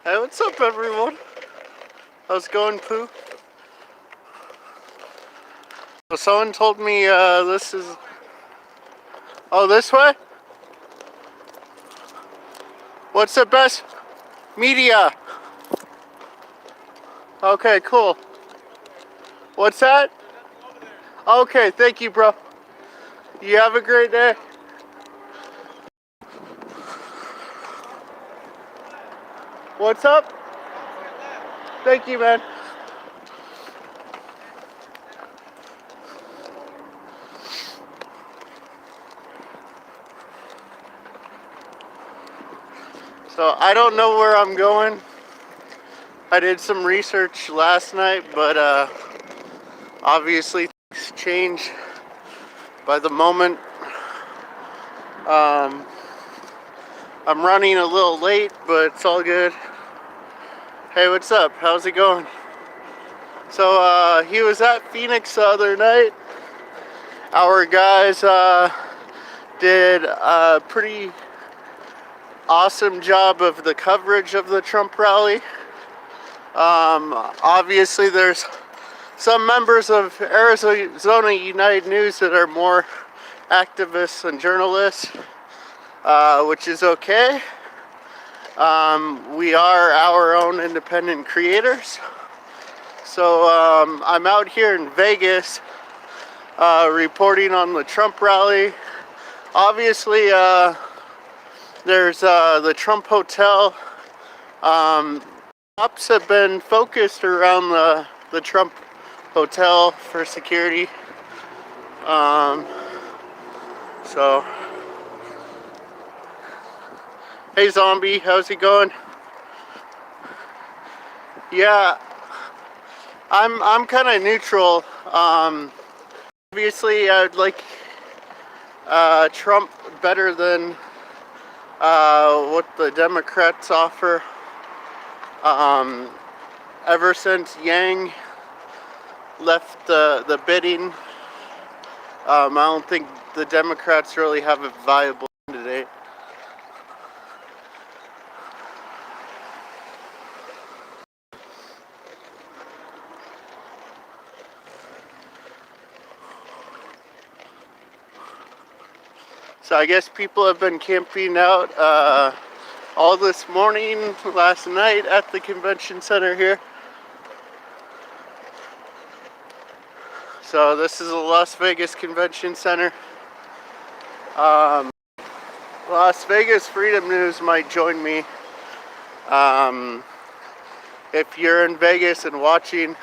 Hey, what's up, everyone? How's it going, Pooh? Well, someone told me this is... Oh, this way? What's the best media? Okay, cool. What's that? Okay, thank you, bro. You have a great day. What's up? Thank you, man. So, I don't know where I'm going. I did some research last night, but obviously things change by the moment. I'm running a little late, but it's all good. Hey, what's up? How's it going? So, he was at Phoenix the other night. Our guys did a pretty awesome job of the coverage of the Trump rally. Obviously, there's some members of Arizona United News that are more activists than journalists, which is okay. We are our own independent creators. So I'm out here in Vegas reporting on the Trump rally. Obviously, there's the Trump Hotel. Cops have been focused around the Trump Hotel for security. So, hey zombie, how's it going? Yeah, I'm kind of neutral. Obviously, I'd like Trump better than what the Democrats offer. Ever since Yang left the bidding, I don't think the Democrats really have a viable candidate. So I guess people have been camping out all this morning, last night at the convention center here. So this is the Las Vegas Convention Center. Las Vegas Freedom News might join me. If you're in Vegas and watching,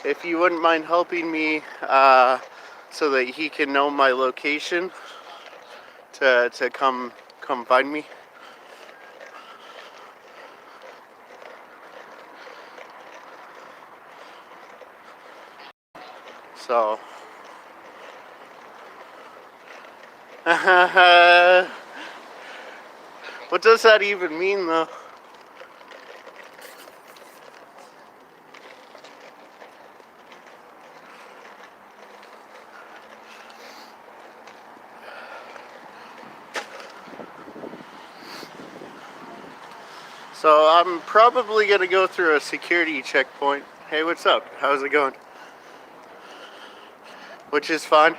if you wouldn't mind helping me so that he can know my location to come find me. So what does that even mean, though? So I'm probably gonna go through a security checkpoint. Hey, what's up? How's it going? Which is fine.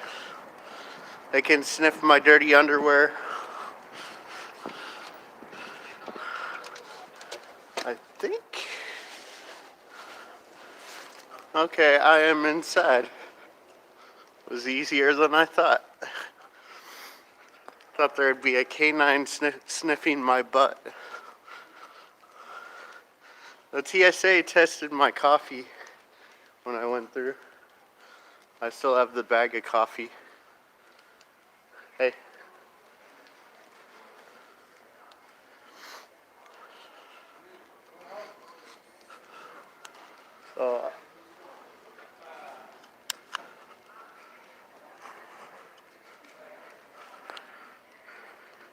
They can sniff my dirty underwear. I think. Okay, I am inside. It was easier than I thought. Thought there'd be a canine sniffing my butt. The TSA tested my coffee when I went through. I still have the bag of coffee. Hey. So,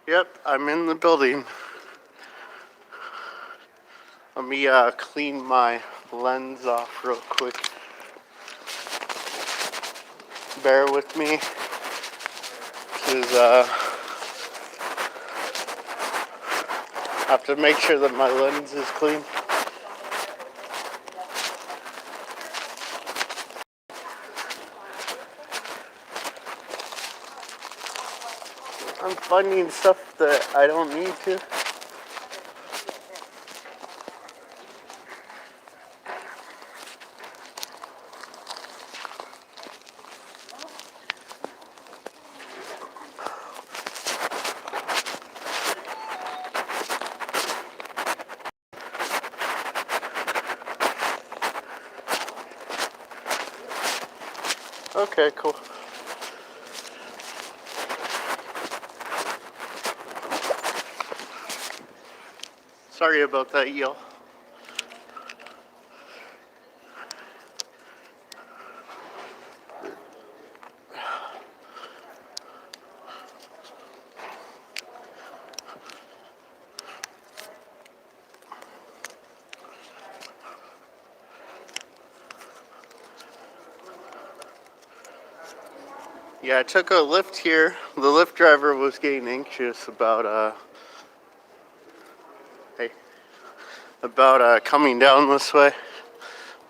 yep, I'm in the building. Let me clean my lens off real quick. Bear with me. This is Have to make sure that my lens is clean. I'm finding stuff that I don't need to. Okay, cool. Sorry about that, y'all. Yeah, I took a lift here. The Lyft driver was getting anxious about coming down this way.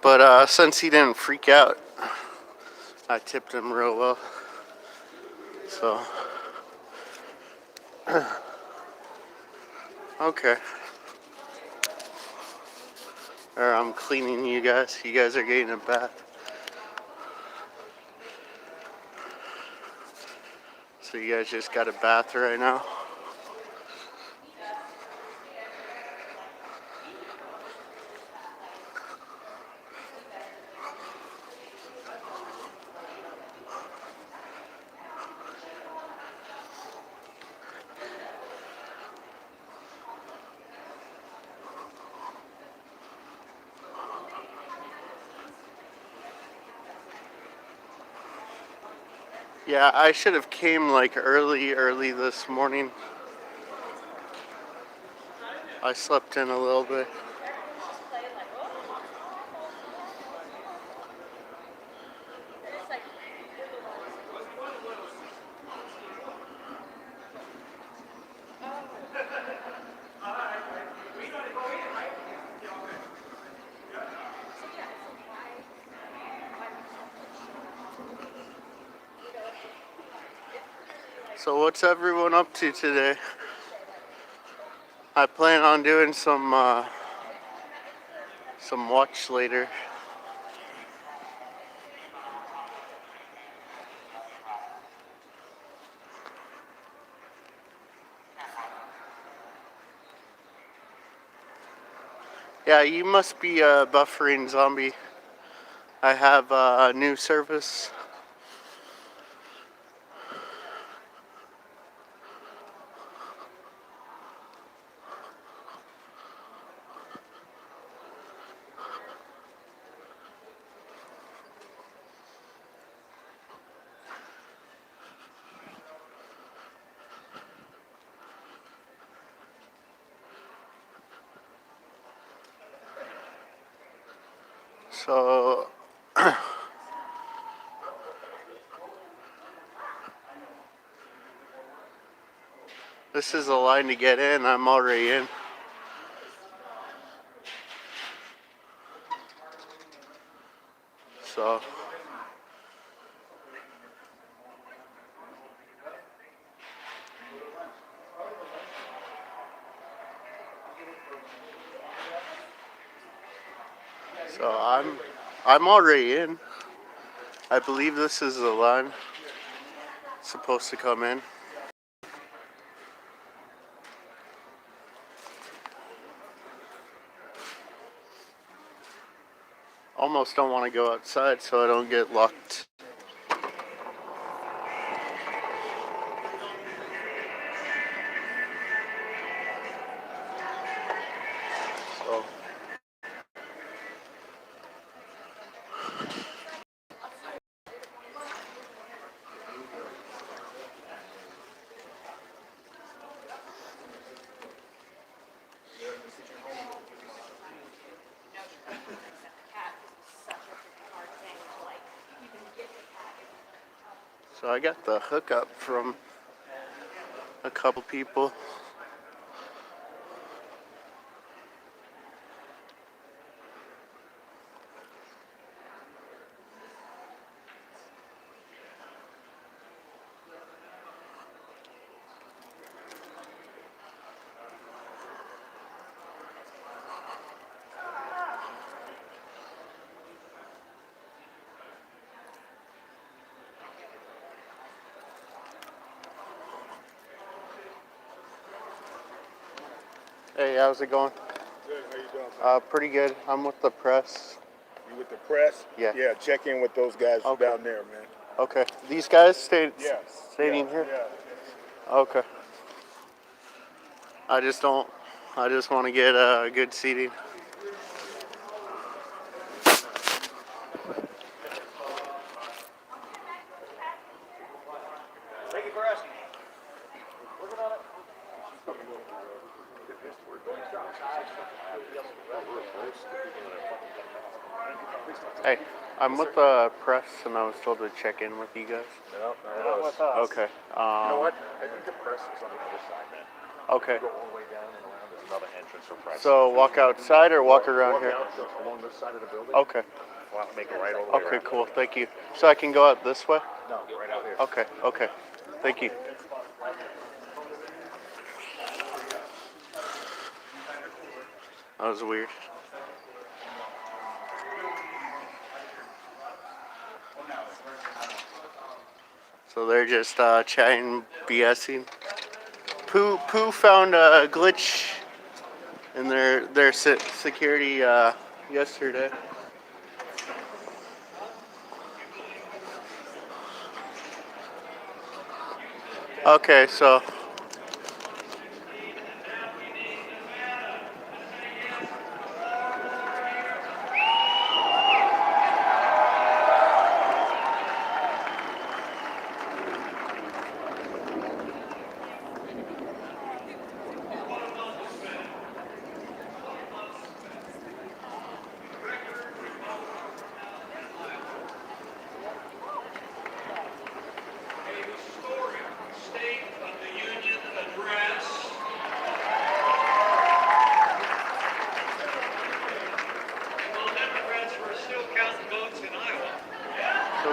But since he didn't freak out, I tipped him real well. So, okay. Or I'm cleaning you guys. You guys are getting a bath. So you guys just got a bath right now. Yeah, I should have came like early this morning. I slept in a little bit. So what's everyone up to today? I plan on doing some watch later. Yeah, you must be buffering zombie. I have a new service. So this is a line to get in. I'm already in. So I'm already in. I believe this is the line supposed to come in. Almost don't want to go outside so I don't get locked. So I got the hookup from a couple people. Hey, how's it going? Good. How you doing, man? Pretty good. I'm with the press. You with the press? Yeah. Yeah. Check in with those guys Okay. down there, man. Okay. These guys staying Yeah. here? Yeah. Okay. I just want to get good seating. Thank you for asking. Hey, I'm with the press, and I was told to check in with you guys. No, not with us. Okay. You know what? I think the press is on the other side, man. Okay. Go all the way down and around. There's another entrance for press. So walk outside or walk around here? Walk out along this side of the building. Okay. Well, make it right all the way Okay, around. cool. Thank you. So I can go out this way? No, right out here. Okay. Okay. Thank you. That was weird. So they're just chatting, BSing. Pooh found a glitch in their security yesterday. Okay, so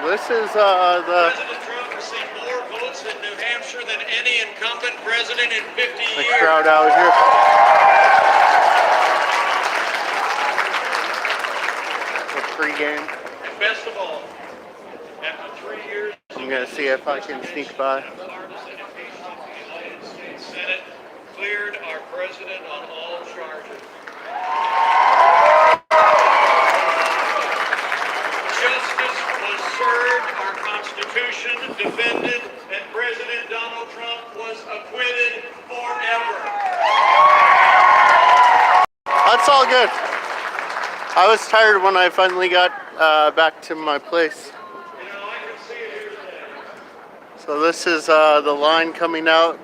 this is the President Trump received more votes in New Hampshire than any incumbent president in 50 years. crowd out here. The pregame. And best of all, after 3 years, I'm gonna see if I can sneak by. partisan impeachment, the United States Senate cleared our president on all charges. Justice was served, our Constitution defended, and President Donald Trump was acquitted forever. That's all good. I was tired when I finally got back to my place. You know, I can see it here today. So this is the line coming out.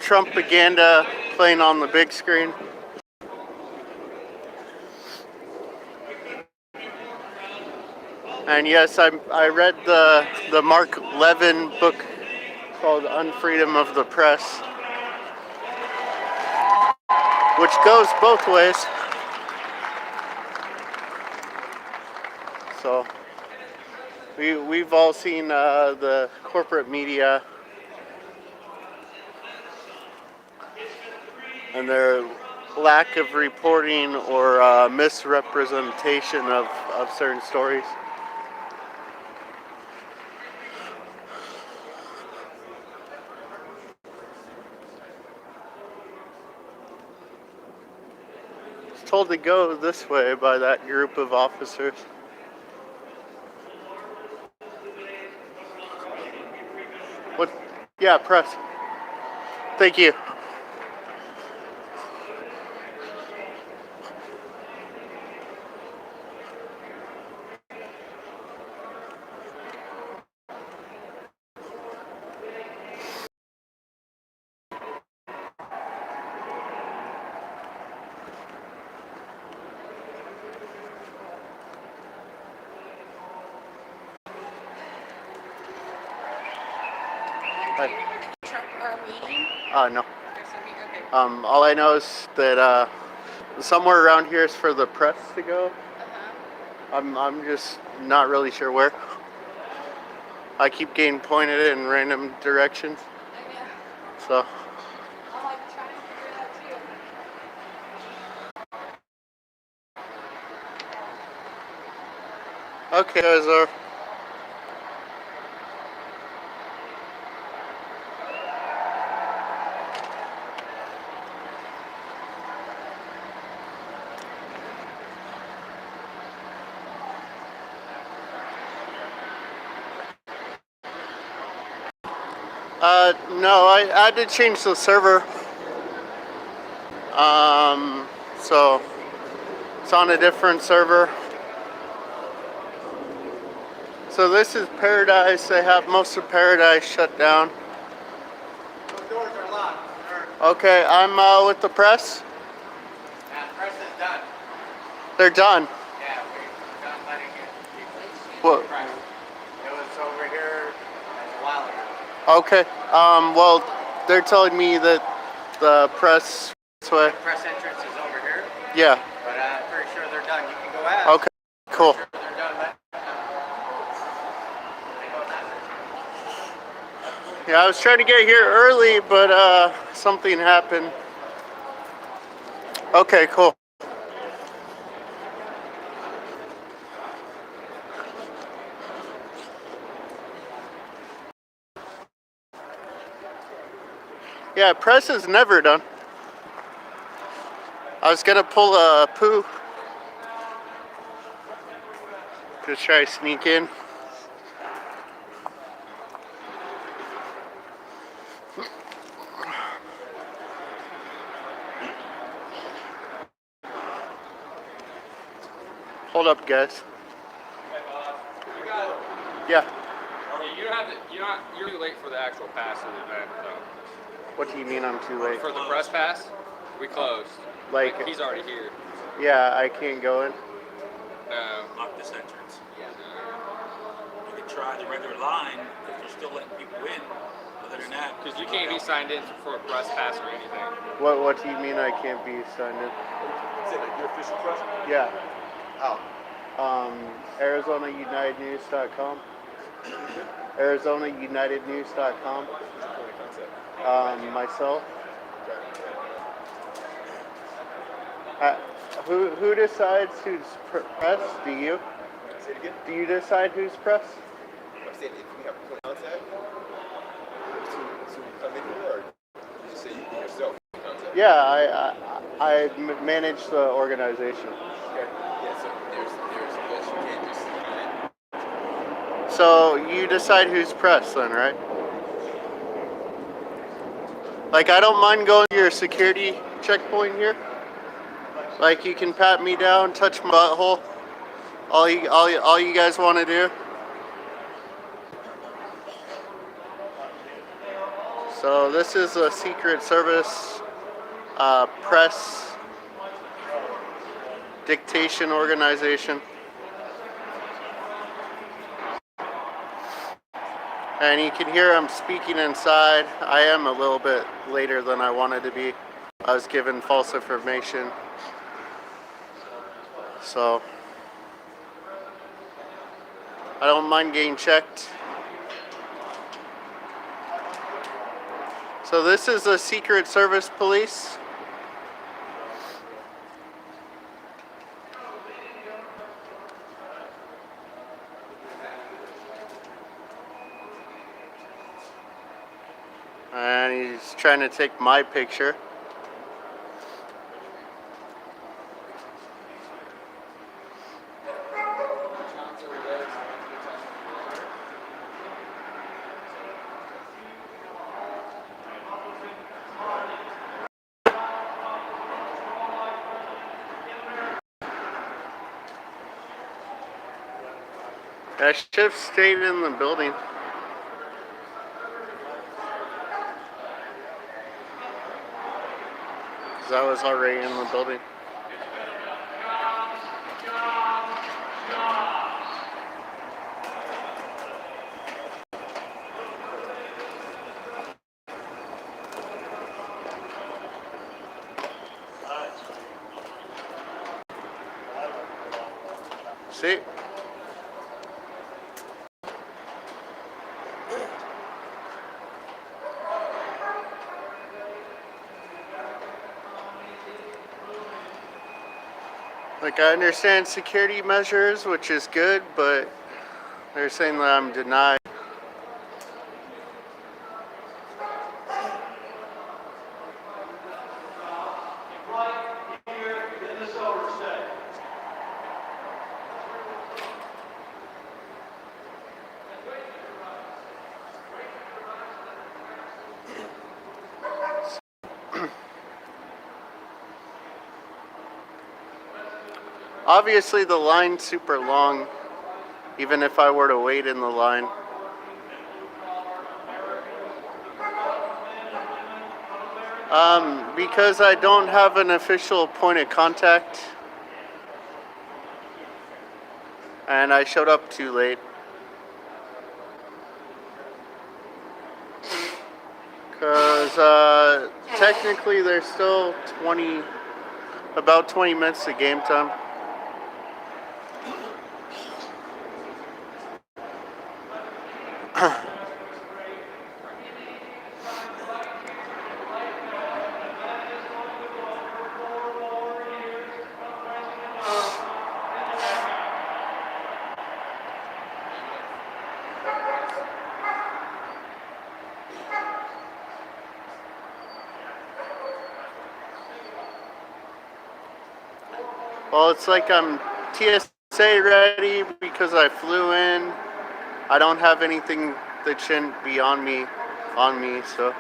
Trumpaganda playing on the big screen. And yes, I read the Mark Levin book called Unfreedom of the Press, which goes both ways. So we've all seen the corporate media and their lack of reporting or misrepresentation of certain stories. It's told to go this way by that group of officers. What? Yeah, press. Thank you. Meeting? No. All I know is that somewhere around here is for the press to go. I'm just not really sure where. I keep getting pointed in random directions. So. I'm like trying to figure that too. Okay, guys. No, I had to change the server. So it's on a different server. So this is Paradise. They have most of Paradise shut down. Those doors are locked. Okay, I'm with the press. Yeah, the press is done. They're done. Yeah, we're done letting it be What? press. It was over here a while ago. Okay. Well, they're telling me that the press this way. The press entrance is over here, Yeah. but I'm pretty sure they're done. You can go ask. Okay. Cool. Pretty sure they're done. Yeah, I was trying to get here early, but something happened. Okay, cool. Yeah, press is never done. I was gonna pull a poo. Just try to sneak in. Hold up, guys. Yeah. You don't have to. You're too late for the actual pass of the event, though. What do you mean I'm too late? For the press pass, we closed. Like, He's already here. yeah, I can't go in. No. Lock this entrance. You can try the regular line if you're still letting people in. Other than that, Because you can't be signed in for a press pass or anything. What do you mean I can't be signed in? Is it like your official press? Yeah. How? ArizonaUnitedNews.com. ArizonaUnitedNews.com. Myself. Who decides who's press? Do you? Say it again. Do you decide who's press? I'm saying if we have contact to come in here, or you say you yourself contact? Yeah, I manage the organization. Okay. Yeah. So there's yes, you can't just come in. So you decide who's press then, right? Like, I don't mind going to your security checkpoint here. Like, you can pat me down, touch my butthole. All you guys want to do. So this is a Secret Service press dictation organization. And you can hear I'm speaking inside. I am a little bit later than I wanted to be. I was given false information. So I don't mind getting checked. So this is the Secret Service police. And he's trying to take my picture. I should have stayed in the building. Because I was already in the building. See? Like, I understand security measures, which is good, but they're saying that I'm denied. Obviously the line's super long, even if I were to wait in the line. Because I don't have an official point of contact, and I showed up too late. Because technically there's still about 20 minutes to game time. Well, it's like I'm TSA ready because I flew in. I don't have anything that shouldn't be on me, so.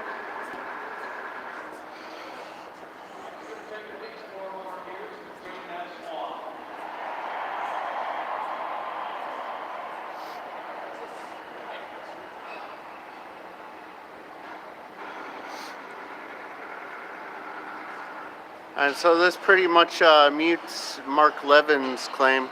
And so this pretty much mutes Mark Levin's claim.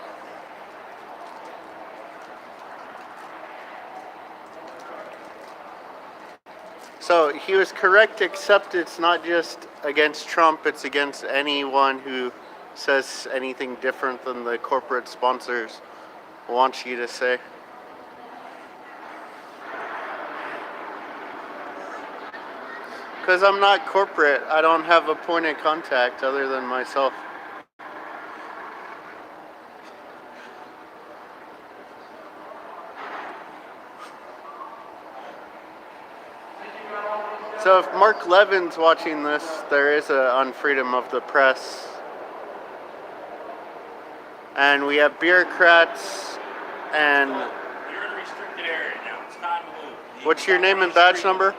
So he was correct, except it's not just against Trump, it's against anyone who says anything different than the corporate sponsors want you to say. Because I'm not corporate, I don't have a point of contact other than myself. So if Mark Levin's watching this, there is on freedom of the press. And we have bureaucrats and... You're in a restricted area now. It's time to move. What's your name and badge number?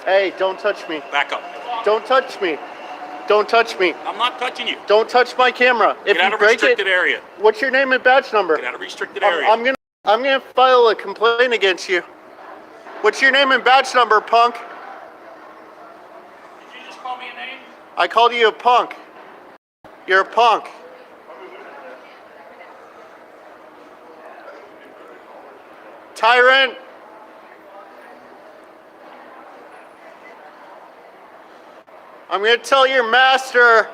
Hey, don't touch me. Back up. Don't touch me. Don't touch me. I'm not touching you. Don't touch my camera. If Get out you of break restricted it, area. what's your name and badge number? Get out of restricted area. I'm gonna file a complaint against you. What's your name and badge number, punk? Did you just call me a name? I called you a punk. You're a punk. Tyrant. I'm gonna tell your master.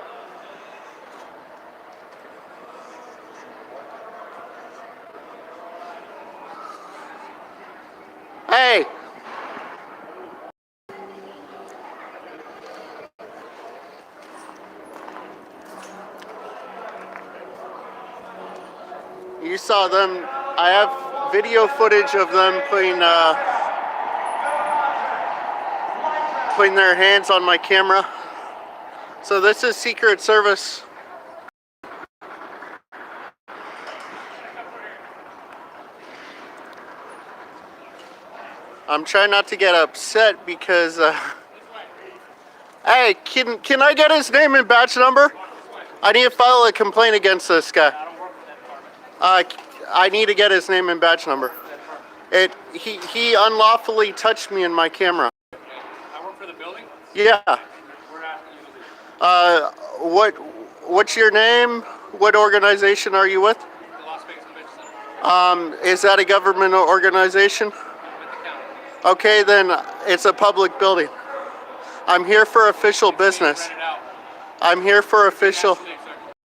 Hey. You saw them. I have video footage of them putting their hands on my camera. So this is Secret Service. I'm trying not to get upset because hey, can I get his name and badge number? I need to file a complaint against this guy. I need to get his name and badge number. He unlawfully touched me in my camera. I work for the building. Yeah. We're not usually What's your name? What organization are you with? the Las Vegas Convention Center. Is that a government organization? With the county. Okay, then it's a public building. I'm here for official business. Rent it out. I'm here for official. Absolutely,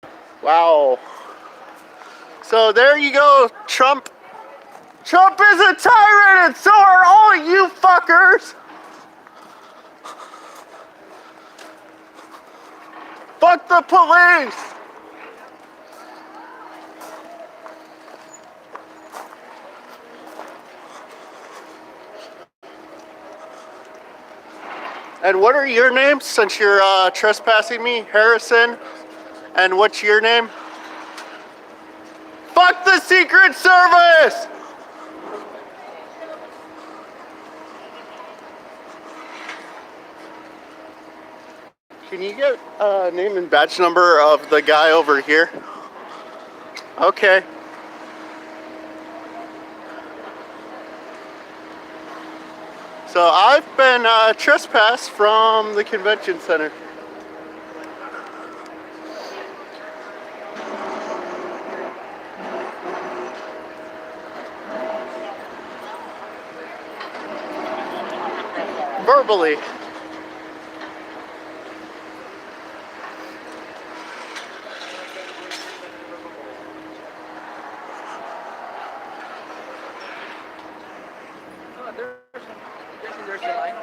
sir. Wow. So there you go, Trump. Trump is a tyrant, and so are all you fuckers. Fuck the police. And what are your names, since you're trespassing me? Harrison. And what's your name? Fuck the Secret Service! Can you get name and badge number of the guy over here? Okay. So I've been trespassed from the convention center. Verbally. There's the line.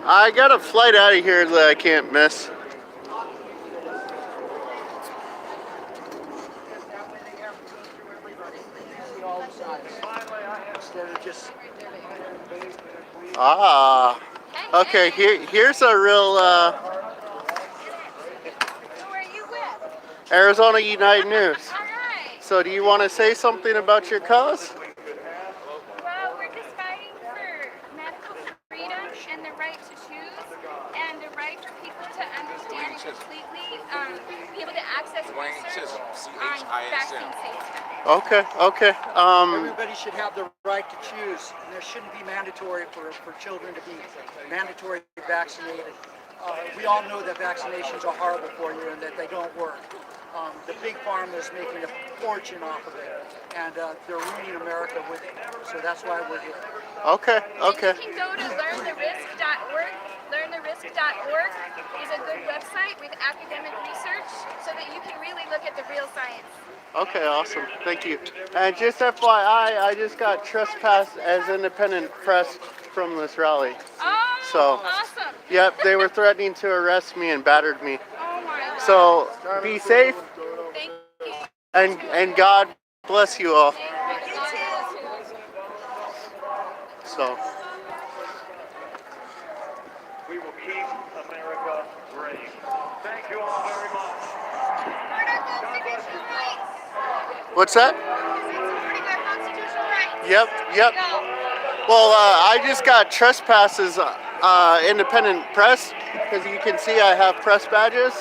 I got a flight out of here that I can't miss. See all the sides. Instead of just Ah. Okay, here's a real Who are you with? Arizona United News. All right. So do you want to say something about your cause? Well, we're just fighting for medical freedom and the right to choose and the right for people to understand and completely be able to access research on vaccine safety. Okay, okay. everybody should have the right to choose, and there shouldn't be mandatory for children to be mandatory vaccinated. We all know that vaccinations are horrible for you and that they don't work. The big pharma is making a fortune off of it, and they're ruining America with it. So that's why we're here. Okay, okay. And you can go to learntherisk.org. Learntherisk.org is a good website with academic research so that you can really look at the real science. Okay, awesome. Thank you. And just FYI, I just got trespassed as independent press from this rally. Oh, So, awesome. Yep, they were threatening to arrest me and battered me. Oh my God. So, be safe Thank you. and God bless you all. So, We will keep America brave. Thank you all very much. Support our constitutional rights. what's that? Supporting our constitutional rights. Yep, yep. Go. Well, I just got trespassed as independent press because you can see I have press badges.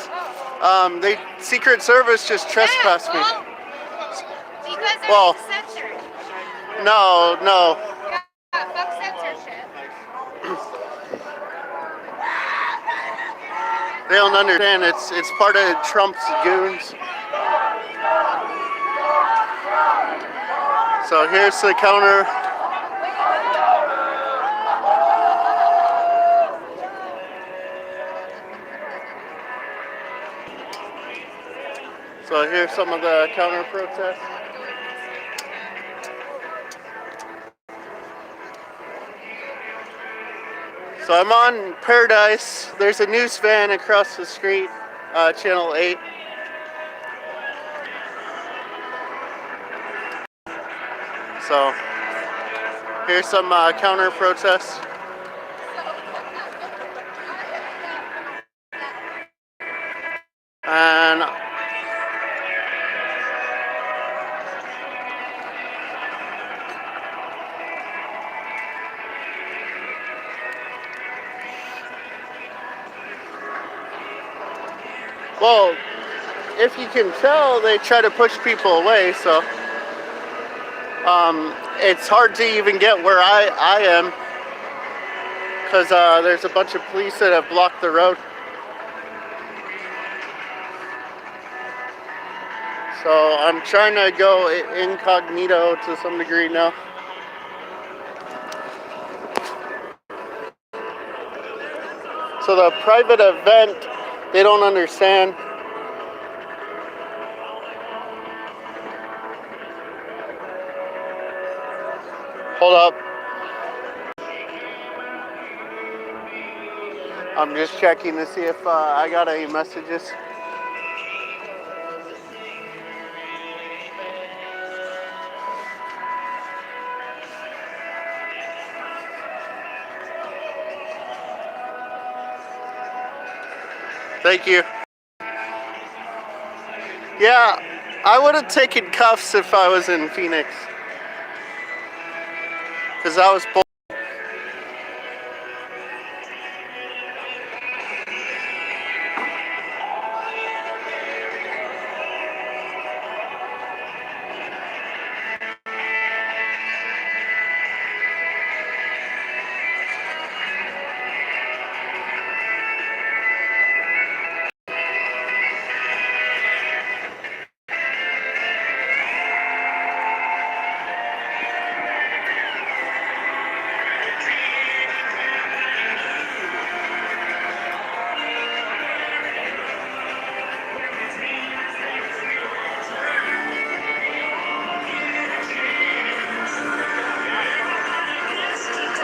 They Secret Service just trespassed me. Well, because they're Well- censored. No, no. Yeah, fuck censorship. They don't understand. It's part of Trump's goons. So here's the counter. So here's some of the counter protests. So I'm on Paradise. There's a news van across the street, Channel 8. So here's some counter protests. And well, if you can tell, they try to push people away, so it's hard to even get where I am because there's a bunch of police that have blocked the road. So I'm trying to go incognito to some degree now. So the private event, they don't understand. Hold up. I'm just checking to see if I got any messages. Thank you. Yeah, I would have taken cuffs if I was in Phoenix. because that was bull.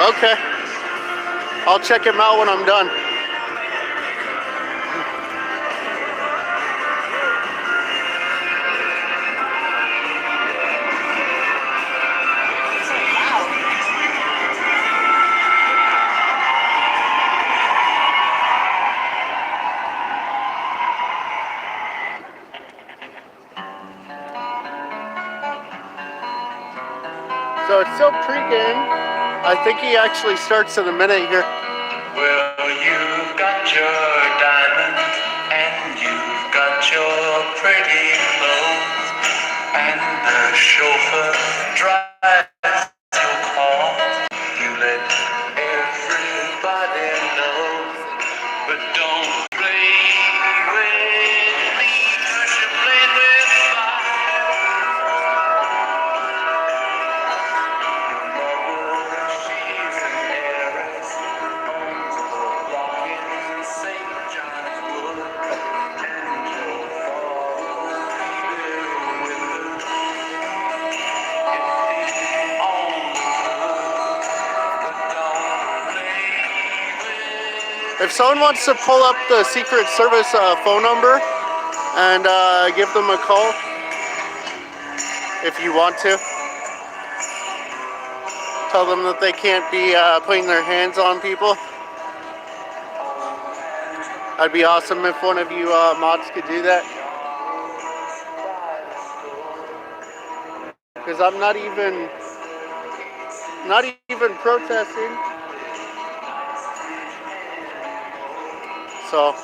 Okay. I'll check him out when I'm done. So it's still pregame. I think he actually starts in a minute here. Well, you've got your diamonds and you've got your pretty clothes, and the chauffeur drives your car. You let everybody know, but don't play with me 'cause you played with fire. She's an heiress, owns the block in St. John's Wood, and your father's there with her. If he owns her, but don't play with. If someone wants to pull up the Secret Service phone number and give them a call, if you want to, tell them that they can't be putting their hands on people. That'd be awesome if one of you mods could do that. Because I'm not even protesting. So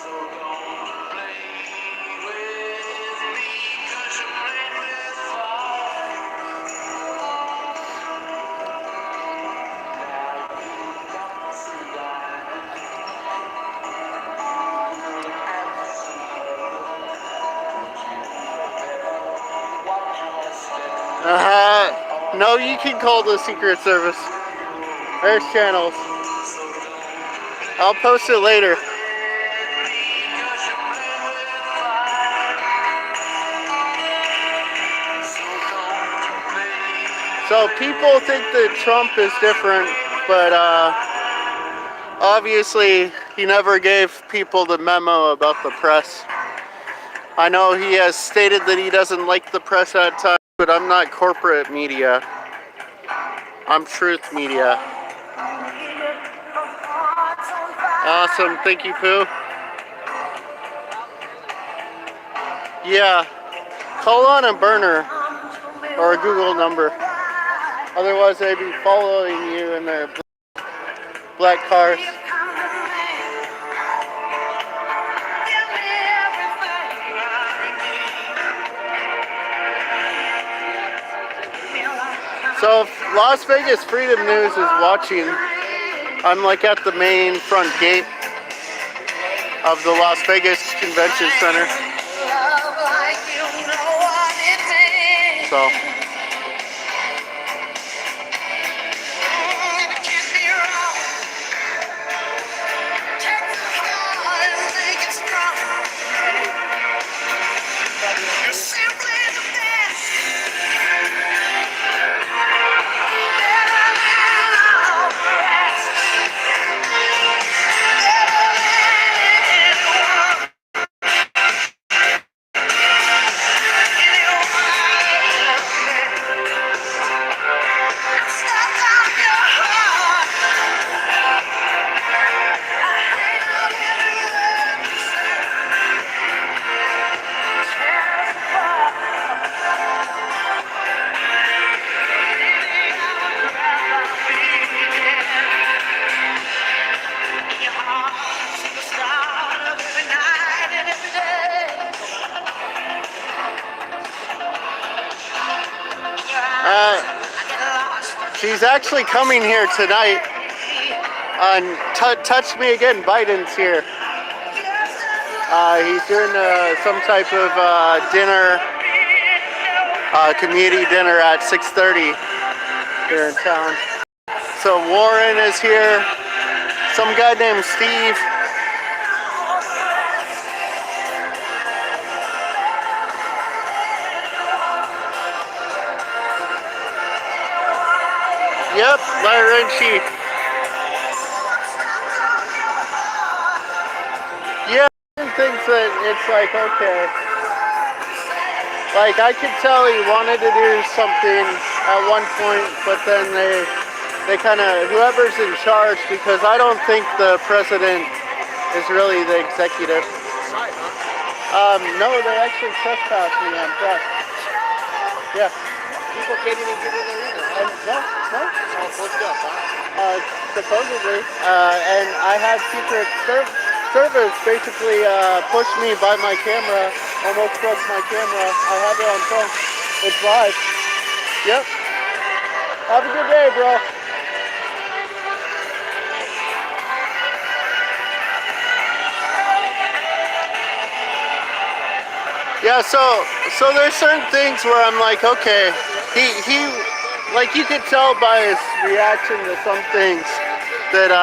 no, you can call the Secret Service. There's channels. I'll post it later. So people think that Trump is different, but obviously he never gave people the memo about the press. I know he has stated that he doesn't like the press at times, but I'm not corporate media. I'm truth media. Awesome, thank you, Pooh. Yeah, call on a burner or a Google number. Otherwise, they'd be following you in their black cars. So if Las Vegas Freedom News is watching, I'm like at the main front gate of the Las Vegas Convention Center. So he's actually coming here tonight. And touch me again, Biden's here. He's doing some type of dinner, community dinner at 6:30 here in town. So Warren is here. Some guy named Steve. Yep, Larry Rinchie. Yeah, he thinks that it's like, okay. Like, I could tell he wanted to do something at one point, but then they kind of, whoever's in charge, because I don't think the president is really the executive. No, they actually trespassed me on press. Yeah. People can't even get in there either. No. It's all booked up, huh? Supposedly. And I had Secret Service basically pushed me by my camera, almost broke my camera. I have it on film. It's live. Yep. Have a good day, bro. Yeah, so there's certain things where I'm like, okay, he like you could tell by his reaction to some things that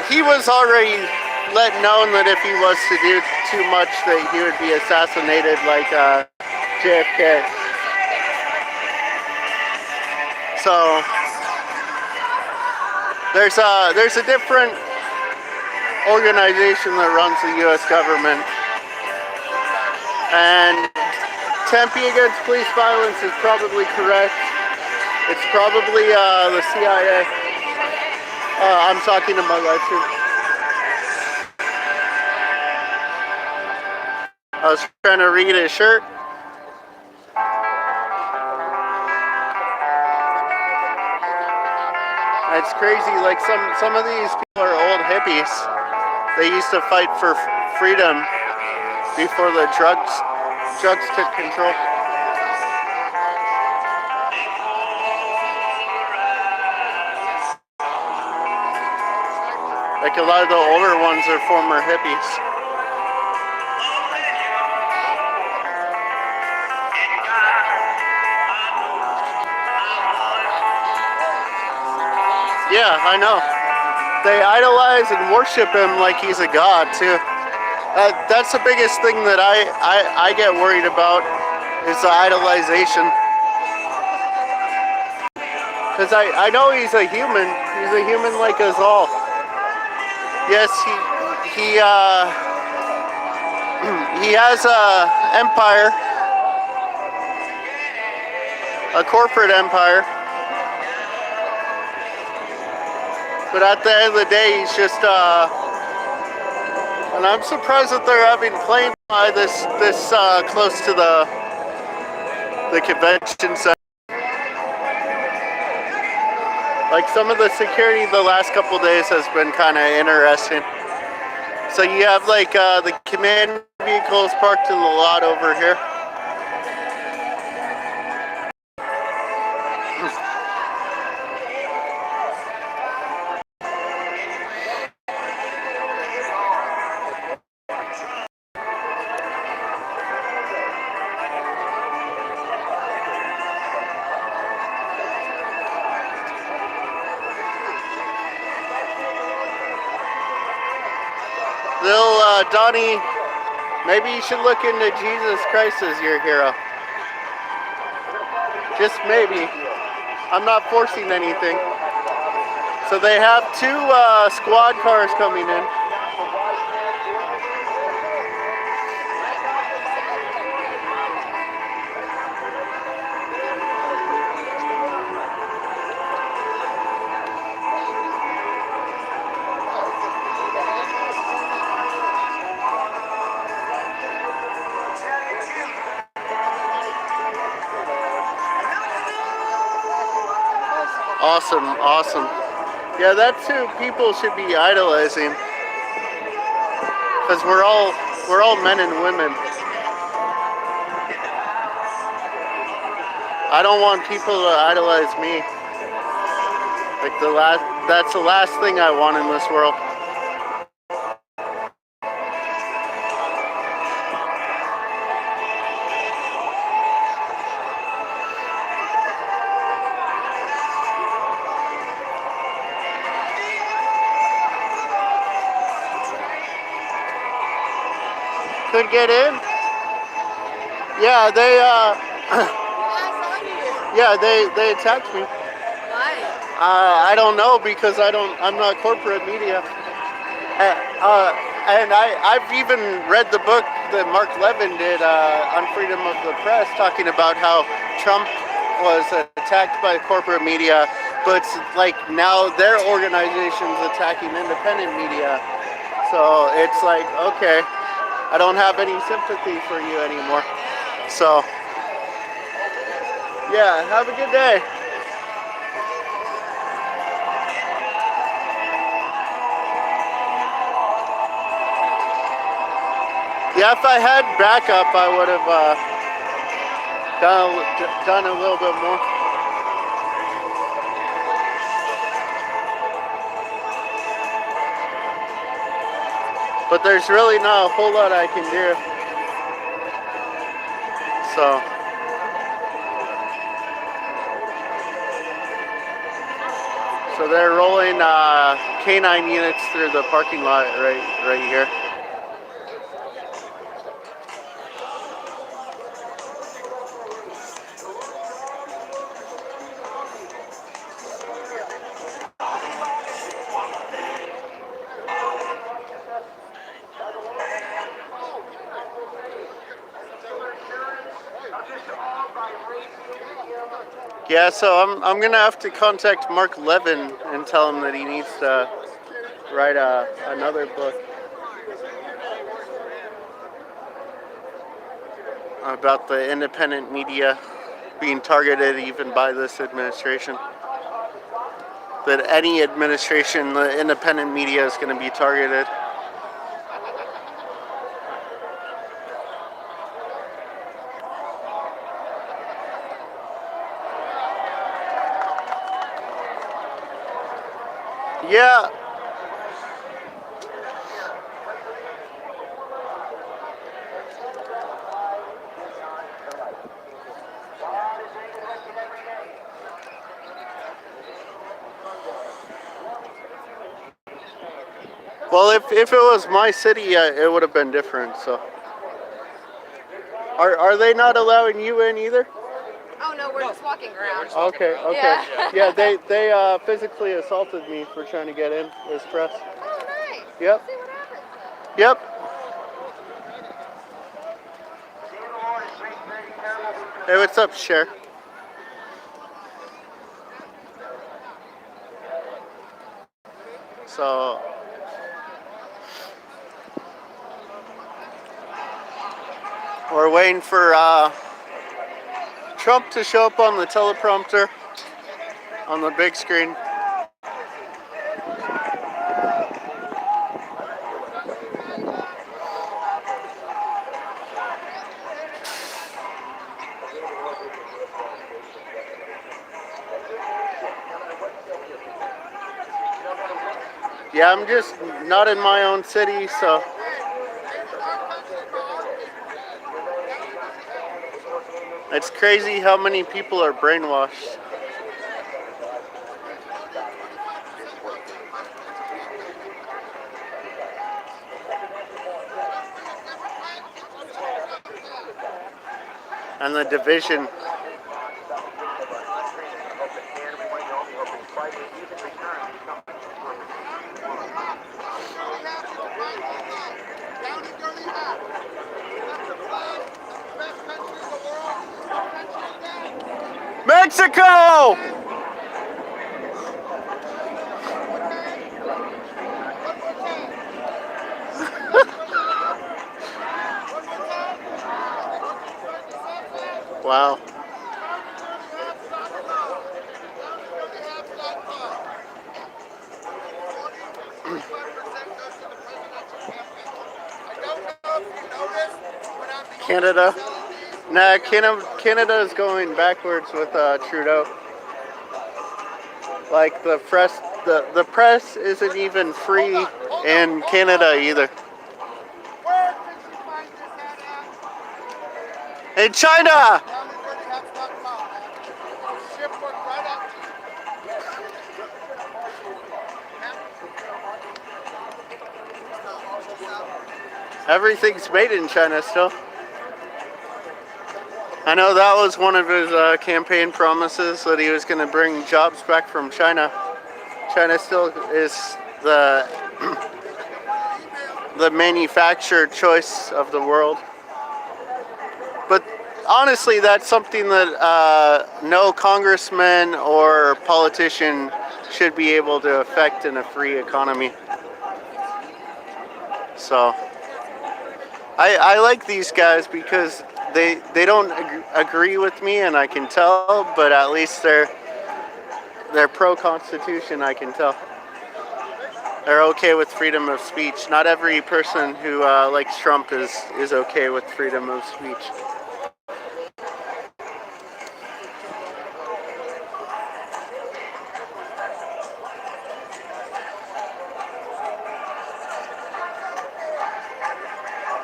he was already let known that if he was to do too much that he would be assassinated like JFK. So there's a different organization that runs the U.S. government, and Tempe against police violence is probably correct. It's probably the CIA. I'm talking to my live stream. I was trying to read his shirt. It's crazy, like some of these people are old hippies. They used to fight for freedom before the drugs took control. Like a lot of the older ones are former hippies. Yeah, I know. They idolize and worship him like he's a god too. That's the biggest thing that I get worried about is the idolization. Because I know he's a human. He's a human like us all. Yes, he has a empire, a corporate empire. But at the end of the day, he's just, and I'm surprised that they're having planes fly this close to the convention center. Like some of the security the last couple days has been kind of interesting. So you have like the command vehicles parked in the lot over here. Donnie, maybe you should look into Jesus Christ as your hero. Just maybe. I'm not forcing anything. So they have two squad cars coming in. Awesome. Yeah, that's who people should be idolizing. Because we're all men and women. I don't want people to idolize me. Like that's the last thing I want in this world. Could get in? Yeah, they attacked me. Why? I don't know because I'm not corporate media. And I've even read the book that Mark Levin did on freedom of the press, talking about how Trump was attacked by corporate media, but like now their organization's attacking independent media. So it's like, okay, I don't have any sympathy for you anymore. So yeah, have a good day. Yeah, if I had backup, I would have done a little bit more. But there's really not a whole lot I can do. So they're rolling K9 units through the parking lot right here. Yeah, so I'm gonna have to contact Mark Levin and tell him that he needs to write another book about the independent media being targeted even by this administration. That any administration, the independent media is going to be targeted. Yeah. Well, if it was my city, it would have been different. So, are they not allowing you in either? Oh no, we're just walking around. Okay. Yeah. Yeah, they physically assaulted me for trying to get in as press. Oh nice. Yep. Let's see what happens. Yep. Hey, what's up, Cher? So, we're waiting for Trump to show up on the teleprompter on the big screen. Yeah, I'm just not in my own city, so. It's crazy how many people are brainwashed. And the division. Mexico! Wow. Canada. Nah, Canada is going backwards with Trudeau. Like the press isn't even free in Canada either. Where could you find this hat at? In China! Tell me where the hat's not found at. Ship work right up to you. Everything's made in China still. I know that was one of his campaign promises, that he was going to bring jobs back from China. China still is the the manufactured choice of the world. But honestly, that's something that no congressman or politician should be able to affect in a free economy. So I like these guys because they don't agree with me, and I can tell, but at least they're pro-Constitution, I can tell. They're okay with freedom of speech. Not every person who likes Trump is okay with freedom of speech.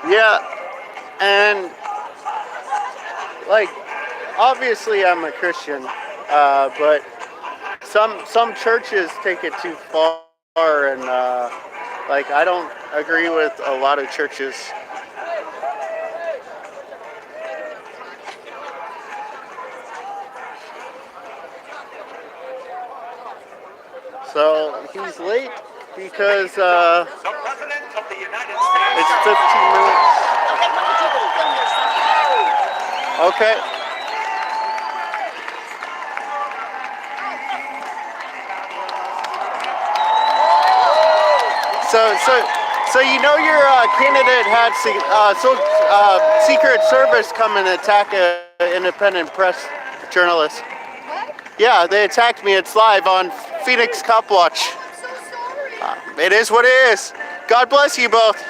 Yeah, and like, obviously I'm a Christian, but some churches take it too far, and like, I don't agree with a lot of churches. So he's late because it's 15 minutes. Okay. So you know your candidate had Secret Service come and attack an independent press journalist. What? Yeah, they attacked me. It's live on Phoenix Cop Watch. I'm so sorry. It is what it is. God bless you both.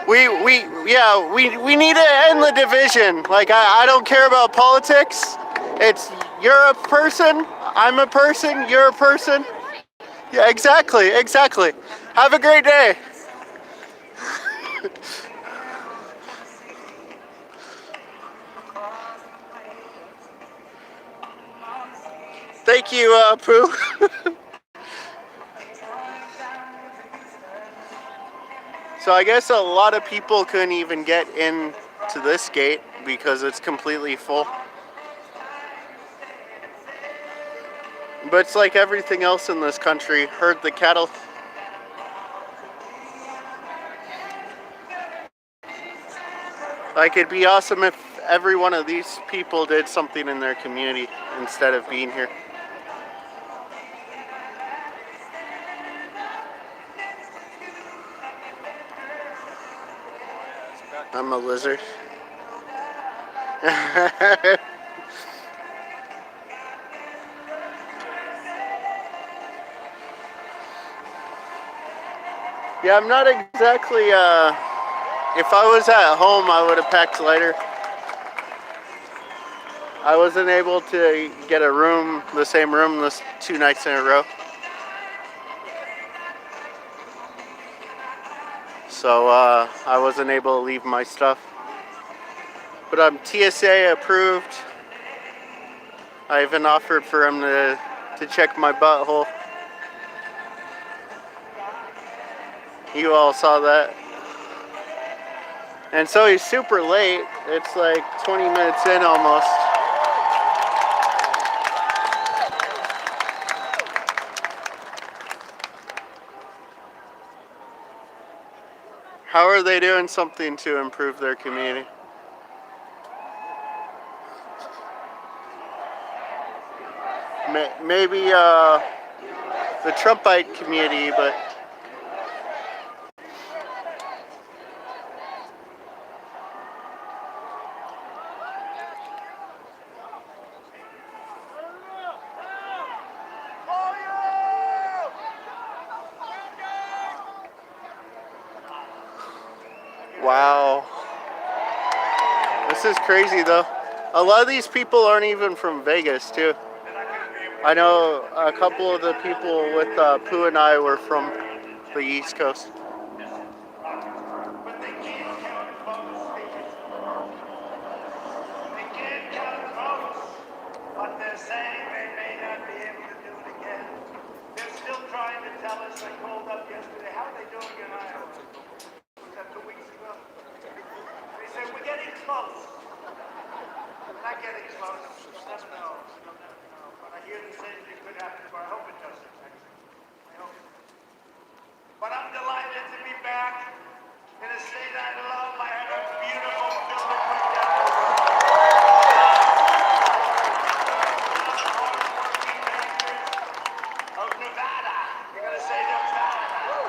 We need to end the division. Like, I don't care about politics. It's, you're a person, I'm a person, you're a person. Yeah, exactly. Have a great day. Thank you, Pooh. So I guess a lot of people couldn't even get in to this gate because it's completely full. But it's like everything else in this country. Herd the cattle. Like, it'd be awesome if every one of these people did something in their community instead of being here. I'm a lizard. Yeah, I'm not exactly, if I was at home, I would have packed lighter. I wasn't able to get a room, the same room, this 2 nights in a row. So, I wasn't able to leave my stuff. But I'm TSA approved. I even offered for him to check my butthole. You all saw that. And so he's super late. It's like 20 minutes in almost. How are they doing something to improve their community? Maybe the Trumpite community, but wow. This is crazy though. A lot of these people aren't even from Vegas too. I know a couple of the people with Pooh and I were from the East Coast. But they can't count votes. They can't count votes. But they're saying they may not be able to do it again. They're still trying to tell us. I called up yesterday. How are they doing in Iowa? Was that 2 weeks ago? They said we're getting close. Not getting close. You'll never know. You'll never know. But I hear the same thing could happen. But I hope it doesn't. I hope. But I'm delighted to be back in a state I love. I had a beautiful building with of Nevada. You're gonna say Nevada.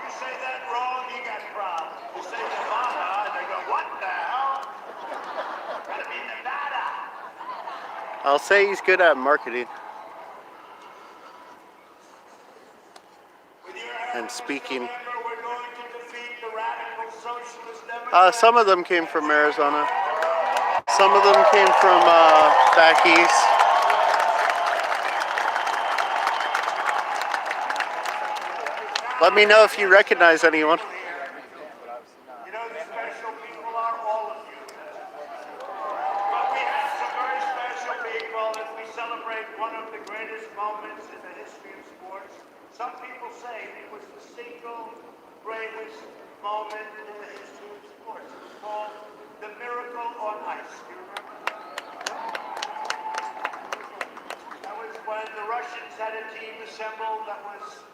You say that wrong, you got problems. You say Nevada, and they go, what the hell? Gotta be Nevada. I'll say he's good at marketing and speaking. We're going to defeat the radical socialist Democrats. Some of them came from Arizona. Some of them came from back east. Let me know if you recognize anyone. You know the special people are all of you. But we have some very special people as we celebrate one of the greatest moments in the history of sports. Some people say it was the single greatest moment in the history of sports. It was called the Miracle on Ice. Do you remember? That was when the Russians had a team assembled that was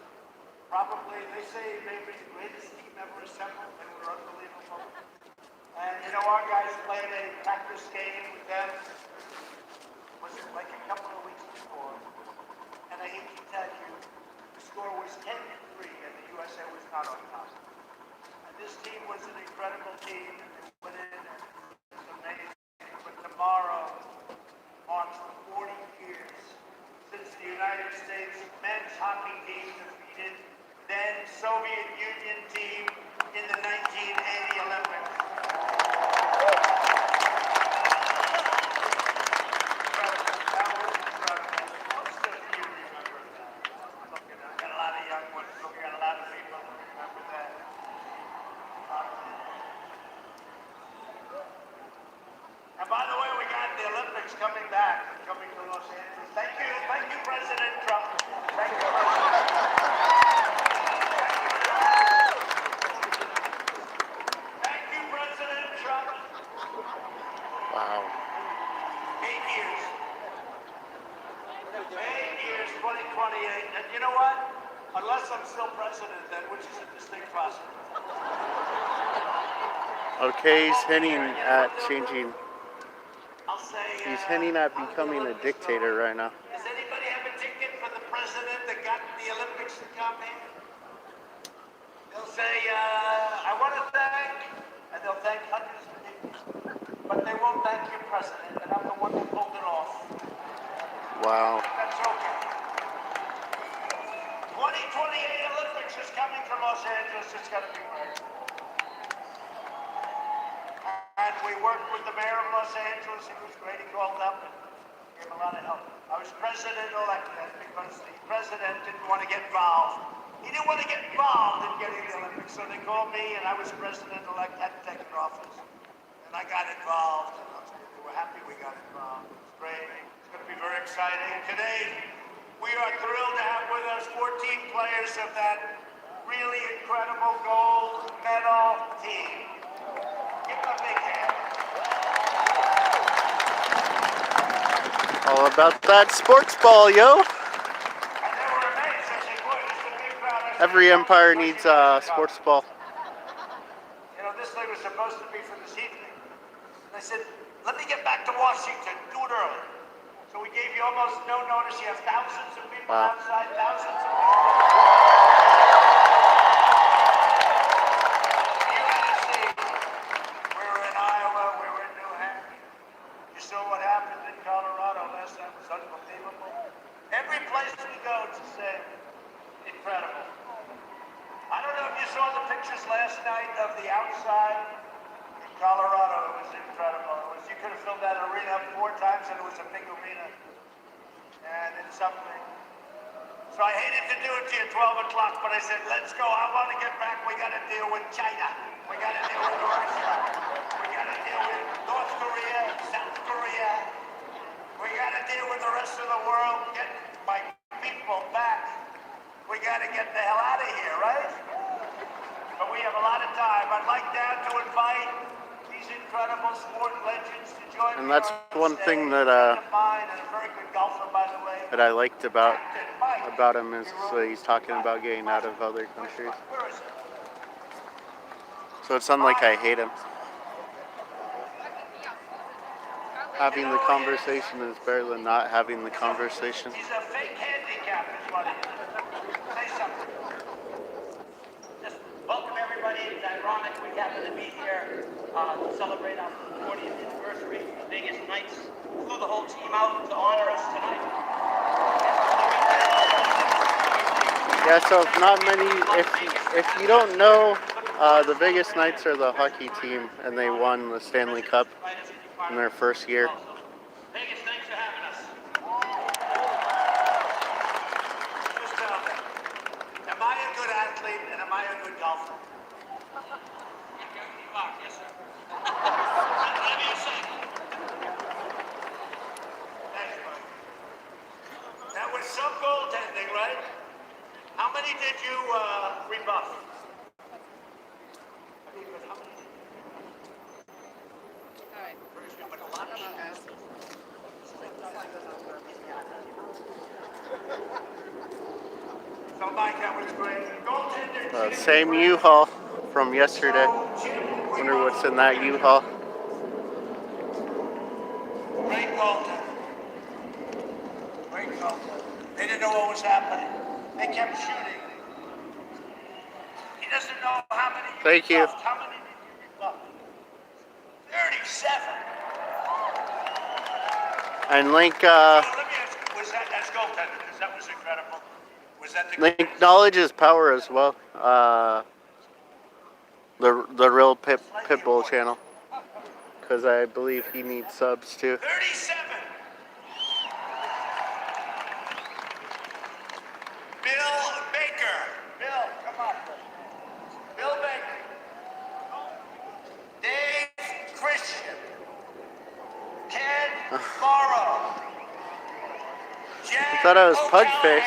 probably, they say, maybe the greatest team ever assembled. They were unbelievable. And you know, our guys played a practice game with them. Was it like a couple of weeks before? And I hate to tell you, the score was 10-3, and the USA was not on top. And this team was an incredible team. They went in, and it was amazing. But tomorrow marks the 40 years since the United States men's hockey team defeated then Soviet Union team in the 1980 Olympics. Most of you remember that. Look at that. Got a lot of young ones. Look, we got a lot of people who remember that. And by the way, we got the Olympics coming back, coming to Los Angeles. Thank you, President Trump. Thank you, President. Thank you, President Trump. Wow. 8 years. 8 years, 2028. And you know what? Unless I'm still president, then, which is a distinct possibility. Okay, he's hinting at changing. I'll say, He's hinting at becoming a dictator right now. does anybody have a ticket for the president that got the Olympics to come here? They'll say, I want to thank, and they'll thank hundreds of people. But they won't thank your president, and I'm the one who pulled it off. Wow. That's okay. 2028 Olympics is coming from Los Angeles. It's going to be great. And we worked with the mayor of Los Angeles. He was great. He called up and gave a lot of help. I was president-elect then because the president didn't want to get involved. He didn't want to get involved in getting the Olympics, so they called me, and I was president-elect, had to take office. And I got involved. We were happy we got involved. It was great. It's going to be very exciting. Today, we are thrilled to have with us 14 players of that really incredible gold medal team. Give them a big hand. All about that sports ball, yo. And they were amazed. I said, boy, this is a big crowd. Every empire needs a sports ball. You know, this thing was supposed to be for this evening. And I said, let me get back to Washington. Do it early. So we gave you almost no notice. You have thousands of people outside, thousands of people. You had to see. We were in Iowa. We were in New Hampshire. You saw what happened in Colorado last time. It was unbelievable. Every place we go, it's the same. Incredible. I don't know if you saw the pictures last night of the outside. Colorado, it was incredible. You could have filled that arena 4 times and it was a big arena. And it's something. So I hated to do it to you at 12 o'clock, but I said, let's go. I want to get back. We got to deal with China. We got to deal with Russia. We got to deal with North Korea, South Korea. We got to deal with the rest of the world. Get my people back. We got to get the hell out of here, right? But we have a lot of time. I'd like Dan to invite these incredible sport legends to join me. And that's one thing that that I liked about him is that he's talking about getting out of other countries. So it's not like I hate him. Having the conversation is better than not having the conversation. He's a fake handicap, is what he is. Say something. Just welcome everybody. It's ironic we happen to be here to celebrate our 40th anniversary. The biggest nights. Flew the whole team out to honor us tonight. Yeah, so if you don't know, the Vegas Knights are the hockey team, and they won the Stanley Cup in their first year. Vegas, thanks for having us. Just tell me, am I a good athlete and am I a good golfer? You are, yes, sir. Let me say. Thanks, buddy. That was some goaltending, right? How many did you rebuff? So Mike, that was great. Goaltender. Same U-Haul from yesterday. Wonder what's in that U-Haul. Great goaltender. Great goaltender. They didn't know what was happening. They kept shooting. He doesn't know how many. Thank you. How many did you rebuff? 37. And Link, So let me ask you, was that goaltender? Because that was incredible. Was that the Link acknowledges power as well. The real Pitbull channel, because I believe he needs subs too. 37. Bill Baker. Bill, come on. Bill Baker. Dave Christian. Ken Morrow. I thought I was Pugface.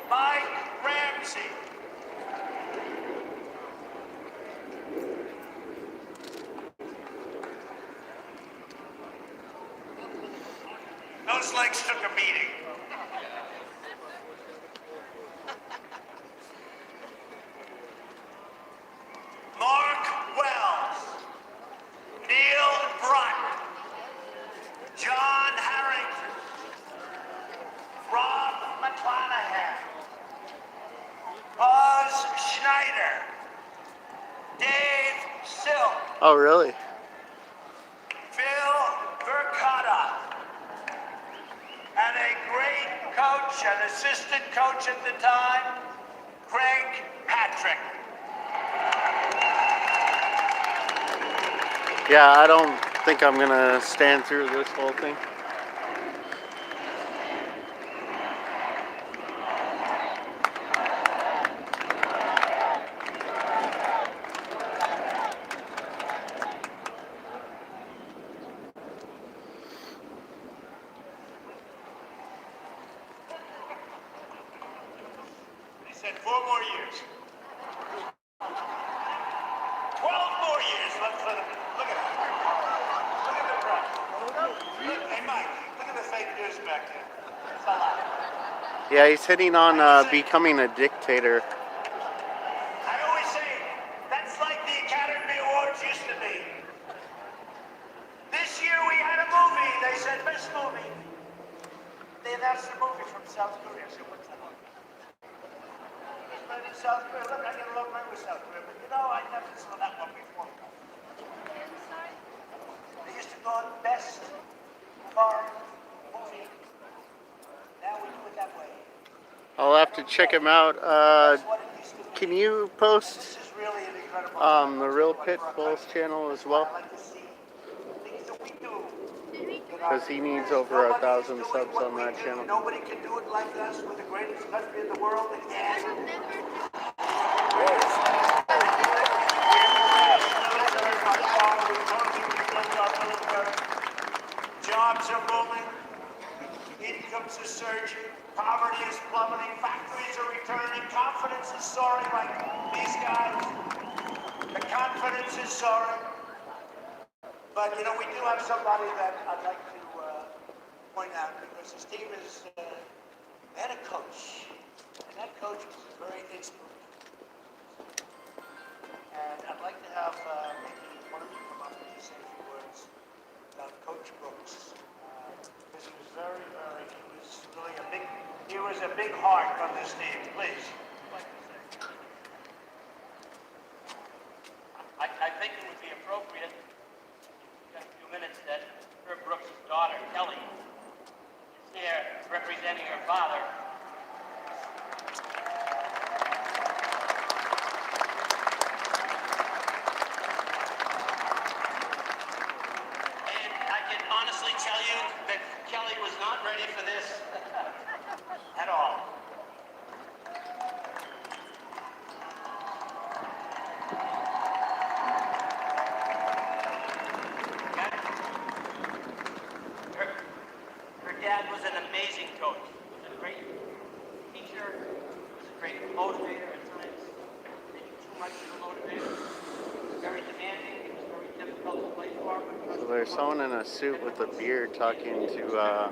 Mike Ramsey. Those legs took a beating. Mark Wells. Neil Brunt. John Harrington. Rob McClanahan. Buzz Schneider. Dave Silk. Oh, really? Phil Vercotta. And a great coach, an assistant coach at the time, Craig Patrick. Yeah, I don't think I'm gonna stand through this whole thing. He said 4 more years. 12 more years left for the. Look at that. Look at the price. Look, hey, Mike, look at the fake news back there. It's a lot. Yeah, he's hitting on becoming a dictator. I always say, that's like the Academy Awards used to be. This year we had a movie. They said, best movie. They announced a movie from South Korea. I said, what's that one? It's made in South Korea. Look, I get along right with South Korea. But you know, I never saw that one before. They used to go on best foreign movie. Now we do it that way. I'll have to check him out. Can you post This is really an incredible The Real Pit Bulls channel as well, I like to see things that we do. because he needs over 1,000 subs on that channel. Nobody can do it like us. We're the greatest country in the world again. Jobs are booming, incomes are surging, poverty is plummeting, factories are returning, confidence is soaring like these guys. The confidence is soaring. But, you know, we do have somebody that I'd like to point out because his team is, had a coach. And that coach was very inspirational. And I'd like to have maybe one of you come up and say a few words about Coach Brooks. Because he was he was a big heart on this team. Please. I think it would be appropriate in a few minutes that Herb Brooks' daughter, Kelly, is here representing her father. And I can honestly tell you that Kelly was not ready for this at all. Her dad was an amazing coach. He was a great teacher. He was a great motivator at times. Maybe too much of a motivator. He was very demanding. He was very difficult to play for. So there's someone in a suit with a beard talking to the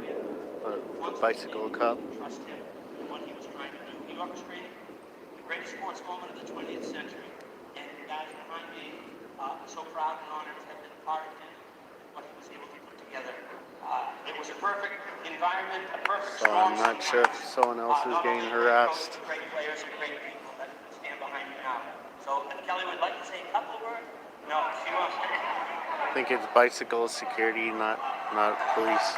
Bicycle Cup. Trust him in what he was trying to do. He orchestrated the greatest sports moment of the 20th century. And the guys behind me are so proud and honored to have been a part of him and what he was able to put together. It was a perfect environment, a perfect So I'm not sure if someone else is getting harassed. Great players and great people that stand behind me now. So Kelly would like to say a couple of words. No, she won't. I think it's bicycle security, not police.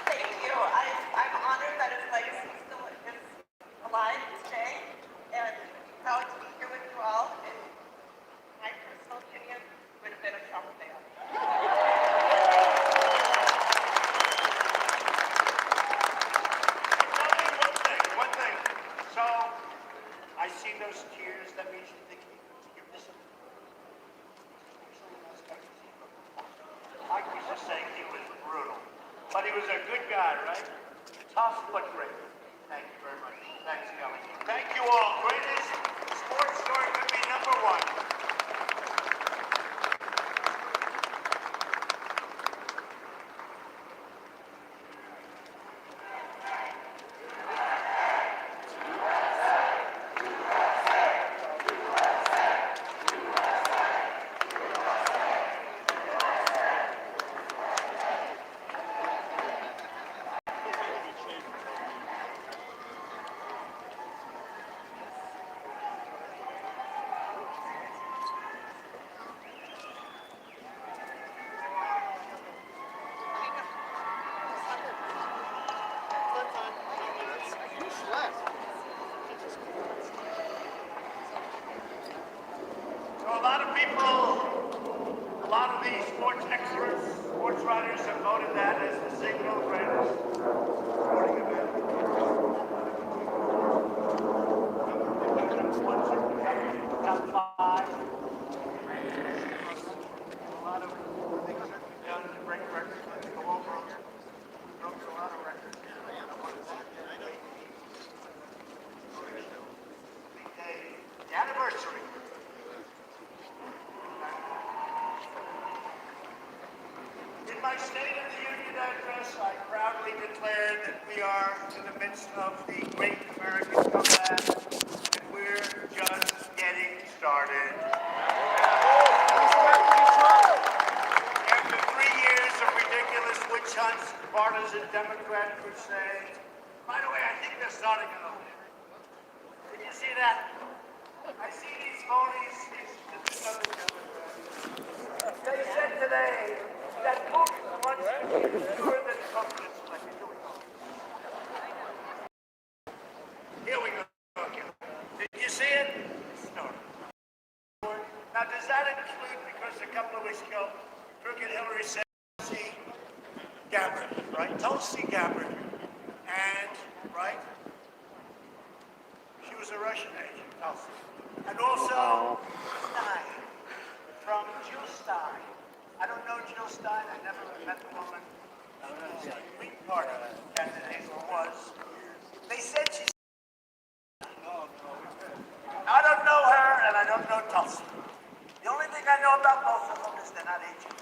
Thank you. I'm honored that his legacy still is alive today, and proud to be here with you all. And my personal opinion would have been a Trump fan. One thing. So, I see those tears. That means you think you're missing. Mike was just saying he was brutal. But he was a good guy, right? Tough but great. Thank you very much. Thanks, Kelly. Thank you all. Greatest sports story could be number one. So a lot of people, a lot of the sports experts, sports writers have voted that as the single greatest sporting event. Top five. A lot of things that we've done to break records. Let's go over them. Broke a lot of records. The anniversary. In my State of the Union address, I proudly declared that we are in the midst of the great American comeback, and we're just getting started. After 3 years of ridiculous witch hunts, partisan Democrat crusades, by the way, I think they're starting to win. Did you see that? I see these phonies, these other Democrats. They said today that Putin wants to be sure that Trump gets elected. Here we go. conclude because a couple of weeks ago, Crooked Hillary said Tulsi Gabbard, right? Tulsi Gabbard. And, right? She was a Russian agent, Tulsi. And also, Stein, from Jill Stein. I don't know Jill Stein. I never met the woman. She's a Green Party candidate, or was. They said she's. I don't know her, and I don't know Tulsi. The only thing I know about both of them is they're not agents.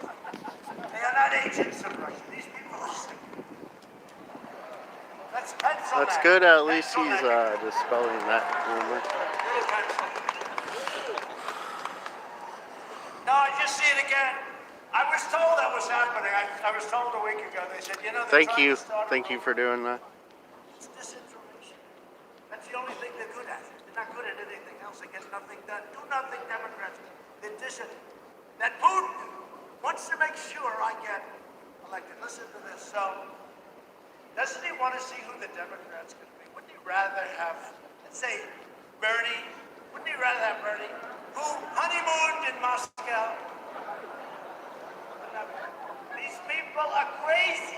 They are not agents of Russia. These people are sick. Let's pencil That's that. good. At least Pencil he's that. dispelling that rumor. No, I just see it again. I was told that was happening. I was told a week ago. They said, you know, they're Thank trying you. to start Thank you for doing that. It's disinformation. That's the only thing they're good at. They're not good at anything else. They get nothing done. Do nothing, Democrats. They're that Putin wants to make sure I get elected. Listen to this. So, doesn't he want to see who the Democrats could be? Wouldn't he rather have, let's say, Bernie? Wouldn't he rather have Bernie, who honeymooned in Moscow? These people are crazy.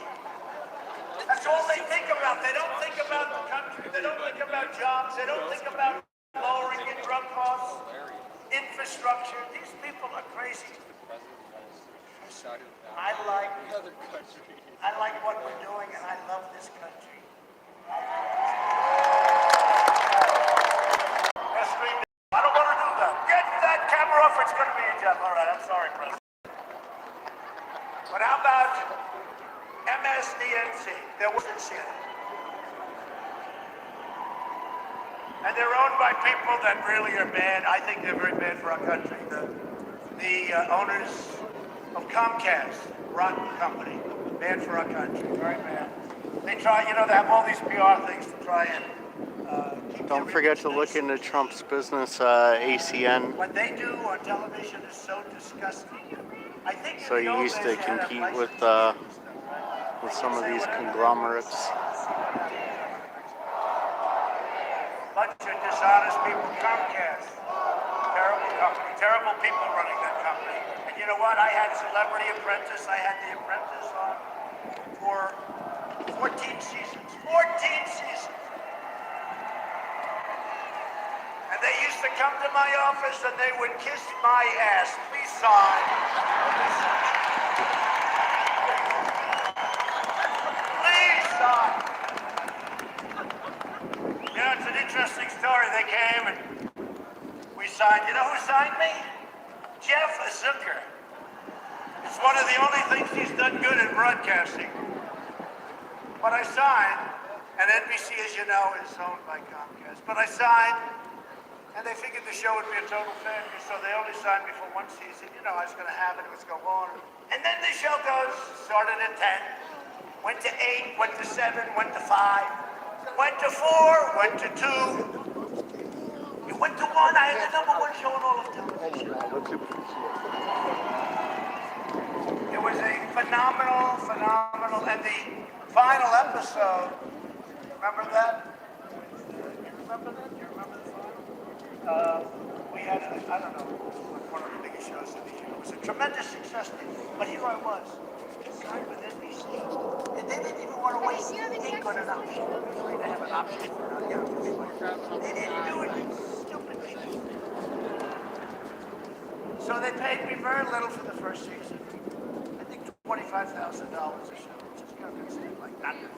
That's all they think about. They don't think about the country. They don't think about jobs. They don't think about lowering in drug costs, infrastructure. These people are crazy. I like what we're doing, and I love this country. I don't want to do that. Get that camera off. It's going to be a job. All right, I'm sorry, President. But how about MSDNC? They're sincere. And they're owned by people that really are bad. I think they're very bad for our country. The owners of Comcast, rotten company, bad for our country, very bad. They try, you know, they have all these PR things to try and keep. Don't forget to look into Trump's business, ACN. What they do on television is so disgusting. I think So you used to compete with some of these conglomerates. Bunch of dishonest people. Comcast, terrible company, terrible people running that company. And you know what? I had Celebrity Apprentice. I had The Apprentice on for 14 seasons. 14 seasons. And they used to come to my office and they would kiss my ass. Please sign. Please sign. You know, it's an interesting story. They came and we signed. You know who signed me? Jeff Zucker. It's one of the only things he's done good in broadcasting. But I signed, and NBC, as you know, is owned by Comcast. But I signed, and they figured the show would be a total failure, so they only signed me for one season. You know, I was going to have it, it was going to go on. And then the show started at 10, went to 8, went to 7, went to 5, went to 4, went to 2. It went to 1. I had the #1 show on all of television. It was a phenomenal, and the final episode, remember that? You remember that? You remember the final? We had, I don't know, one of the biggest shows of the year. It was a tremendous success, but here I was, signed with NBC, and they didn't even want to waste the ink on an option. Usually they have an option for it. They didn't do it, stupid people. So they paid me very little for the first season. I think $25,000 a show, which is going to seem like nothing.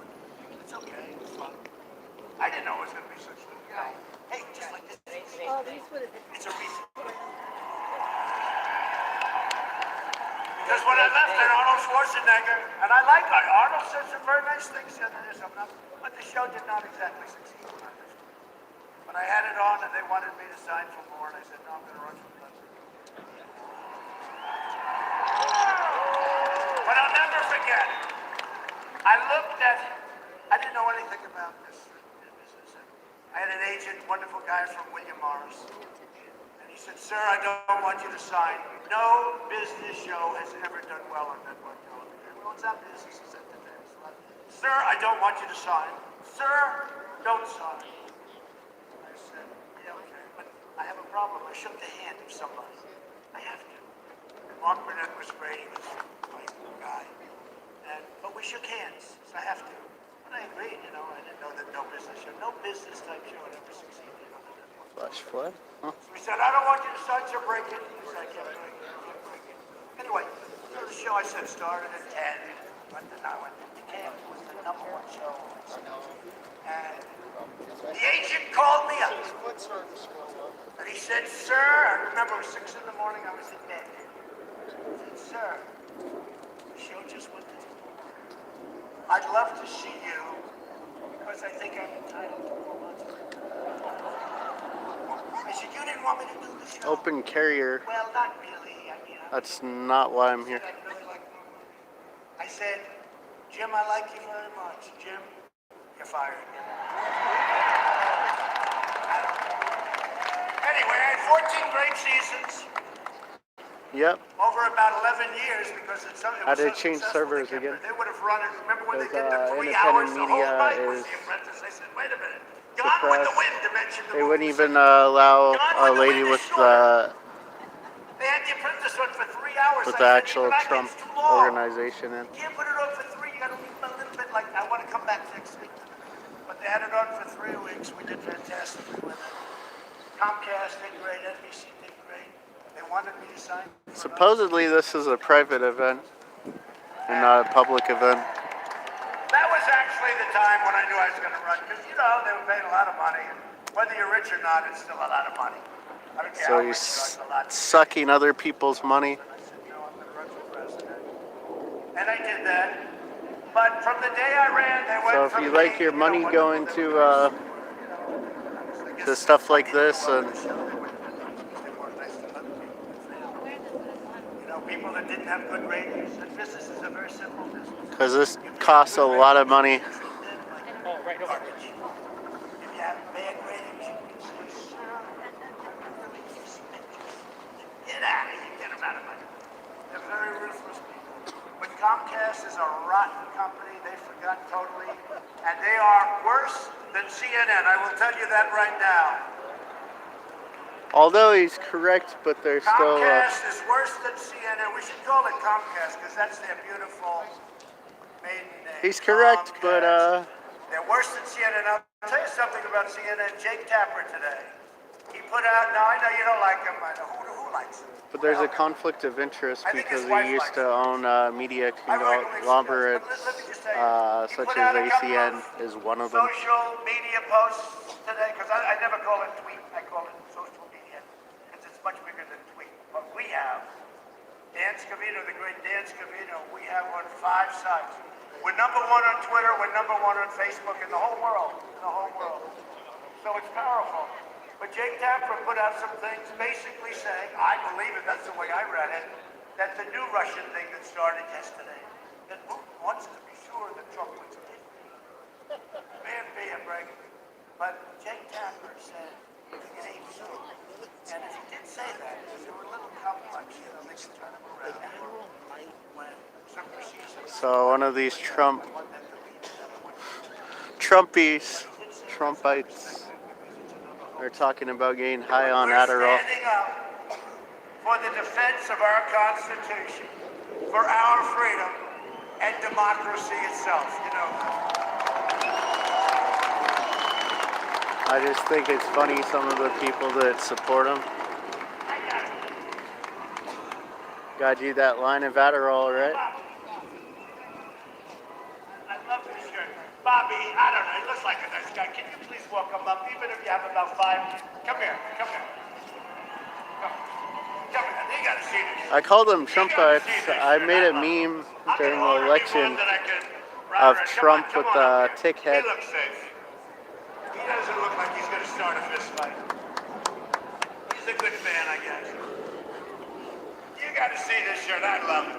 It's okay, it's fun. I didn't know it was going to be such a, you know, hey, just like this. It's a reason. Because when I left at Arnold Schwarzenegger, and I like Arnold said some very nice things the other day, but the show did not exactly succeed. But I had it on, and they wanted me to sign for more, and I said, no, I'm going to run for president. But I'll never forget, I didn't know anything about this business. I had an agent, wonderful guy from William Morris. And he said, sir, I don't want you to sign. No business show has ever done well on network television. Well, it's not business, it's entertainment. Sir, I don't want you to sign. Sir, don't sign. I said, yeah, okay, but I have a problem. I shook the hand of somebody. I have to. Mark Burnett was great. He was my guy. But we shook hands, so I have to. And I agreed, you know. I didn't know that no business type show would ever succeed. You know, Flash flood? Huh. so he said, I don't want you to start your breaking. He said, I kept breaking. Anyway, so the show I said started at 10. But then I went to 10. It was the #1 show. And the agent called me up. And he said, sir, I remember it was 6 in the morning, I was in bed. He said, sir, the show just went to I'd love to see you because I think I'm entitled to more money. I said, you didn't want me to do the show? Open carrier. Well, not really. I mean, That's not why I'm here. I really like I said, Jim, I like you very much. Jim, you're fired. Anyway, I had 14 great seasons. Yep. Over about 11 years because it How was did so it change successful, servers again? They would have run it. Remember when they did the 3 Independent hours? The media whole night was is The Apprentice. They said, wait a minute. Gone with the Wind to mention the They movie. wouldn't even allow a lady with the They had The Apprentice on for 3 hours. with I the said, actual even I think Trump it's too long. organization in. You can't put it on for 3. You got to leave it a little bit like, I want to come back next week. But they had it on for 3 weeks. We did fantastically with it. Comcast did great. NBC did great. They wanted me to sign. Supposedly this is a private event and not a public event. That was actually the time when I knew I was going to run. Because, you know, they were paying a lot of money. And whether you're rich or not, it's still a lot of money. I don't care So how he's rich you are, it's a lot. sucking other people's money. I said, no, I'm going to run for president. And I did that. But from the day I ran, they went So if from you like your money going to stuff like this and people that didn't have good ratings. And business is a very simple business. because this costs a lot of money. Oh, right over. If you have bad ratings, you can say, get out of here, get them out of money. They're very ruthless people. But Comcast is a rotten company. They forgot totally. And they are worse than CNN. I will tell you that right now. Although he's correct, but they're still. Comcast is worse than CNN. We should call it Comcast because that's their beautiful maiden name. He's correct, Comcast. but They're worse than CNN. I'll tell you something about CNN. Jake Tapper today. He put out. Now I know you don't like him. I know who likes him. But there's a conflict of interest I think because his wife he used likes to own media conglomerates such as ACN is one of them. Social media posts today because I never call it tweet. I call it social media because it's much bigger than tweet. But we have Dan Scavino, the great Dan Scavino. We have on 5 sites. We're #1 on Twitter. We're #1 on Facebook in the whole world. In the whole world. So it's powerful. But Jake Tapper put out some things basically saying, I believe it, that's the way I read it, that the new Russian thing that started yesterday, that Putin wants to be sure that Trump wins it. Man, I'm bragging. But Jake Tapper said, it ain't so. And if he did say that, they were a little complex, you know, they could turn him around. When some procedures. So one of these Trumpites, they're talking about getting high on Adderall. We're standing up for the defense of our Constitution, for our freedom and democracy itself, you know. I just think it's funny some of the people that support him. Got you that line of Adderall, right? I love this shirt. Bobby, I don't know, he looks like a nice guy. Can you please walk him up, even if you have about 5? Come here, come here. Come here, you gotta see this. I called them Trumpites. I made a meme during the election of Trump with the tick head. He looks safe. He doesn't look like he's gonna start a fist fight. He's a good fan, I guess. You gotta see this shirt, I love it.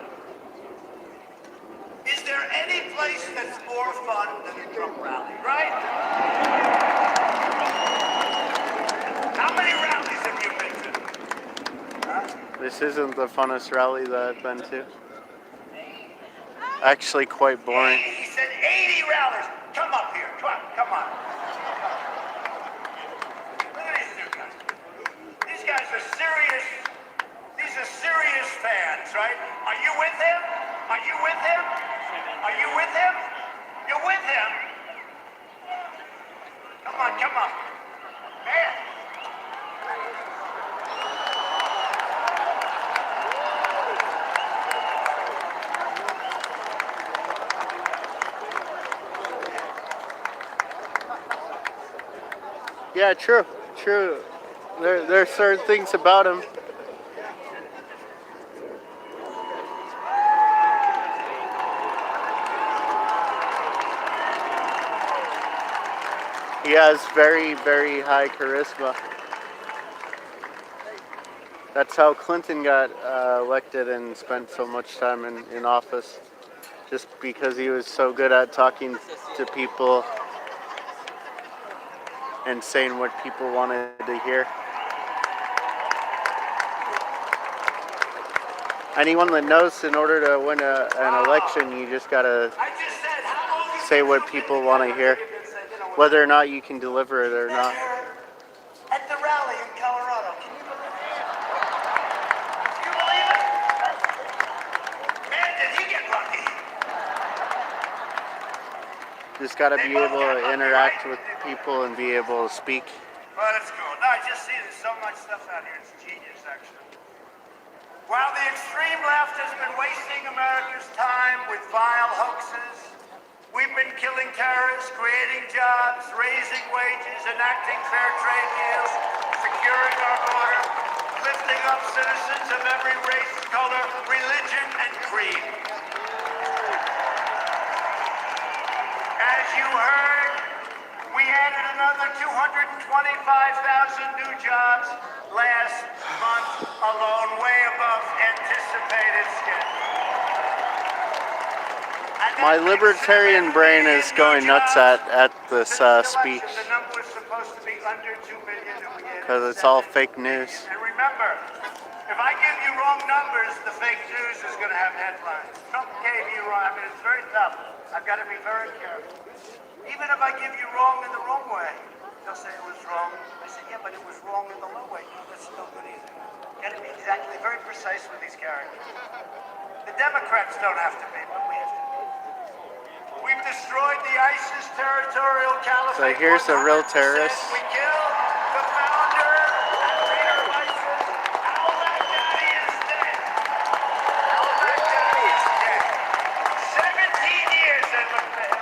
Is there any place that's more fun than a Trump rally, right? How many rallies have you been to? Huh? This isn't the funnest rally that I've been to. Actually quite boring. He said 80 rallies. Come up here, come on. Look at these two guys. These guys are serious. These the serious fans, right? Are you with him? Are you with him? Are you with him? You're with him? Come on, come on. Man. Yeah, true. There are certain things about him. He has very, very high charisma. That's how Clinton got elected and spent so much time in office. Just because he was so good at talking to people and saying what people wanted to hear. Anyone that knows in order to win an election, you just gotta say what people want to hear, whether or not you can deliver it or not. At the rally in Colorado, can you believe it? Can you believe it? Man, did he get lucky? Just gotta be able to interact with people and be able to speak. Well, that's cool. No, I just see there's so much stuff out here. It's genius, actually. While the extreme left has been wasting America's time with vile hoaxes, we've been killing terrorists, creating jobs, raising wages, enacting fair trade deals, securing our border, lifting up citizens of every race, color, religion, and creed. As you heard, we added another 225,000 new jobs last month alone, way above anticipated schedule. My libertarian brain is going nuts at this speech because it's all fake news. And remember, if I give you wrong numbers, the fake news is going to have headlines. Trump gave you wrong. I mean, it's very tough. I've got to be very careful. Even if I give you wrong in the wrong way, they'll say it was wrong. I say, yeah, but it was wrong in the low way. No, that's no good either. Got to be exactly very precise with these characters. The Democrats don't have to be, but we have to be. We've destroyed the ISIS territorial caliphate. So here's a real terrorist. We killed the founder and leader of ISIS. Al-Baghdadi is dead. Al-Baghdadi is dead. 17 years in the pit.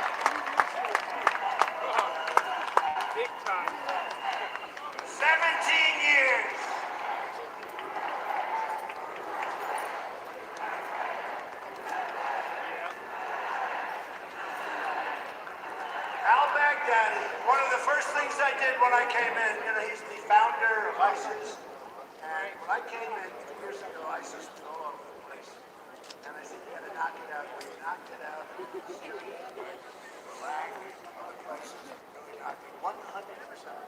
Big time. 17 years. Al-Baghdadi, one of the first things I did when I came in, he's the founder of ISIS. And when I came in 2 years ago, ISIS was all over the place. And I said, you gotta knock it out. We knocked it out. Syria, Iraq, other places, really knocked it 100%.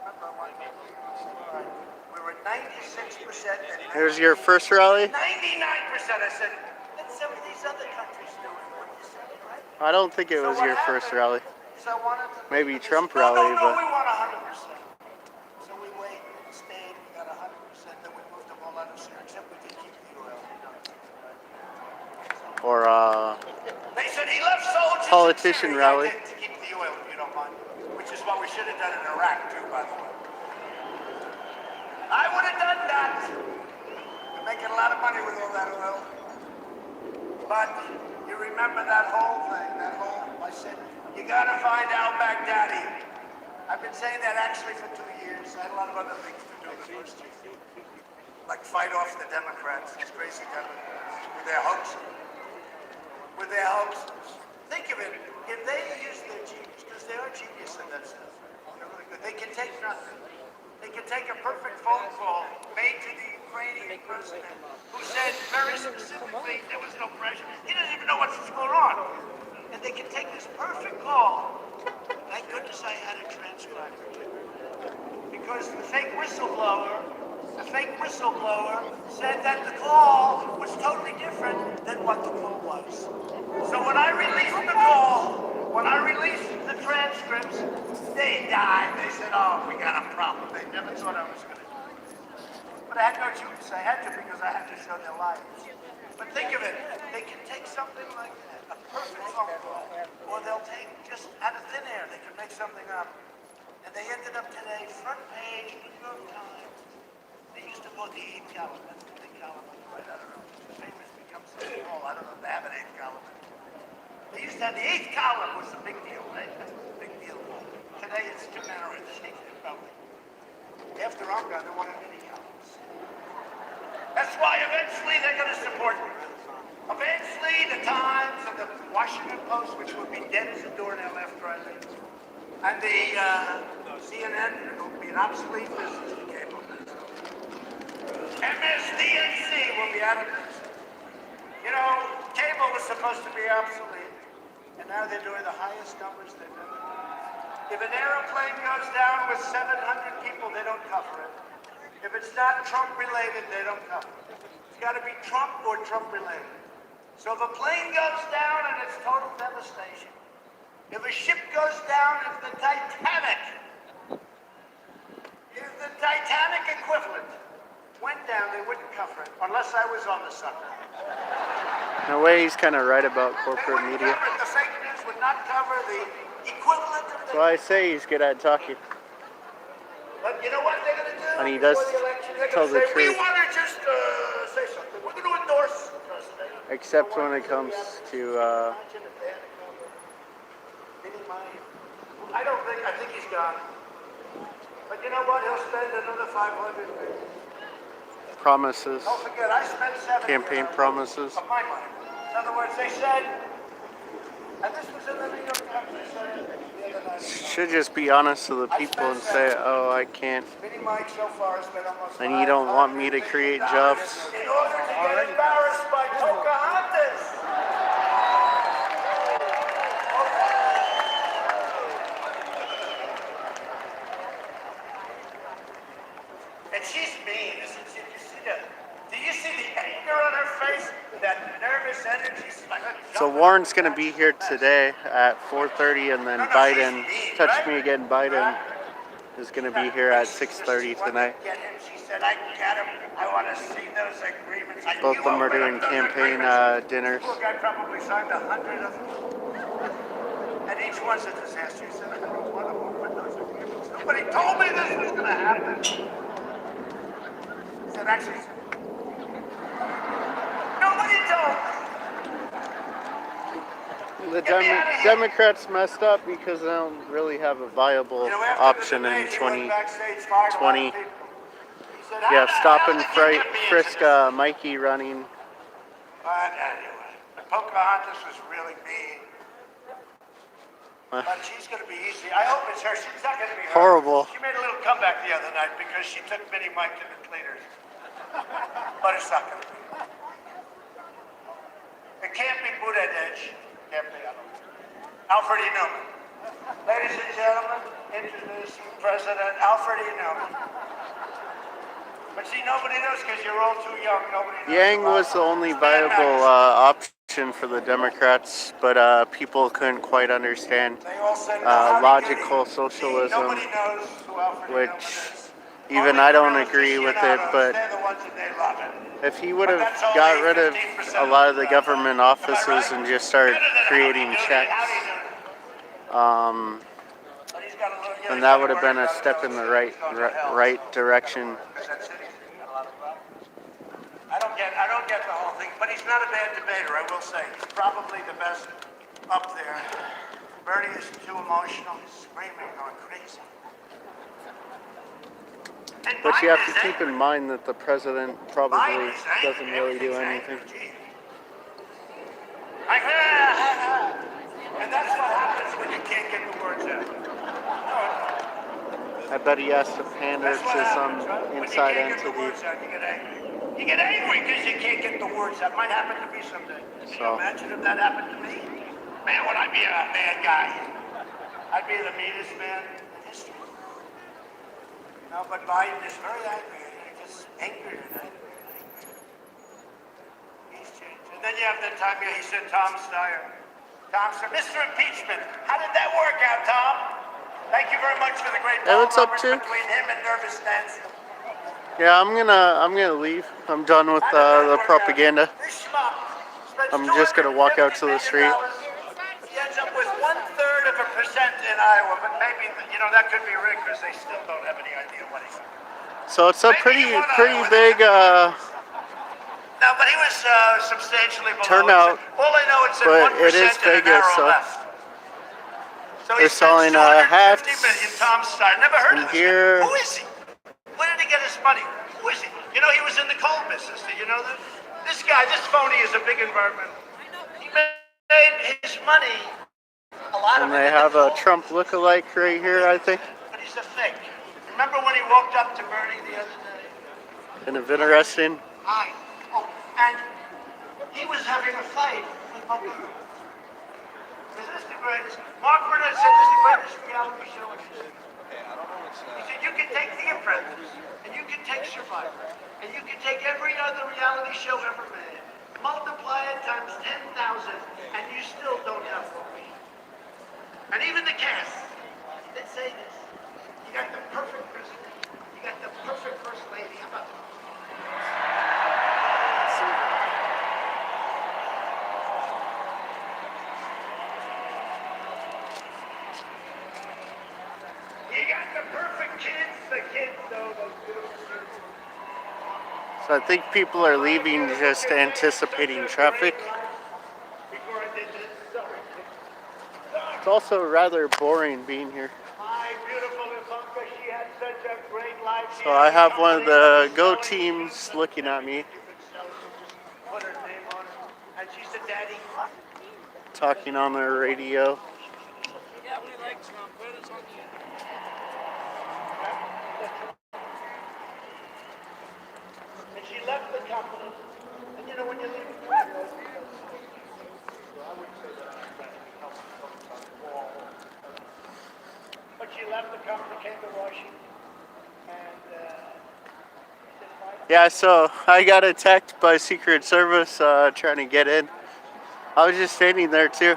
Remember, I came in, we were 96%. Here's your first rally? 99%. I said, let some of these other countries do it. What you say, right? I don't think it was your first rally. Maybe Trump rally, No, but we want 100%. So we waited, stayed, we got 100%, then we moved them all out of Syria, except we did keep the oil. or They said he left soldiers politician in Syria rally. to keep the oil, if you don't mind, which is what we should have done in Iraq, too, by the way. I would have done that. We're making a lot of money with all that oil. But you remember that whole thing, I said, you gotta find al-Baghdadi. I've been saying that actually for 2 years. I had a lot of other things to do the first 2 years. Like fight off the Democrats, these crazy Democrats, with their hoaxes. Think of it, if they use their genius, because they are genius in that stuff. They're really good. They can take nothing. They can take a perfect phone call made to the Ukrainian president, who said very specifically there was no pressure. He doesn't even know what's going on. And they can take this perfect call. Thank goodness I had a transcriber. Because the fake whistleblower said that the call was totally different than what the call was. So when I released the call, when I released the transcripts, they died. They said, oh, we got a problem. They never thought I was going to do it. But I had no choice. I had to because I had to show their lives. But think of it. They can take something like that, a perfect phone call, or they'll take just out of thin air, they can make something up. And they ended up today, front page, New York Times. They used to put the 8th column. That's the big column on the right. I don't know. The papers become so small. I don't know if they have an 8th column. They used to have the 8th column was the big deal, right? That's the big deal. Today it's too narrow. It's public. After I'm gone, they want a mini columns. That's why eventually they're going to support me. Eventually the Times and the Washington Post, which will be dead as a doornail after I leave, and the CNN will be an obsolete business to cable business. MSDNC will be out of business. You know, cable was supposed to be obsolete, and now they're doing the highest numbers they've ever done. If an airplane goes down with 700 people, they don't cover it. If it's not Trump related, they don't cover it. It's got to be Trump or Trump related. So if a plane goes down and it's total devastation, if a ship goes down, if the Titanic equivalent went down, they wouldn't cover it, unless I was on the sucker. In a way, he's kind of right about corporate media. The fake news would not cover the equivalent of the... That's why I say he's good at talking. But you know what they're going to do? And he does before the election? They're tell going to the say, we truth. want to just say something. We're going to endorse the president. Except when it comes to I think he's gone. But you know what? He'll spend another $500 million. promises, Don't forget, I spent campaign promises. of my money. In other words, they said, and this was in the New York Times, they said the other night, Should just be honest to the people and say, oh, I can't, Mini Mike so far has spent almost and you don't want me to create jobs. in order to get embarrassed by Pocahontas. And she's mean, isn't she? Do you see the anger on her face? That nervous energy. So Warren's going to be here today at 4:30, and then Biden, touch me again, Biden is going to be here at 6:30 tonight. She said, I get him. I want to see those agreements. Both of them are doing campaign dinners. Poor guy probably signed 100 of them. And each one's a disaster. He said, I don't want to open those agreements. Nobody told me this was going to happen. He said, actually, nobody told me. The Democrats messed up because they don't really have a viable option in 2020. Yeah, stop and frisk Mikey running. But anyway, Pocahontas was really mean. But she's going to be easy. I hope it's her. She's not going to be her. Horrible. She made a little comeback the other night because she took Mini Mike to the cleaners. But it's not going to be. It can't be Buttigieg. Can't be. Alfred E. Newman. Ladies and gentlemen, introducing President Alfred E. Newman. But see, nobody knows because you're all too young. Nobody knows. Yang was the only viable option for the Democrats, but people couldn't quite understand logical socialism, which even I don't agree with it, but if he would have got rid of a lot of the government offices and just started creating checks, then that would have been a step in the right direction. I don't get the whole thing, but he's not a bad debater, I will say. He's probably the best up there. Bernie is too emotional, he's screaming, going crazy. But you have to keep in mind that the president probably doesn't really do anything. And that's what happens when you can't get the words out. I bet he has to pander to some inside entity. You get angry because you can't get the words out. Might happen to me someday. Can you imagine if that happened to me? Man, would I be a bad guy? I'd be the meanest man in history. No, but Biden is very angry. He's just angry and angry and angry. He's changed. And then you have that time he said Tom Steyer. Tom said, Mr. Impeachment, how did that work out, Tom? Thank you very much for the great Hey, what's up, Chick? between him and Nervous Nancy. Yeah, I'm gonna leave. I'm done with the propaganda. This schmuck spends I'm just gonna walk out to the street. He ends up with 1/3% in Iowa, but maybe, you know, that could be rigged because they still don't have any idea what he's. So it's a pretty big No, but he was substantially below. turnout, All I know, it's at but 1% it is and a Vegas, narrow so left. So they're he spends selling 250 hats million. Tom Stein. Never heard and of this gear. guy. Who is he? Where did he get his money? Who is he? You know, he was in the coal business. Did you know that? This guy, this phony, is a big environmental. He made his money. A lot And of it they in the have a coal Trump lookalike right here, I think. But he's a fake. Remember when he walked up to Bernie the other day? Kind of interesting. Hi. Oh, and he was having a fight with my brother. Is this the greatest? Mark Burnett said this is the greatest reality show in history. He said you can take The Apprentice, and you can take Survivor, and you can take every other reality show ever made, multiply it times 10,000, and you still don't have what we have. And even the cast, they say this. You got the perfect president. You got the perfect first lady. How about that? You got the perfect kids. The kids, though, those beautiful kids. So I think people are leaving just anticipating traffic. Before I did this, sorry. It's also rather boring being here. My beautiful Ivanka, she had such a great life. She So had I a have one of company that the was Go selling teams looking at me, Put her name on it. And she said, Daddy, talking on their radio. Yeah, we like Trump. Put us on the and she left the company. And you know, when you leave a company, I wouldn't say that I'm trying to help but she left the company, came to Washington, and Yeah, so I got attacked by Secret Service trying to get in. I was just standing there too.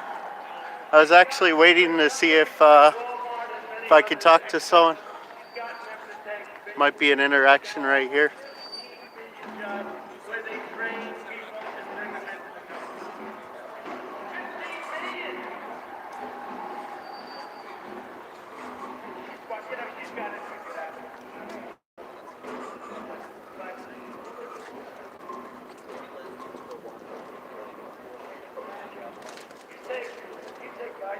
I was actually waiting to see if I could talk to someone. Might be an interaction right here. where they train people and bring them into the company. 15 million! Well, you know, she's got it figured out. You take guys.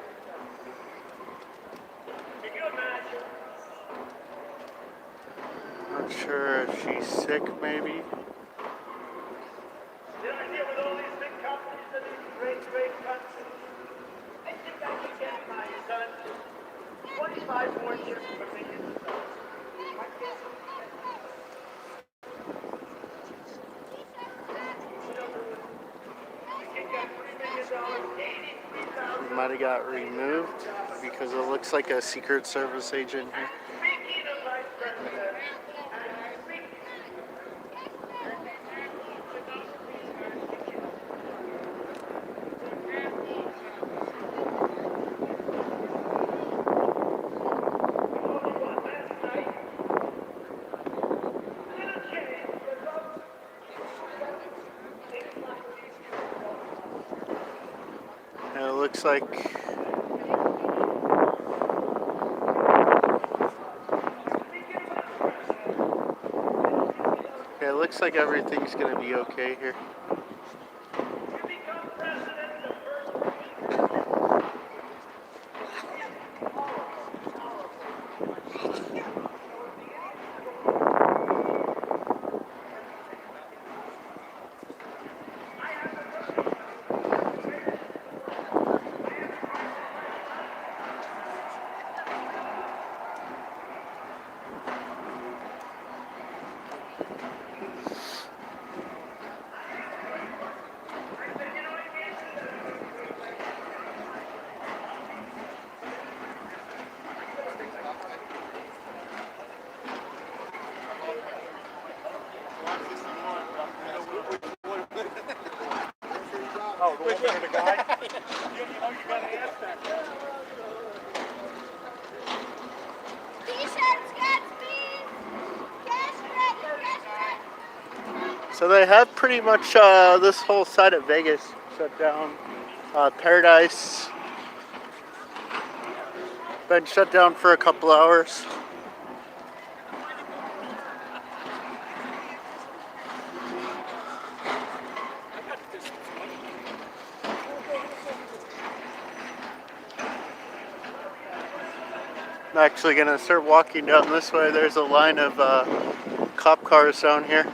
Can you imagine? Not sure if she's sick, maybe. The idea with all these big companies and these great, great countries, I think I can get my son 25 more ships for millions of dollars. I can't. We can get $3 million, 83,000. Might have got removed because it looks like a Secret Service agent here. Speaking of vice president, And it looks like everything's gonna be okay here. oh, the woman or the guy? You know, you gotta ask that. T-shirts, Gatsby! Cash ready, So they have pretty much this whole side of Vegas shut down. Paradise been shut down for a couple hours. I'm actually gonna start walking down this way. There's a line of cop cars down here.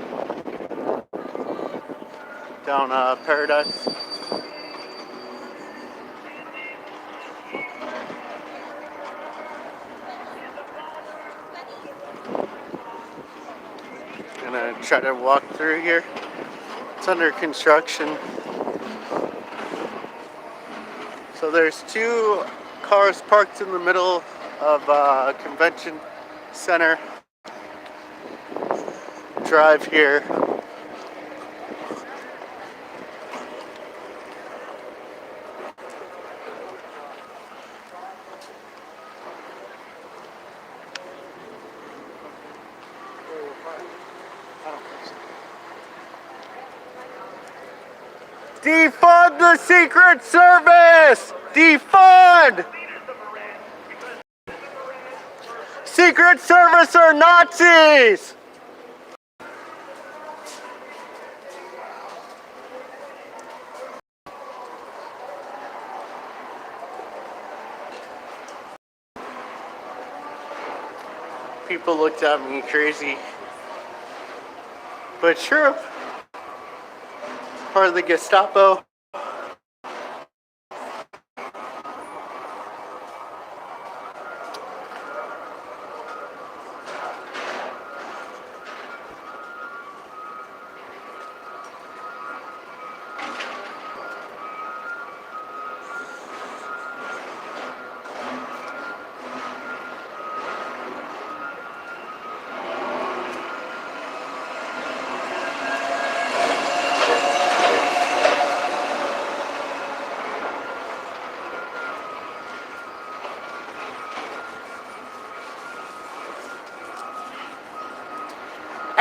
Down Paradise. Gonna try to walk through here. It's under construction. So there's two cars parked in the middle of Convention Center Drive here. Defund the Secret Service! Defund! Secret Service are Nazis! People looked at me crazy. But true. Part of the Gestapo.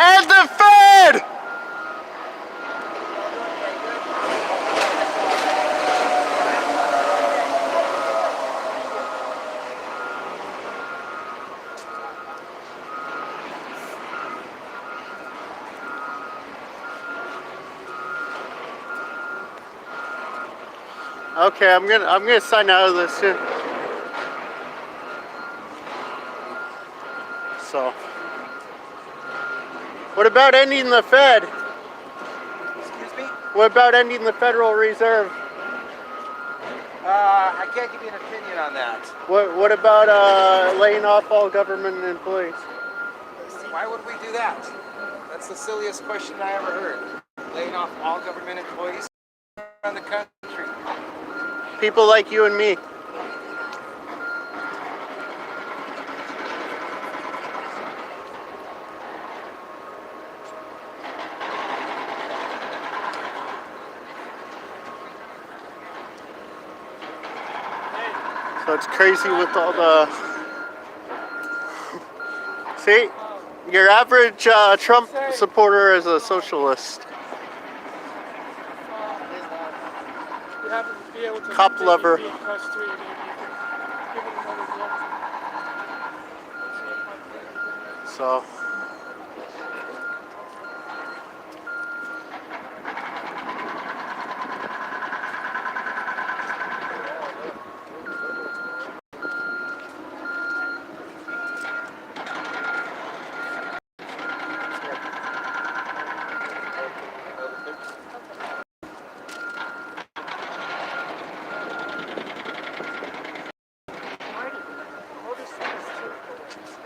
And the Fed! Okay, I'm gonna sign out of this soon. So, what about ending the Fed? Excuse me? What about ending the Federal Reserve? I can't give you an opinion on that. What about laying off all government employees? Why would we do that? That's the silliest question I ever heard. Laying off all government employees around the country. People like you and me. So it's crazy with all the... See? Your average Trump supporter is a socialist. Cop lover. So...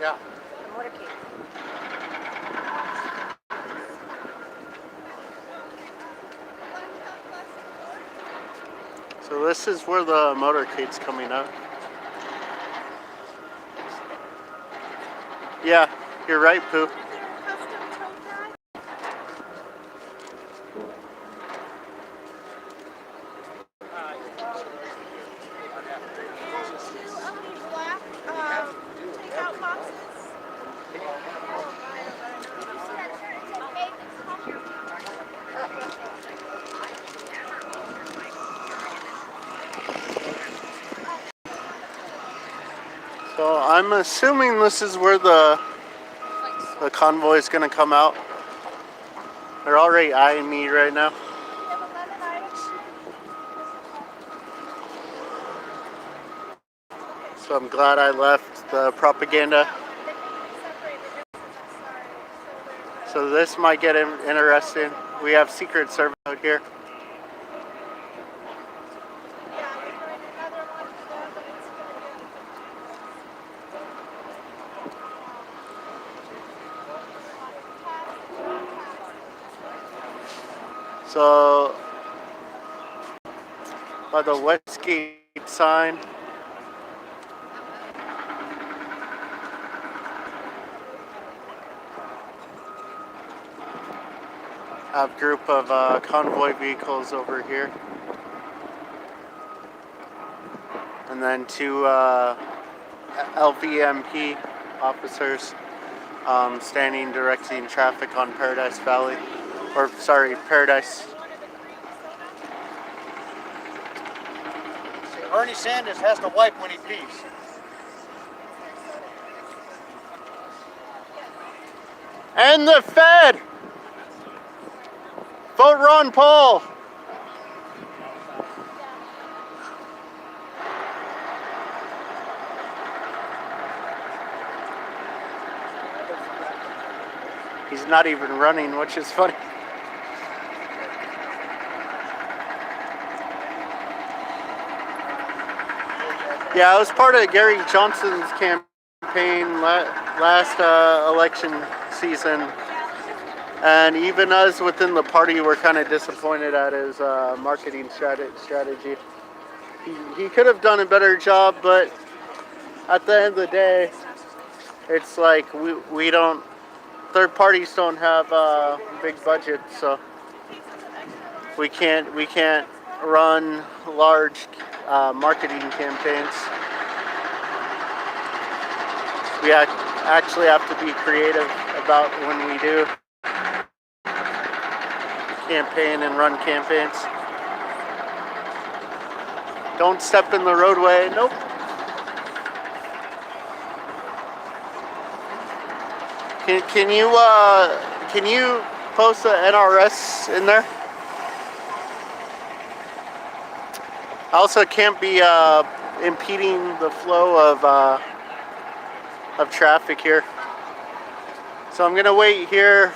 Yeah. So this is where the motorcade's coming up. Yeah, you're right, Pooh. I'm assuming this is where the convoy is going to come out. They're already eyeing me right now. So I'm glad I left the propaganda. So this might get interesting. We have Secret Service out here. So by the Westgate sign. Have a group of convoy vehicles over here. And then two LVMP officers standing directing traffic on Paradise Valley. Or, sorry, Paradise. Bernie Sanders has to wipe when he pees. And the Fed! Vote Ron Paul! He's not even running, which is funny. Yeah, I was part of Gary Johnson's campaign last election season, and even us within the party were kind of disappointed at his marketing strategy. He could have done a better job, but at the end of the day, it's like we don't, third parties don't have big budgets, so we can't run large marketing campaigns. We actually have to be creative about when we do campaign and run campaigns. Don't step in the roadway. Nope. Can you post the NRS in there? I also can't be impeding the flow of traffic here. So I'm gonna wait here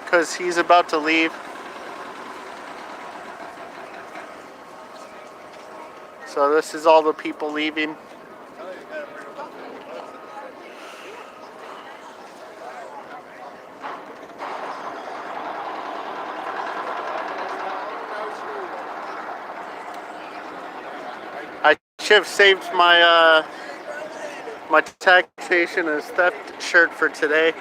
because he's about to leave. So this is all the people leaving. I should have saved my my taxation as theft shirt for today.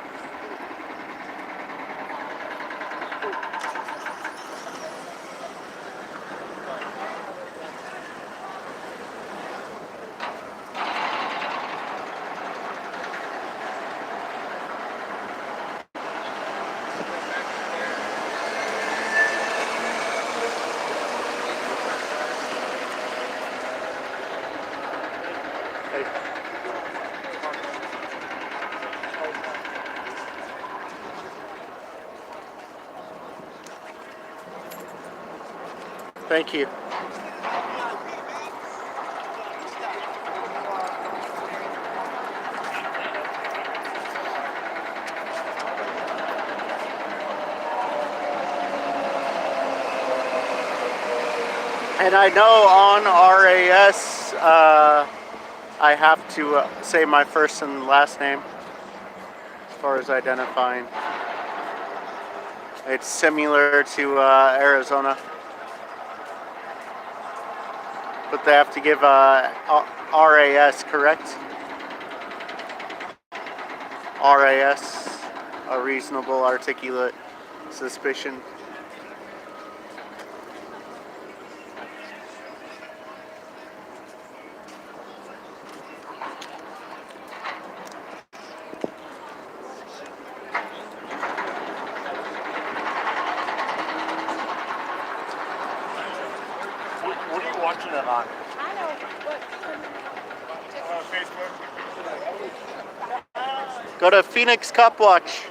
Thank you. And I know on RAS, I have to say my first and last name as far as identifying. It's similar to Arizona. But they have to give RAS, correct? RAS, a reasonable, articulate suspicion. What are you watching it on? I know, but Facebook. Go to Phoenix Cop Watch.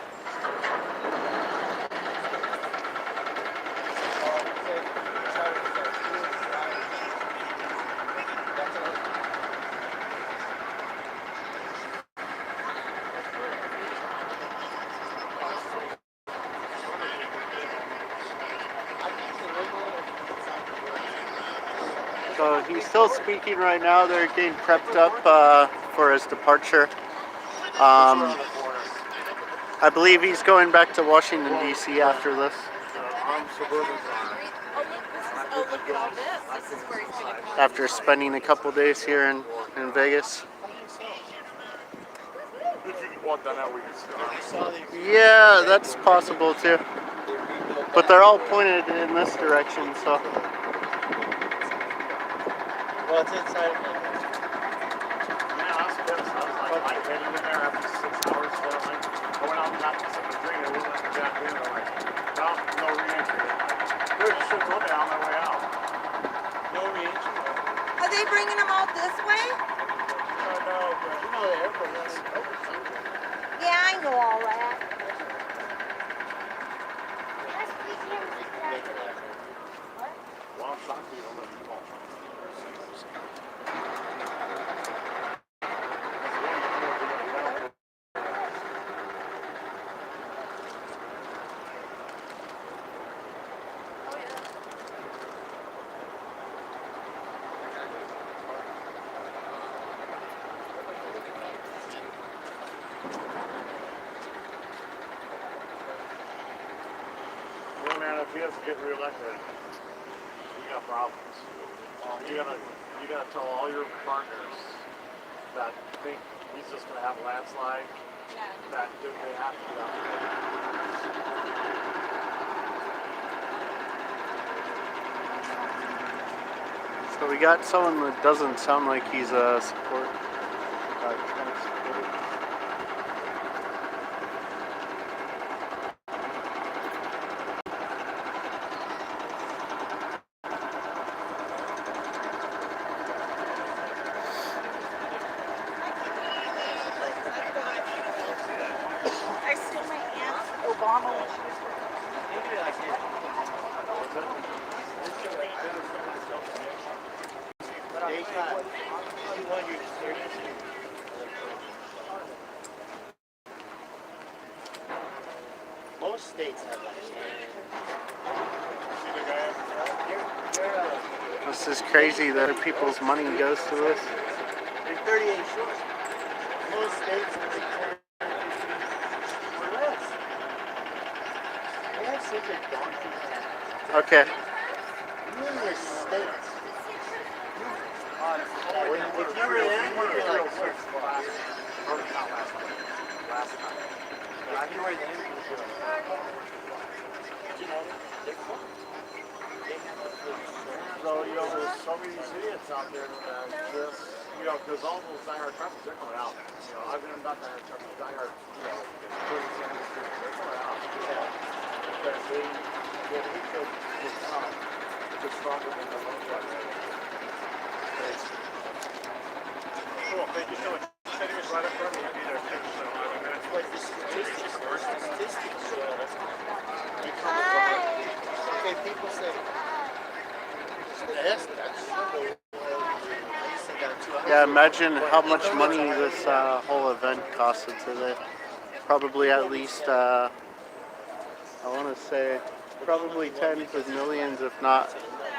So he's still speaking right now. They're getting prepped up for his departure. I believe he's going back to Washington, D.C. after this. After spending a couple days here in Vegas. Yeah, that's possible too. But they're all pointed in this direction, so. Well, it's inside of me. Yeah, I was pissed. I was like, I headed in there after 6 hours. So I'm like, I went out and got some drink. We went to Jack Dinner. I'm like, no re-entry. Dude, you should go down my way out. No re-entry. Are they bringing them out this way? No, but you know the airport has Yeah, I know all that. Well, I'm shocked you don't let me call. Well, man, if he doesn't get reelected, you got problems. You gotta tell all your partners that think he's just gonna have a landslide. That they have to do that. So we got someone that doesn't sound like he's a support. Kind of supporter. I see my aunt Obama. Most states have that. This is crazy that people's money goes to this. There's 38 shores. Most states have been for less. They have such a donkey tax. Okay. Numerous states. If you were in, you're like, Last time. if you were in, you know, they're fun. So, you know, there's so many idiots out there that just, you know, because all those diehard truckers, they're coming out. You know, I've been not diehard truckers, diehard, you know, they're coming out. Because they hate to get stronger than the local guys. Cool, thank you so much. Anyways, right up front, we'll be there 11 minutes. But the statistics, okay, people say, that's Yeah, imagine how much money this whole event costed today. Probably at least, I want to say, probably tens of millions, if not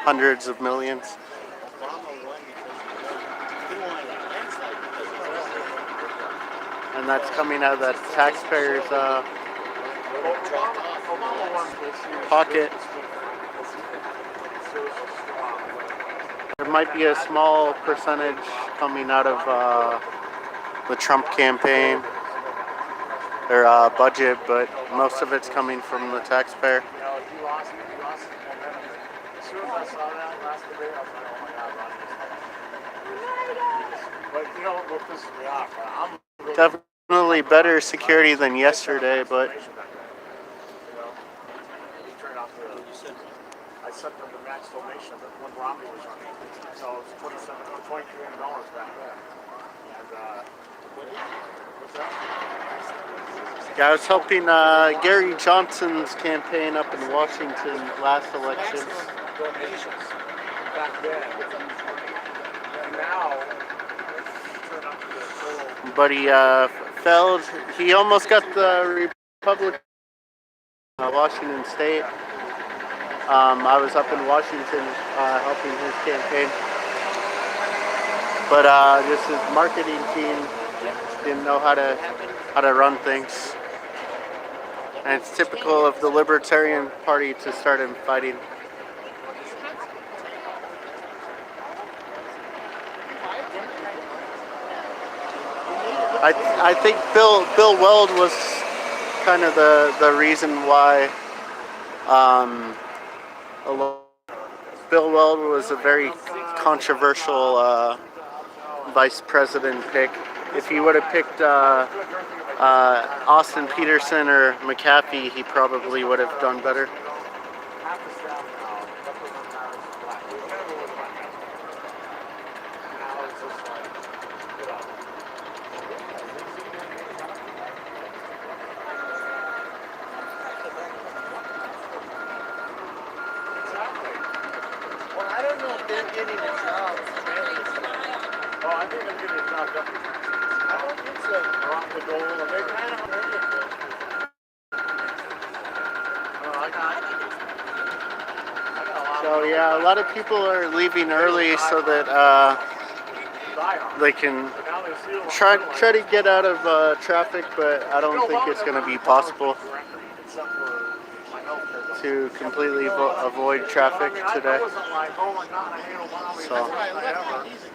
hundreds of millions. And that's coming out of the taxpayers' pocket. There might be a small percentage coming out of the Trump campaign, their budget, but most of it's coming from the taxpayer. You know, he lost momentum. As soon as I saw that last debate, I was like, oh my God, Ronnie. But you know what pisses me off? I'm really Definitely better security than yesterday, but I sent them the max donation when Romney was running. So it's $2,300 back there. what's that? Yeah, I was helping Gary Johnson's campaign up in Washington last election. Donations back then. And now, turn up to the full. But he failed. He almost got the Republican Washington State. I was up in Washington helping his campaign. But just his marketing team didn't know how to run things. And it's typical of the Libertarian Party to start infighting. I think Bill Weld was kind of the reason why Bill Weld was a very controversial vice president pick. If he would have picked Austin Peterson or McAfee, he probably would have done better. Well, I don't know if they're getting a job. Oh, I think they're getting a job. I don't think so. They're off the goal, and they're kind of So yeah, a lot of people are leaving early so that they can try to get out of traffic, but I don't think it's going to be possible to completely avoid traffic today. So.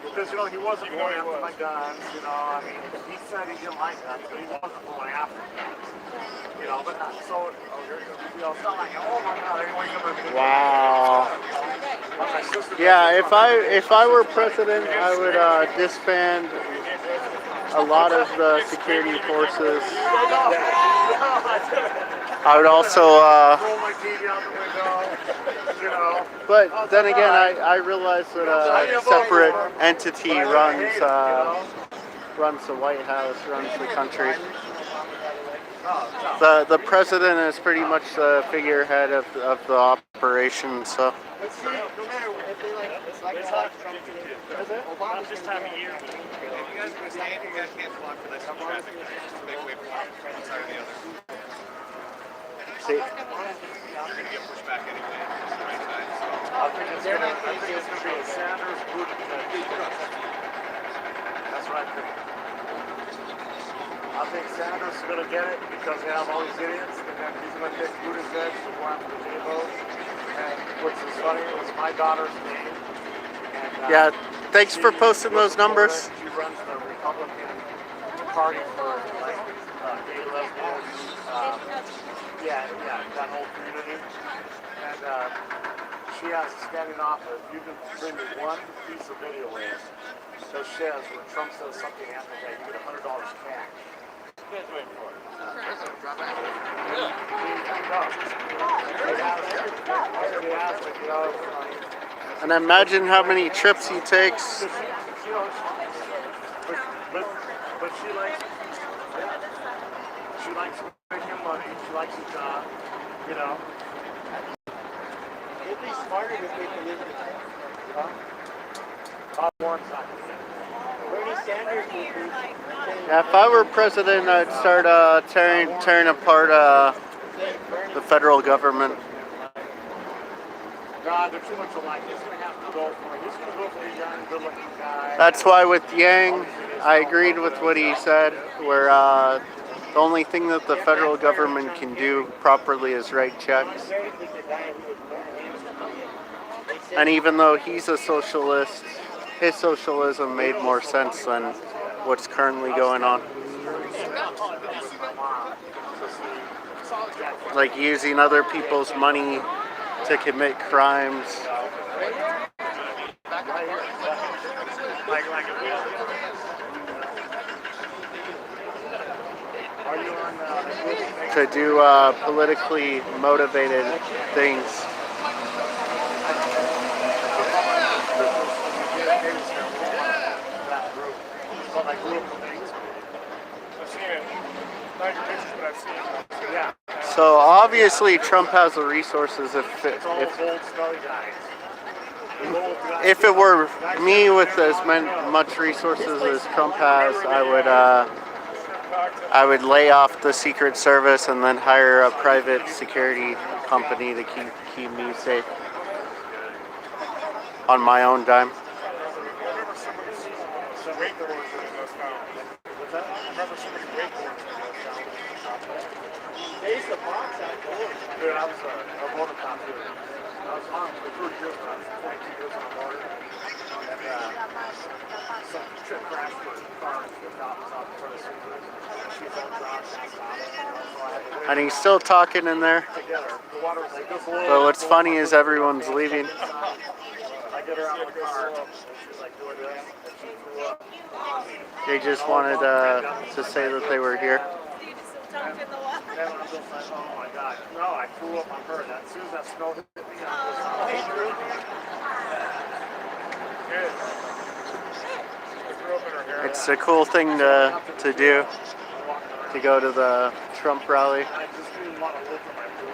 Because, you know, he wasn't going after my guns, you know, I mean, he said he didn't like guns, but he wasn't going after guns, you know, but not so, you know, it's not like, oh my God, anyone ever... Wow. Yeah, if I were president, I would disband a lot of the security forces. I would also, but then again, I realize that a separate entity runs the White House, runs the country. The president is pretty much the figurehead of the operation, so. This time of year, if you guys are going to stand, you guys can't block for this traffic. Just make way for one side or the other. See. You're going to get pushed back anyway. It's the right side, so. I think it's going to be a Sanders Buttigieg. That's what I think. I think Sanders is going to get it because they have all these idiots, and then he's going to pick Buttigieg to go after the J vote. And which is funny, it was my daughter's name. And, yeah, thanks for posting those numbers. She runs the Republican Party for like gay, lesbians, that whole community. And she has a standing offer. If you can bring me one piece of video in that says when Trump says something happens, that you get $100 cash. You guys waiting for it? And imagine how many trips he takes. But she likes making money. She likes a job. You know. It'd be smarter if they could live in the town. Bernie Sanders would be. Yeah, if I were president, I'd start tearing apart the federal government. God, they're too much alike. He's going to have to go for it. He's going to go for a young, good-looking guy. That's why with Yang, I agreed with what he said, where the only thing that the federal government can do properly is write checks. And even though he's a socialist, his socialism made more sense than what's currently going on. Like using other people's money to commit crimes. To do politically motivated things. I grew up with things. I've seen it. Not your pictures, but I've seen it. Yeah. So obviously Trump has the resources It's all those old smelly guys. if it were me with as much resources as Trump has, I would lay off the Secret Service and then hire a private security company to keep me safe on my own dime. Remember some wakeboarders in those mountains. What's that? Remember some of the wakeboarders in those mountains. They used to box outdoors. Dude, I was a motor cop too. I was on for 30 years when I was 22 years on the water. And some trip crashed for cars with cops out in front of Subaru. She fell dropped, passed out. And he's still talking in there. Together. The water was like this. But what's funny is everyone's leaving. I get her out of the car, and she's like doing this, and she threw up. They just wanted to say that they were here. And I'm just like, oh my god. No, I threw up on her. As soon as that snow hit me, I threw up in her hair. It's a cool thing to do, to go to the Trump rally. I just didn't want to look at my food.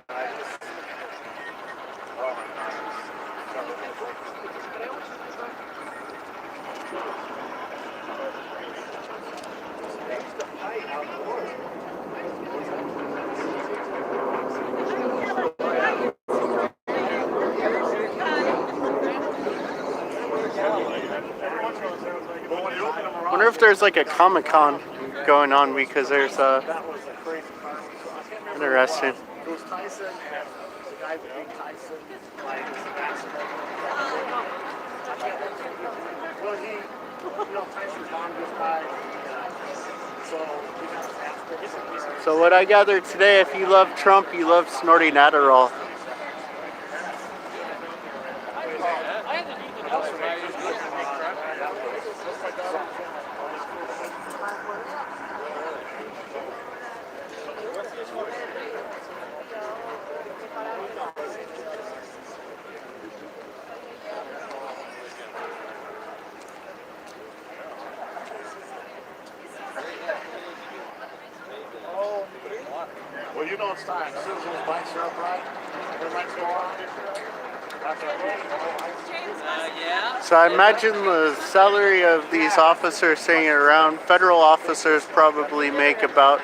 I just, oh my god. I wonder if there's like a Comic-Con going on because there's interesting. It was Tyson and the guy who beat Tyson, like, was the master. Well, Tyson's mom just died, so we got his master. So what I gathered today, if you love Trump, you love snorting Adderall. Well, you know it's time. As soon as those bikes are upright, their lights go on. That's Yeah. So I imagine the salary of these officers staying around, federal officers probably make about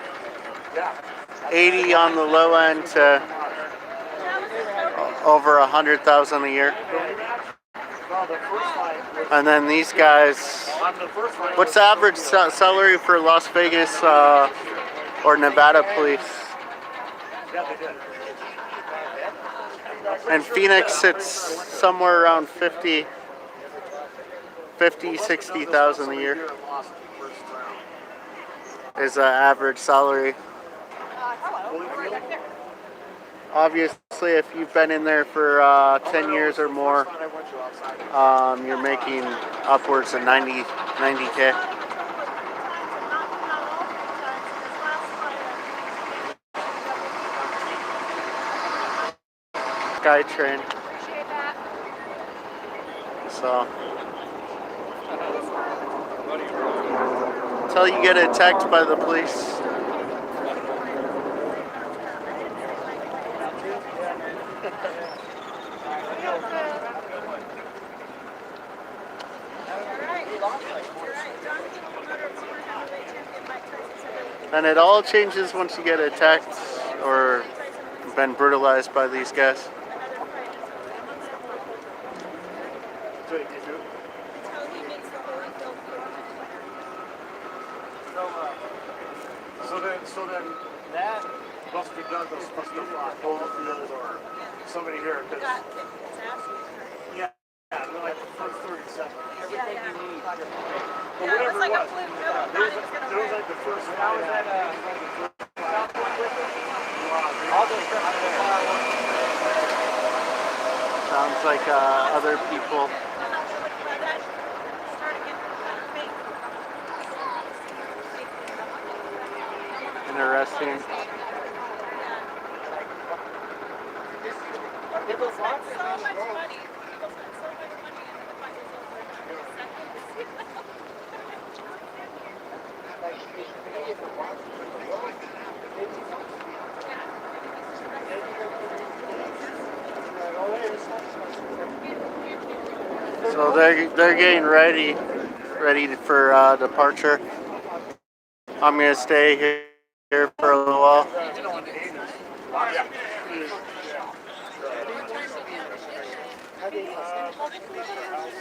80 on the low end to over 100,000 a year. And then these guys, what's the average salary for Las Vegas or Nevada police? And Phoenix, it's somewhere around 60,000 a year is the average salary. Obviously, if you've been in there for 10 years or more, you're making upwards of 90K. SkyTrain. So until you get attacked by the police. And it all changes once you get attacked or been brutalized by these guys. So then that Buster Douglas must have brought Holyfield or somebody here. Yeah, like the first 30 seconds. Everything you need. But whatever it was, there was like the first five. Sounds like other people. Interesting. People spend so much money. People spend so much money in the So they're getting ready for departure. I'm gonna stay here for a little while.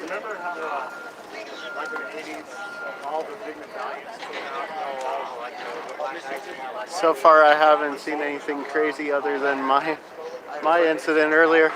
Remember how, like in the 80s, all the big medallions came out, all like the Black Knights? So far, I haven't seen anything crazy other than my incident earlier.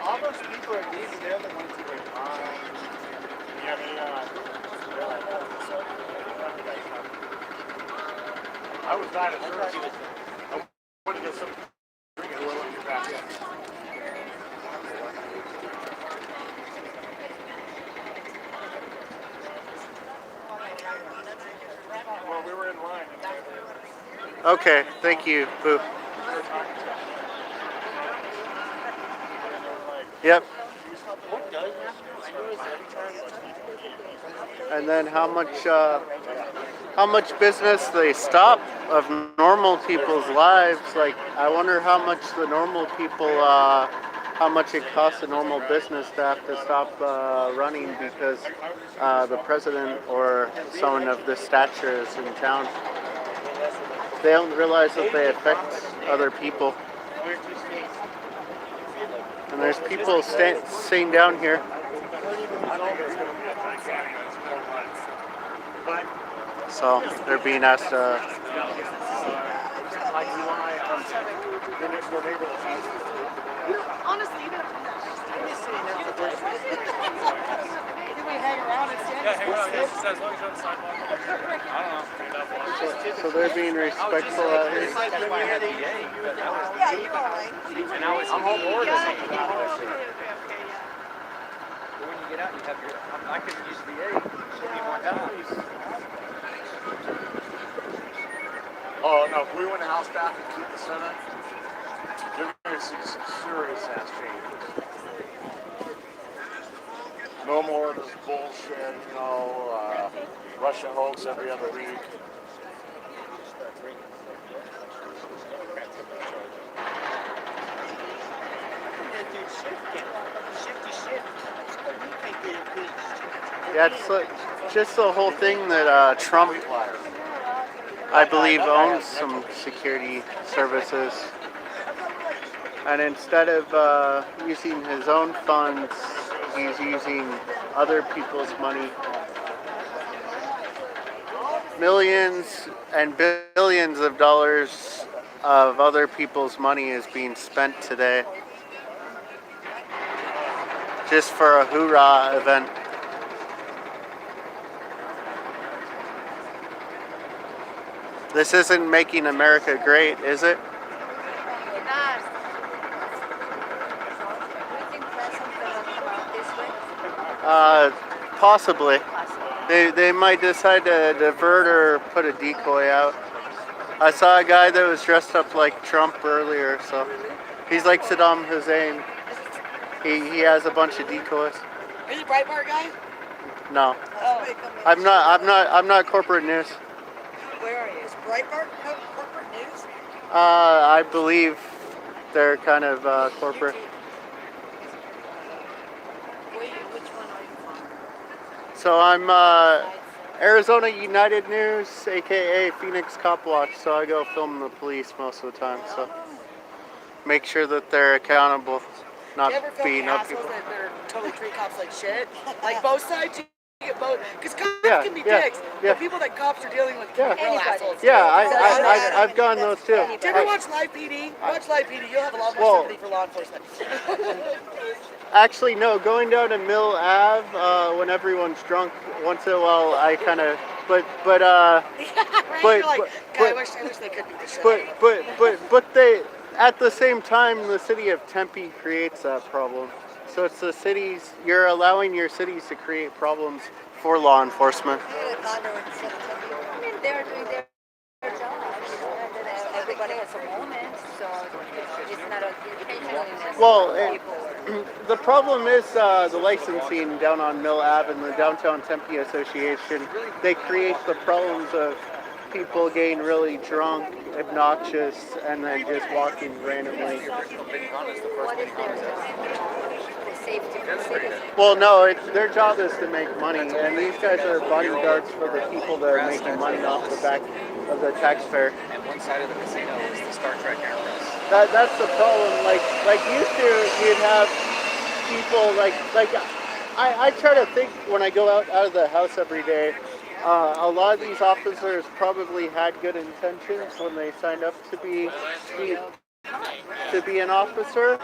All those people are these, they're the ones who are fine. Yeah, I was not at church. I wanted to get some drink and we'll get back in. Well, we were in line. Okay, thank you, Boo. Yep. And then how much business they stop of normal people's lives? Like, I wonder how much the normal people, how much it costs a normal business to have to stop running because the president or someone of this stature is in town. They don't realize that they affect other people. And there's people sitting down here. So they're being asked to. Honestly, you don't do that. Do we hang around and stand? Yeah, hang around. As long as you're on the sidewalk. I don't know. So they're being respectful out here. Yeah, you're all right. And now it's I'm on board or something. But when you get out, you have your. I couldn't use the A. Should be more times. Oh no, if we win the House back and keep the Senate, you're going to see some serious ass changes. No more of this bullshit, you know, Russia hoax every other week. Yeah, it's just the whole thing that Trump, I believe, owns some security services. And instead of using his own funds, he's using other people's money. Millions and billions of dollars of other people's money is being spent today just for a hoorah event. This isn't making America great, is it? Possibly. They might decide to divert or put a decoy out. I saw a guy that was dressed up like Trump earlier, so he's like Saddam Hussein. He has a bunch of decoys. Are you a Breitbart guy? No. Oh. I'm not corporate news. Where are you? Is Breitbart corporate news? I believe they're kind of corporate. Which one are you from? So I'm Arizona United News, aka Phoenix Cop Watch. So I go film the police most of the time. So make sure that they're accountable, not you ever feel beating the up assholes people. that they're totally treat cops like shit? Like both sides? You get both? Because cops can be yeah, dicks. yeah. The people that cops are dealing with can be real assholes. Yeah, I've gone those too. Do you ever watch Live PD? Watch Live PD. You'll have a lot more sympathy for law enforcement. Actually, no. Going down to Mill Ave when everyone's drunk, once in a while, I kind of, Right? You're like, God, I wish they could be the shit. but they, at the same time, the city of Tempe creates that problem. So it's the cities, you're allowing your cities to create problems for law enforcement. I mean, they're doing their job. Everybody has a moment, so it's not occasionally Well, people. the problem is the licensing down on Mill Ave and the Downtown Tempe Association. They create the problems of people getting really drunk, obnoxious, and then just walking randomly. What is their job? Safety for citizens. Well, no, their job is to make money, and these guys are bodyguards for the people that are making money off the back of the taxpayer. And one side of the casino is the Star Trek Enterprise. That's the problem. Like used to, you'd have people like I try to think when I go out of the house every day. A lot of these officers probably had good intentions when they signed up to be an officer,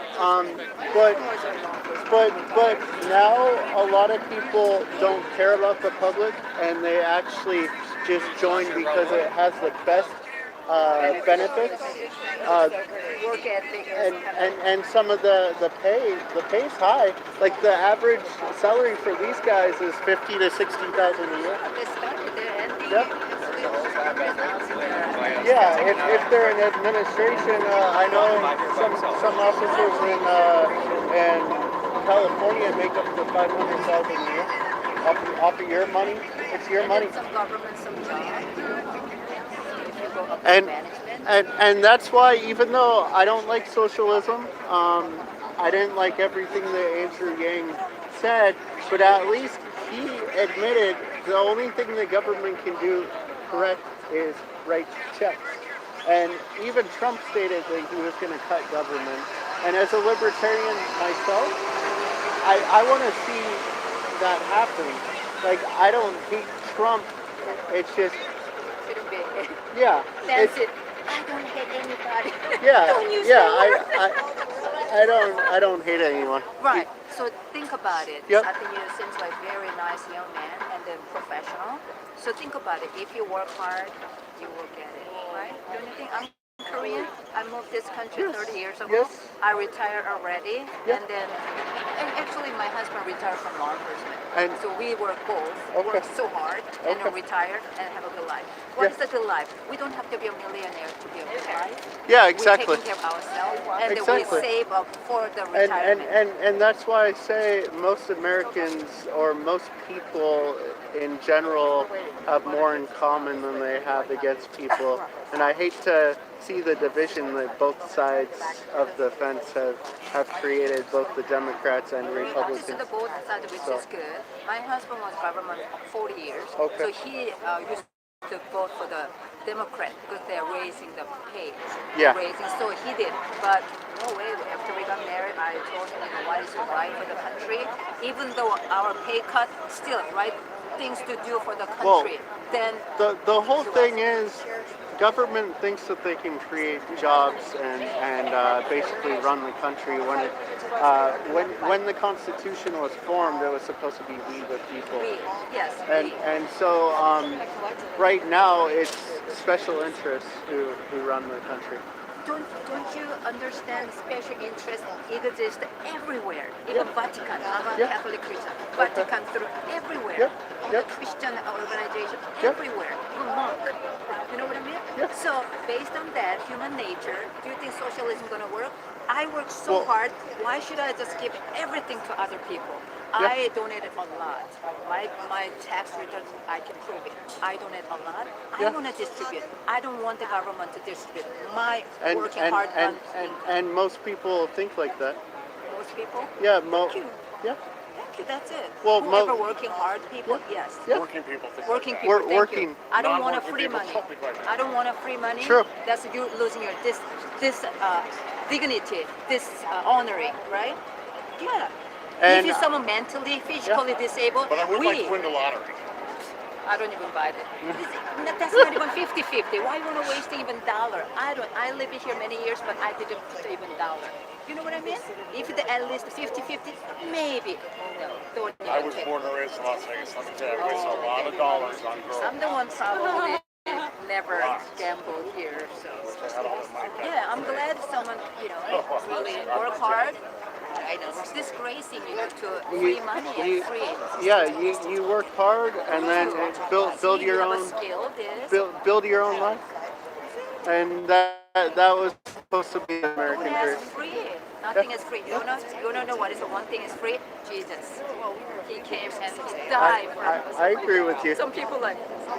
but now a lot of people don't care about the public, and they actually just join because it has the best benefits, Work ethic. and some of the pay's high. Like the average salary for these guys is $50,000 to $60,000 a year. Yep. Yeah, if they're in administration, I know some officers in California make up to $500,000 a year off of your money. It's your money. Some government, some job. And that's why, even though I don't like socialism, I didn't like everything that Andrew Yang said, but at least he admitted the only thing the government can do correct is write checks. And even Trump stated that he was going to cut government. And as a libertarian myself, I want to see that happen. Like, I don't hate Trump. It's just, yeah. That's it. I don't hate anybody. Yeah, Don't use yeah. the I don't hate anyone. Right. So think about it. Yep. I think you seems like very nice young man and then professional. So think about it. If you work hard, you will get it. Right? Don't you think? I'm Korean. I moved this country 30 years ago. Yes. I retired already, Yep. and actually my husband retired from law enforcement. And so we were both worked so hard and then retired and have a good life. What is a good life? We don't have to be a millionaire to be a good life. Yeah, exactly. We're taking care of ourselves, and then Exactly. we save up for the retirement. And that's why I say most Americans or most people in general have more in common than they have against people. And I hate to see the division that both sides of the fence have created, both the Democrats and Republicans. To the both sides, which is good. My husband was government 40 years, Okay. so he used to vote for the Democrat because they're raising the pay. Yeah. Raising, so he did. But no way. After we got married, I told him, what is right for the country? Even though our pay cut, still right things to do for the country. Then the whole thing is, government thinks that they can create jobs and basically run the country. When the Constitution was formed, it was supposed to be we the people. Yes. And so right now it's special interests who run the country. Don't you understand special interest exists everywhere, even Vatican. I'm a Catholic Christian. Vatican through everywhere. Christian organization everywhere. Even monk. You know what I mean? So based on that, human nature, do you think socialism is gonna work? I work so hard. Why should I just give everything to other people? I donated a lot. My tax returns, I can prove it. I donate a lot. I want to distribute. I don't want the government to distribute. My working hard and most people think like that. Most people? Yeah, Thank you. Yeah. Thank you. That's it. Well, whoever working hard people, yes. Working people think Working like people. that. Thank Working. you. I don't want a Non-working free people money. don't think like that. I don't want a free money. True. That's you losing your dignity, honoring, right? Yeah. And if you're someone mentally, physically disabled, But I would like to win the lottery. I don't even buy that. That's not even 50-50. Why you want to waste even dollar? I lived here many years, but I didn't put even dollar. You know what I mean? If it's at least 50-50, maybe. No, don't even I was take. born and raised in Las Vegas. Let me tell you, I wasted a lot of dollars on girls. I'm the one probably never gambled here, so. Yeah, I'm glad someone, really work hard. I know. It's disgracing, to free money and free. Yeah, you work hard and then build your You have a own skill, this. build your own life, and that was supposed to be American Who has dream. free? Nothing is free. You don't know what is the one thing is free? Jesus. He came and he died for us. I agree with you. Some people like,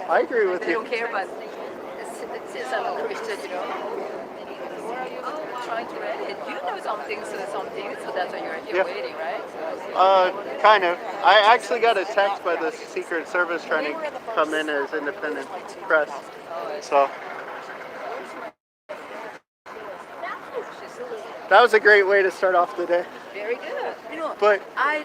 I agree with they you. don't care, but since I'm a Christian, trying to read it. You know something, so that's why you're waiting, right? Kind of. I actually got a text by the Secret Service trying to come in as independent press. So that was a great way to start off the day. Very good. But I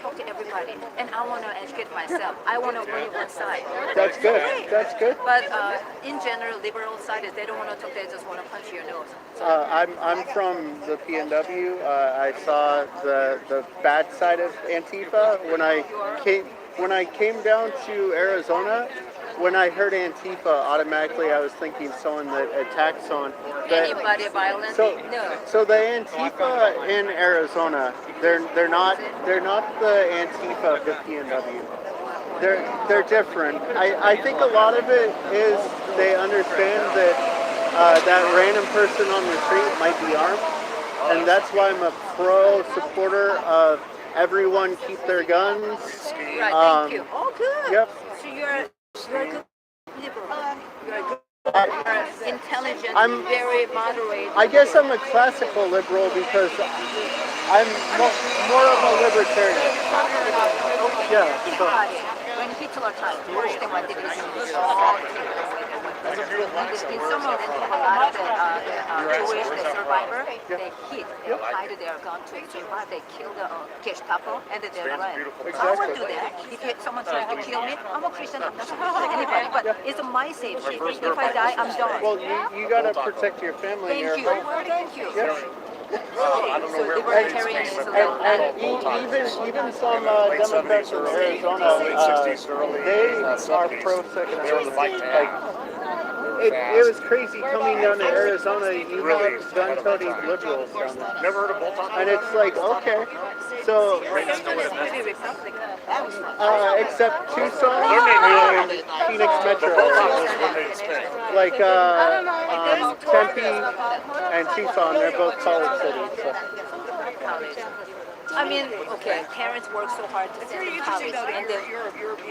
talk to everybody, and I want to educate myself. I want to win one side. That's good. That's good. But in general, liberal side is they don't want to talk. They just want to punch your nose. I'm from the PNW. I saw the bad side of Antifa when I came down to Arizona. When I heard Antifa, automatically I was thinking someone that attacked someone. Anybody violent? No. So the Antifa in Arizona, they're not the Antifa of the PNW. They're different. I think a lot of it is they understand that that random person on the street might be armed, and that's why I'm a pro supporter of everyone keep their guns. Right. Thank you. Oh, good. Yep. So you're a good liberal. You're a good, intelligent, very moderate. I guess I'm a classical liberal because I'm more of a libertarian. Yeah. So. When Hitler died, first thing what they did is all in some of a lot of the Jewish survivor, they hid, they hide their gun to survive, they kill the Gestapo, and then they run. I would do that. If someone tries to kill me, I'm a Christian, I'm not supposed to anybody, but it's my safety. If I die, I'm done. Well, you gotta protect your family. Thank you. Thank you. Yes. So libertarian is a little even some Democrats in Arizona, they are pro-Second Amendment. It was crazy coming down to Arizona. You have gun-toting liberals down there. Never heard of bolt-on? And it's like, okay, so except Tucson and Phoenix Metro, like Tempe and Tucson, they're both college cities. So. I mean, okay, parents work so hard to send them to college, and then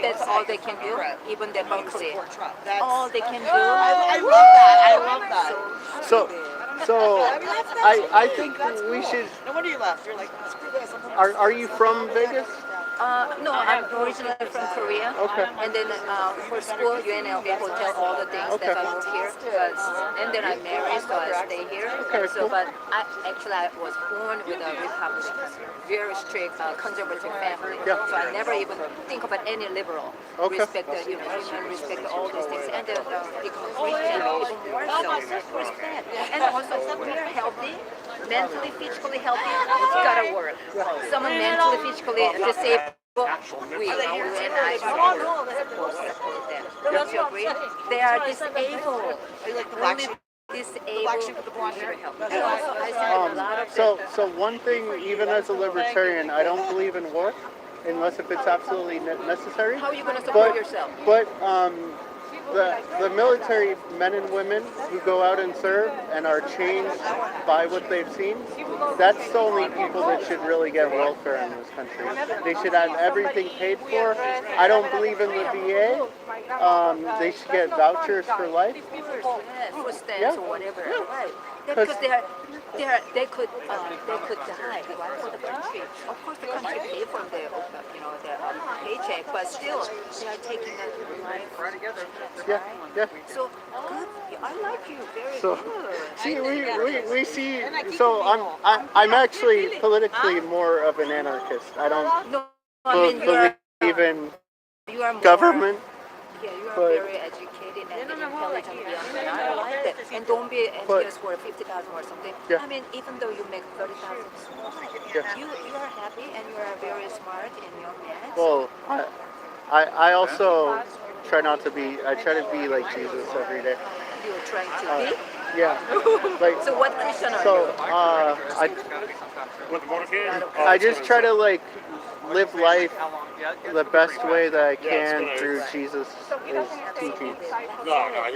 that's all they can do, even the Berkeley. All they can do. I love that. I love that. So I think we should. No wonder you left. You're like, screw this. Are you from Vegas? No, I'm originally from Korea. Okay. And then for school, UNLV hotel, all the things that I moved here. And then I married, so I stay here. Okay, so, but I was born with a Republican, very strict conservative family. Yeah. So I never even think about any liberal. Okay. Respect the human, respect all these things, and become a Christian even more so. Respect. And also, we are healthy. Mentally, physically healthy, it's gotta work. Someone mentally, physically disabled, we and I don't you agree? They are disabled. Only disabled. So one thing, even as a libertarian, I don't believe in war, unless if it's absolutely necessary. How are you going to support yourself? But the military men and women who go out and serve and are changed by what they've seen, that's the only people that should really get welfare in this country. They should have everything paid for. I don't believe in the VA. They should get vouchers for life. Food stamps or whatever. Right. Because they could die for the country. Of course, the country pay for their paycheck, but still they are taking a life. Yeah. So good. I like you very So, good. see, we see. So I'm actually politically more of an anarchist. I don't No, I mean believe in you are more, government. Yeah, you are very educated and intelligent young man. I like that. And don't be envious for 50,000 or something. Yeah. I mean, even though you make 30,000, you are happy and you are very smart and young man. Well, I also try not to be. I try to be like Jesus every day. You're trying to be. Yeah. Like, So what Christian are so, you? I just try to like live life the best way that I can through Jesus' teachings.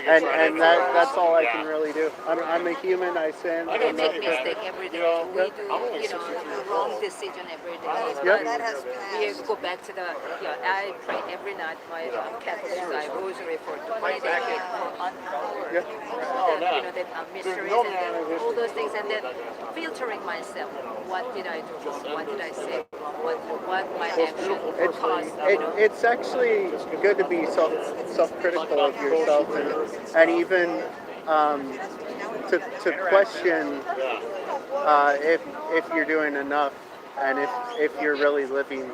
And that's all I can really do. I'm a human, I sin. We I'm not make mistake every day. We do, wrong decision every day. Yep. We go back to the, I pray every night my Catholic rosary for 20 days for an hour. Yeah. The mysteries and then all those things, and then filtering myself. What did I do? What did I say? What my action caused? It's actually good to be self-critical of yourself and even to question if you're doing enough and if you're really living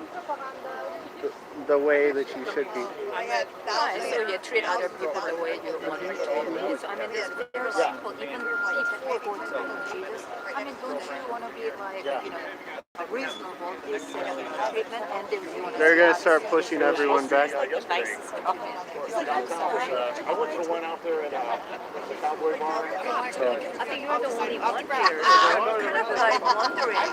the way that you should be. So you treat other people the way you want them to be. So, I mean, it's very simple. Even before going to Jesus, I mean, don't you want to be like, reasonable, decent treatment, and then you want to... They're going to start pushing everyone back. I went out there at the Cowboy Bar. I think you're the only one here. I'm kind of like wondering.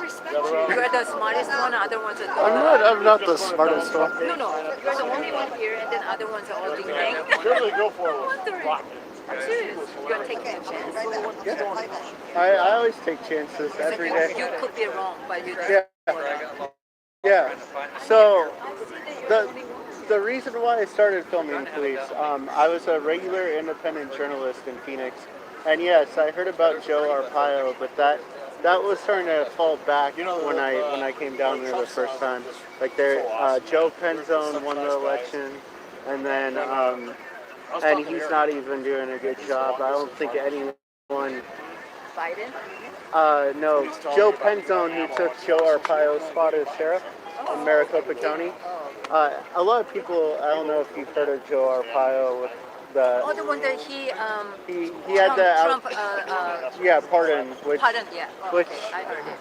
You're the smartest one, other ones are... I'm not the smartest one. No, you're the only one here, and then other ones are all ding dang. Go for it. I'm serious. You're taking a chance. I always take chances every day. You could be wrong, but you don't. Yeah. So the reason why I started filming police, I was a regular independent journalist in Phoenix, and yes, I heard about Joe Arpaio, but that was starting to fall back when I came down there the first time. Like Joe Penzone won the election, and then and he's not even doing a good job. I don't think anyone. Biden? No, Joe Penzone, who took Joe Arpaio's spot as sheriff in Maricopa County. A lot of people, I don't know if you've heard of Joe Arpaio with the... Oh, the one that he had the... Trump, pardon. Which okay, I heard it.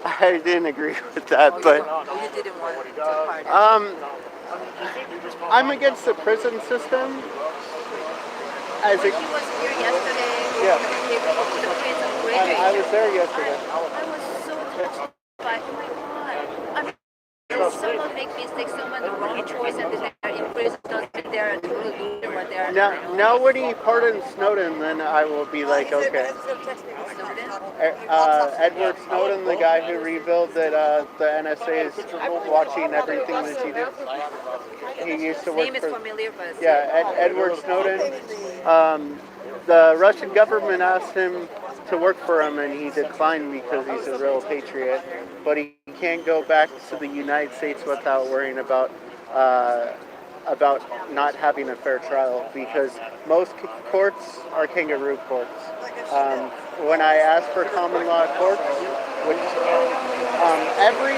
I didn't agree with that, but... you didn't want to pardon. I'm against the prison system. He was here yesterday. Yeah. He went to the prison graduation. I was there yesterday. I was so touched by, oh my God. I mean, someone make mistakes, someone the wrong choice, and then they're in prison, and they're a total loser, but they're... Now when he pardons Snowden, then I will be like, okay. Edward Snowden, the guy who revealed that the NSA is watching everything that you do. He used to work name is familiar, but... Yeah, Edward Snowden. The Russian government asked him to work for him, and he declined because he's a real patriot. But he can't go back to the United States without worrying about not having a fair trial, because most courts are kangaroo courts. When I asked for common law courts, which every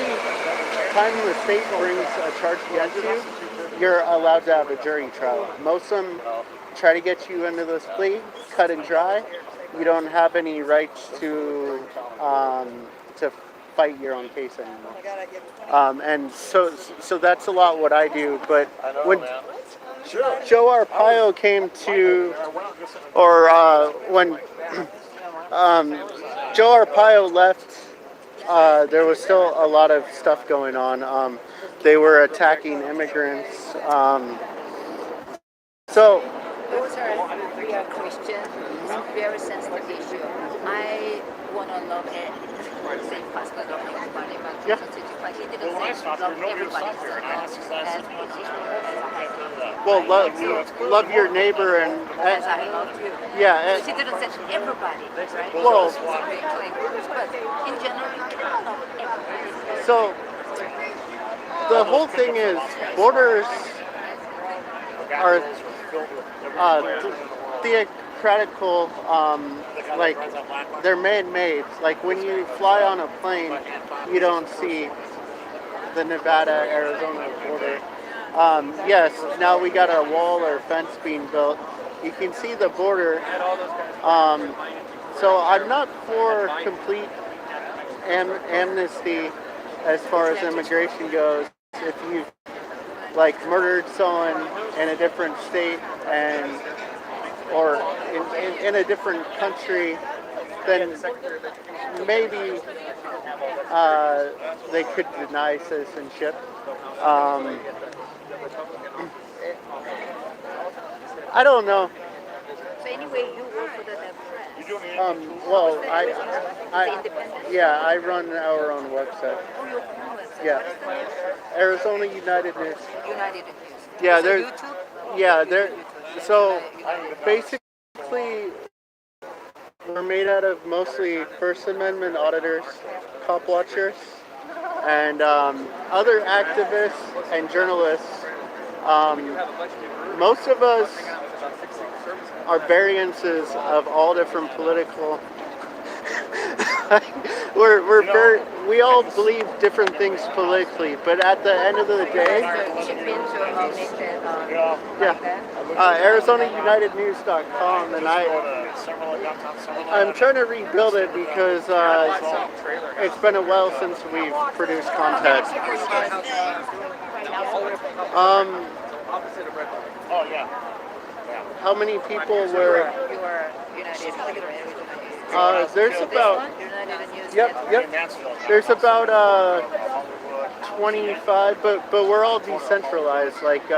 time the state brings a charge against you, you're allowed to have a jury trial. Most of them try to get you into this plea, cut and dry. You don't have any rights to fight your own case anymore. And so that's a lot what I do. But when Joe Arpaio came to, or when Joe Arpaio left, there was still a lot of stuff going on. They were attacking immigrants. We are Christian. It's a very sensitive issue. I want to love it. Say Pastor love everybody, but he didn't say love everybody. Well, love your neighbor and as I love you. Yeah. He didn't say everybody, right? Well, but in general, you cannot love everybody. So the whole thing is borders are theocratical, like they're man-made. Like when you fly on a plane, you don't see the Nevada-Arizona border. Yes, now we got a wall or fence being built. You can see the border. So I'm not for complete amnesty as far as immigration goes. If you've like murdered someone in a different state and or in a different country, then maybe they could deny citizenship. I don't know. So anyway, you work for the Democrats. Well, Independent? yeah, I run our own website. Oh, your own website. Yeah. What is the name? Arizona United News. United News. Yeah, So there's. YouTube? Yeah, there. So basically, we're made out of mostly First Amendment auditors, cop watchers, and other activists and journalists. Most of us are variances of all different political. We all believe different things politically, but at the end of the day, ArizonaUnitedNews.com, and I'm trying to rebuild it because it's been a while since we've produced content. How many people were? There's about. Yep. There's about 25, but we're all decentralized. Like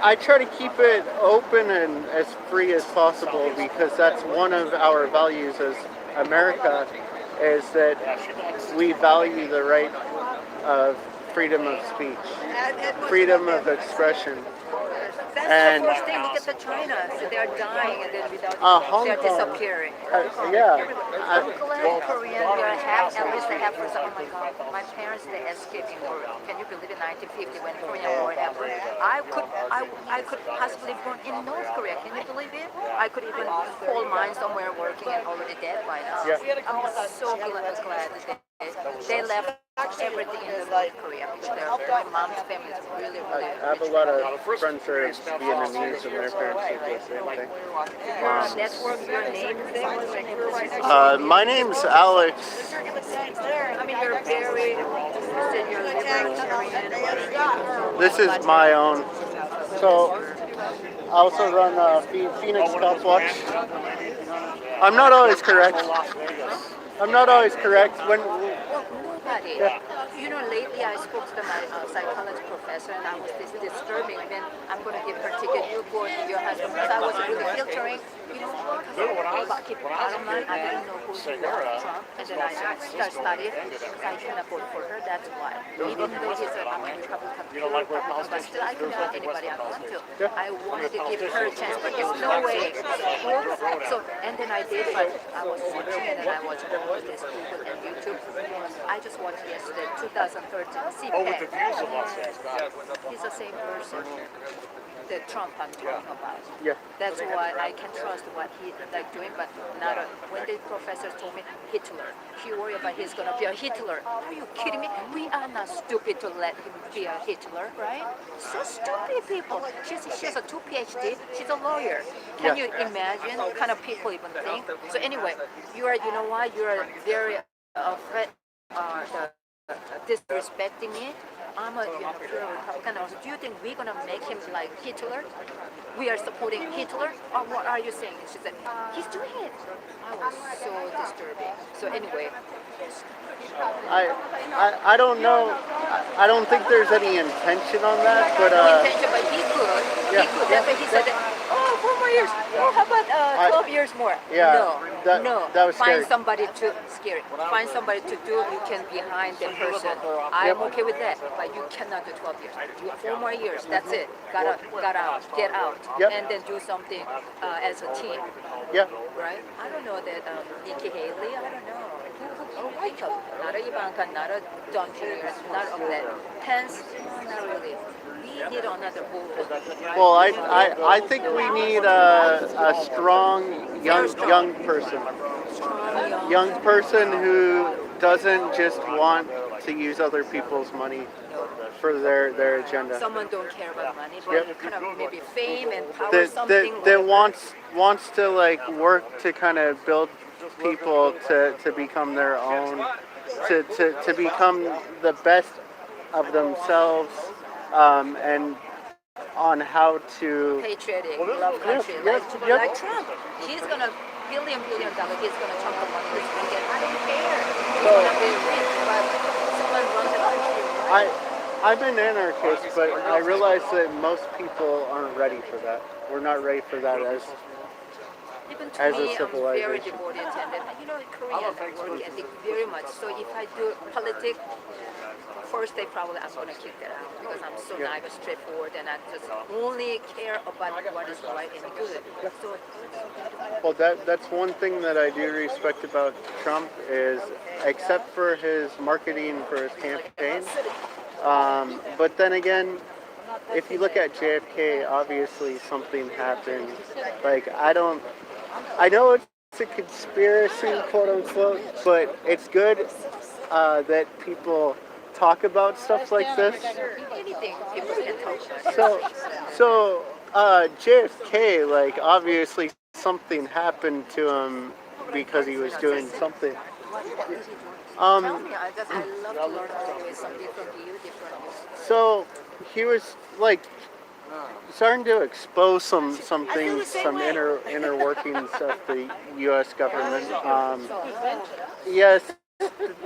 I try to keep it open and as free as possible because that's one of our values as America, is that we value the right of freedom of speech, freedom of expression. That's the first thing. Look at the China. So they're dying and then without they're disappearing. Korean, they're half, at least they have, oh my God, my parents, they escaped in Korea. Can you believe in 1950 when Korean War happened? I could possibly born in North Korea. Can you believe it? I could even coal mine somewhere working and already dead by now. I'm so glad that they left everything in North Korea. My mom's family is really, really I have a lot of friends who are Vietnamese and their parents do the same thing. Network, your name is there? My name's Alex. I mean, you're very, you're libertarian. This is my own. So I also run Phoenix Cop Watch. I'm not always correct. When you know, lately I spoke to my psychology professor, and I was disturbing. And then I'm going to give her ticket. You go to your husband, because I was really filtering. You know, about keeping bottom line, I didn't know who she was, Trump, and then I started studying because I cannot vote for her. That's why. Even though he's a Republican, but still I can vote anybody I want to. I wanted to give her a chance, but there's no way. So, and then I did, but I was watching, and then I watched all this Google and YouTube. I just watched yesterday, 2013, CPAC. He's the same person that Trump I'm talking about. Yeah. That's why I can trust what he's doing, but not when the professor told me Hitler, he worried about he's going to be a Hitler. Are you kidding me? We are not stupid to let him be a Hitler, right? So stupid people. She's a 2 PhD. She's a lawyer. Can you imagine what kind of people even think? So anyway, you know why? You're very disrespecting me. I'm a pure Republican. Do you think we're gonna make him like Hitler? We are supporting Hitler? Or what are you saying? She said, he's doing it. I was so disturbing. So anyway. I don't know. I don't think there's any intention on that, but intention, but he could. Yeah. He could. That's why he said, 4 more years. Oh, how about 12 years more? Yeah. No. That was scary. Find somebody to scary. Find somebody to do. You can behind the person. I'm okay with that, but you cannot do 12 years. Do 4 more years. That's it. Got out. Get out. Yep. And then do something as a team. Yeah. Right? I don't know that Nikki Haley. I don't know. Not a Ivanka, not a Don Jr., not of that. Pence, not really. We need another movement. Well, I think we need a strong young person. Young person who doesn't just want to use other people's money for their agenda. Someone don't care about money, but kind of maybe fame and power, something. That wants to like work to kind of build people to become their own, to become the best of themselves, and on how to. Patriotic, love country, like Trump. He's gonna billion dollar. He's gonna chunk of money. He's gonna get. I don't care. He's gonna be rich, but someone runs the country. I'm an anarchist, but I realize that most people aren't ready for that. We're not ready for that Even to as me, a I'm very civilization. devoted attendant. You know, Korean work ethic very much. So if I do politics, first day probably I'm going to kick that out because I'm so naive, straightforward, and I just only care about what is right and good. So, Well, that's one thing that I do respect about Trump is, except for his marketing for his campaign, but then again, if you look at JFK, obviously something happened. Like, I know it's a conspiracy, quote unquote, but it's good that people talk about stuff like this. anything people can talk about. So JFK, like, obviously something happened to him because he was doing something. Tell me, I love to learn always something from you, different. So he was like starting to expose some things, some inner workings of the U.S. government. Yes,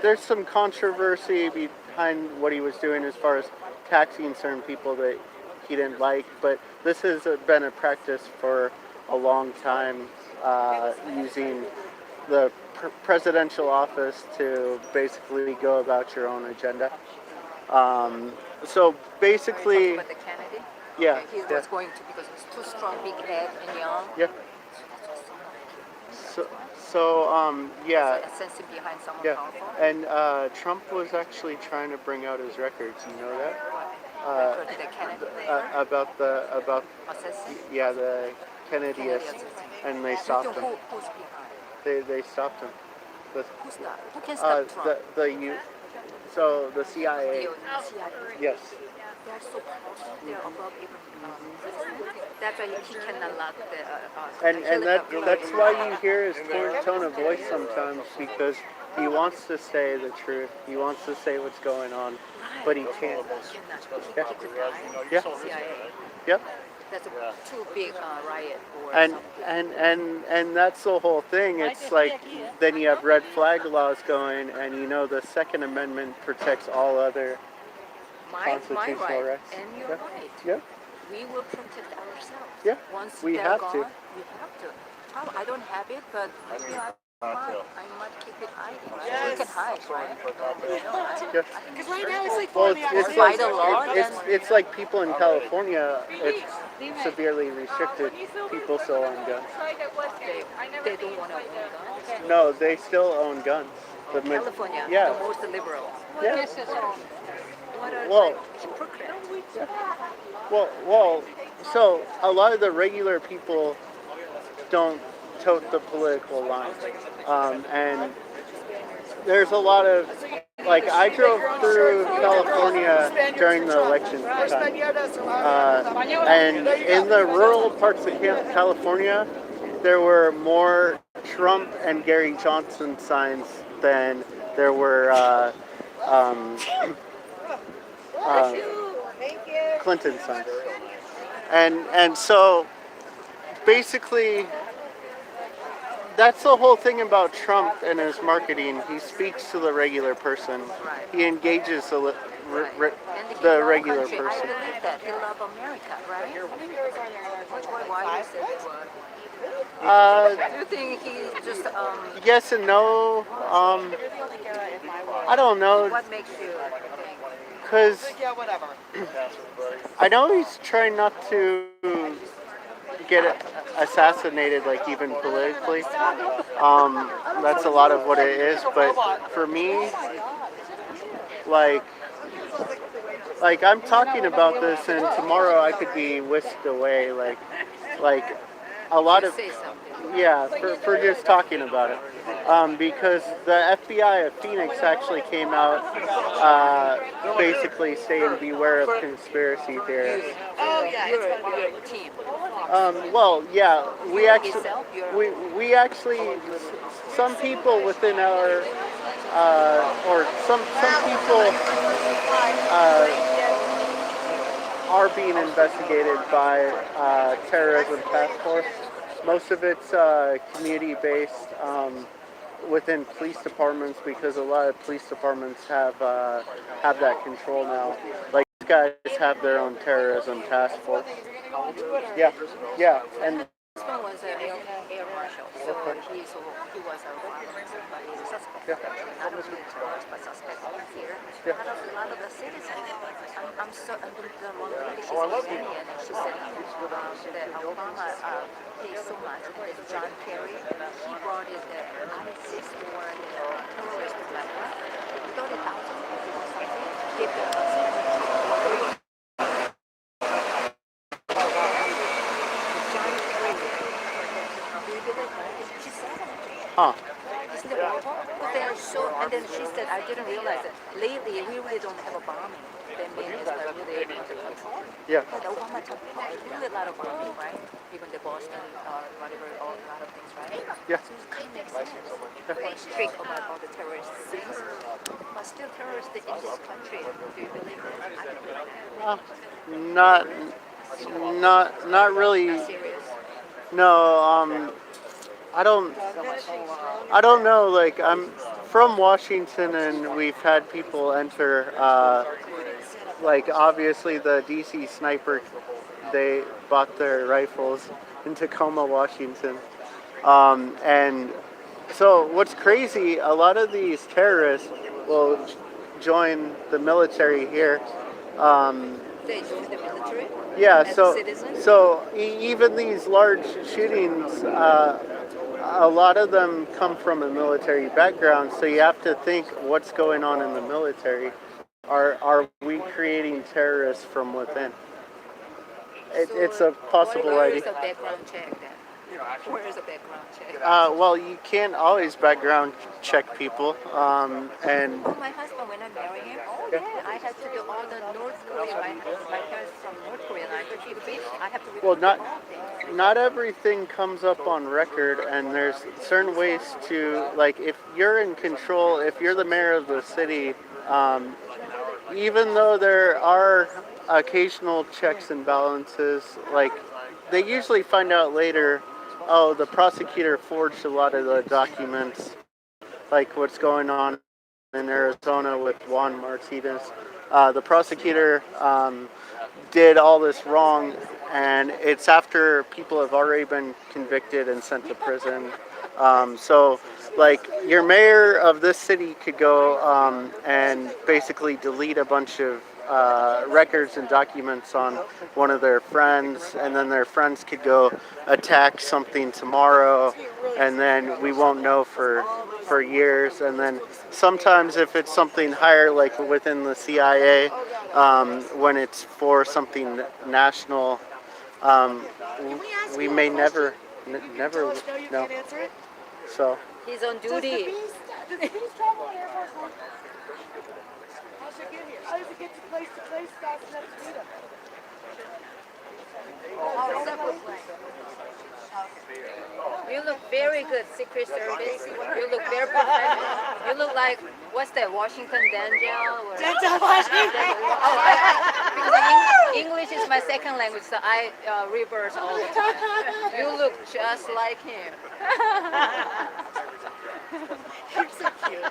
there's some controversy behind what he was doing as far as taxing certain people that he didn't like, but this has been a practice for a long time, using the presidential office to basically go about your own agenda. So basically, About the Kennedy? yeah, Okay, he was going to because he's too strong, big head, and young. yeah. Yeah. A sense behind someone Yeah, powerful. and Trump was actually trying to bring out his records. You know that? The Kennedy About the assassin? yeah, the Kennedyists, and they stopped him. Who's behind? They stopped him. The, Who's that? Who can stop Trump? So the CIA. The CIA. Yes. They are so powerful. They are above even. That's why he cannot lock the. And that's why you hear his tone of voice sometimes, because he wants to say the truth. He wants to say what's going on, but he can't. Yeah. Yeah. CIA. Yep. That's a too big riot or And something. and that's the whole thing. It's like then you have red flag laws going, and you know the Second Amendment protects all other constitutional my right, rights. and your right. Yeah. We will protect ourselves. Yeah. Once We they're have gone, to. we have to. I don't have it, but maybe I might keep it hiding. Right? Yes. We can hide, right? Yeah. Because right now it's like Well, falling it's by like the law, it's like people in California. It's severely restricted. People still own guns. They don't want to own guns. No, they still own guns. California, yeah. the most liberal. Yeah. What are Well, hypocrites? well, so a lot of the regular people don't tote the political line, and there's a lot of, like, I drove through California during the election time, and in the rural parts of California, there were more Trump and Gary Johnson signs than there were Clinton signs. And so basically that's the whole thing about Trump and his marketing. He speaks to the regular person. He engages the regular person. I believe that. He loves America, right? Why you say what? Do you think he's just Yes and no. I don't know. What makes you think? Because Yeah, whatever. I know he's trying not to get assassinated, like, even politically. That's a lot of what it is. But for me, like I'm talking about this, and tomorrow I could be whisked away. Like a lot of, yeah, for just talking about it. Because the FBI of Phoenix actually came out basically saying beware of conspiracy theorists. Oh yeah, it's going to be your team. Well, yeah, we actually, some people within our, or some people are being investigated by terrorism task force. Most of it's community-based within police departments because a lot of police departments have that control now. Like these guys have their own terrorism task force. Yeah, yeah, and. This one was an air marshal, so he was a suspect. Yeah. Not only charged, but suspect here. Yeah. A lot of the citizens. I'm so the one lady, she's Iranian, and she said that Obama pays so much. And John Kerry, he brought in the ISIS or the terrorist like 30,000 people or something. Give them Huh. Isn't it horrible? But they are so, and then she said, I didn't realize that lately we really don't have a bombing. That means it's really under control. Yeah. But Obama took really a lot of bombing, right? Even the Boston, whatever, a lot of things, right? Yeah. So it kind of makes sense. They strict about all the terrorist things. But still terrorists in this country, do you believe that? I don't believe that. Not really. Not serious. No, I don't know, like, I'm from Washington and we've had people enter, like, obviously the DC sniper, they bought their rifles in Tacoma, Washington. And so what's crazy, a lot of these terrorists will join the military here. They join the military? Yeah, as so citizens? even these large shootings, a lot of them come from a military background. So you have to think, what's going on in the military? Are we creating terrorists from within? It's a possible Where idea. is a background check then? Where is a background check? Well, you can't always background check people, and Oh, my husband, when I married him, yeah, I had to do all the North Korean, my parents from North Korea, and I have to well, repeat not all things. not everything comes up on record, and there's certain ways to, like, if you're in control, if you're the mayor of the city, even though there are occasional checks and balances, like, they usually find out later, oh, the prosecutor forged a lot of the documents, like what's going on in Arizona with Juan Martinez. The prosecutor did all this wrong, and it's after people have already been convicted and sent to prison. So, like, your mayor of this city could go and basically delete a bunch of records and documents on one of their friends, and then their friends could go attack something tomorrow, and then we won't know for years. And then sometimes if it's something higher, like within the CIA, when it's for something national, we may never know. So. He's on duty. Does the beast travel on Air Force One? How does it get here? How does it get to place fast enough to meet him? You look very good, Secret Service. You look very professional. You look like, what's that, Washington Denzel? Or Denzel Washington. Because English is my second language, so I reverse all the time. You look just like him. You're so cute.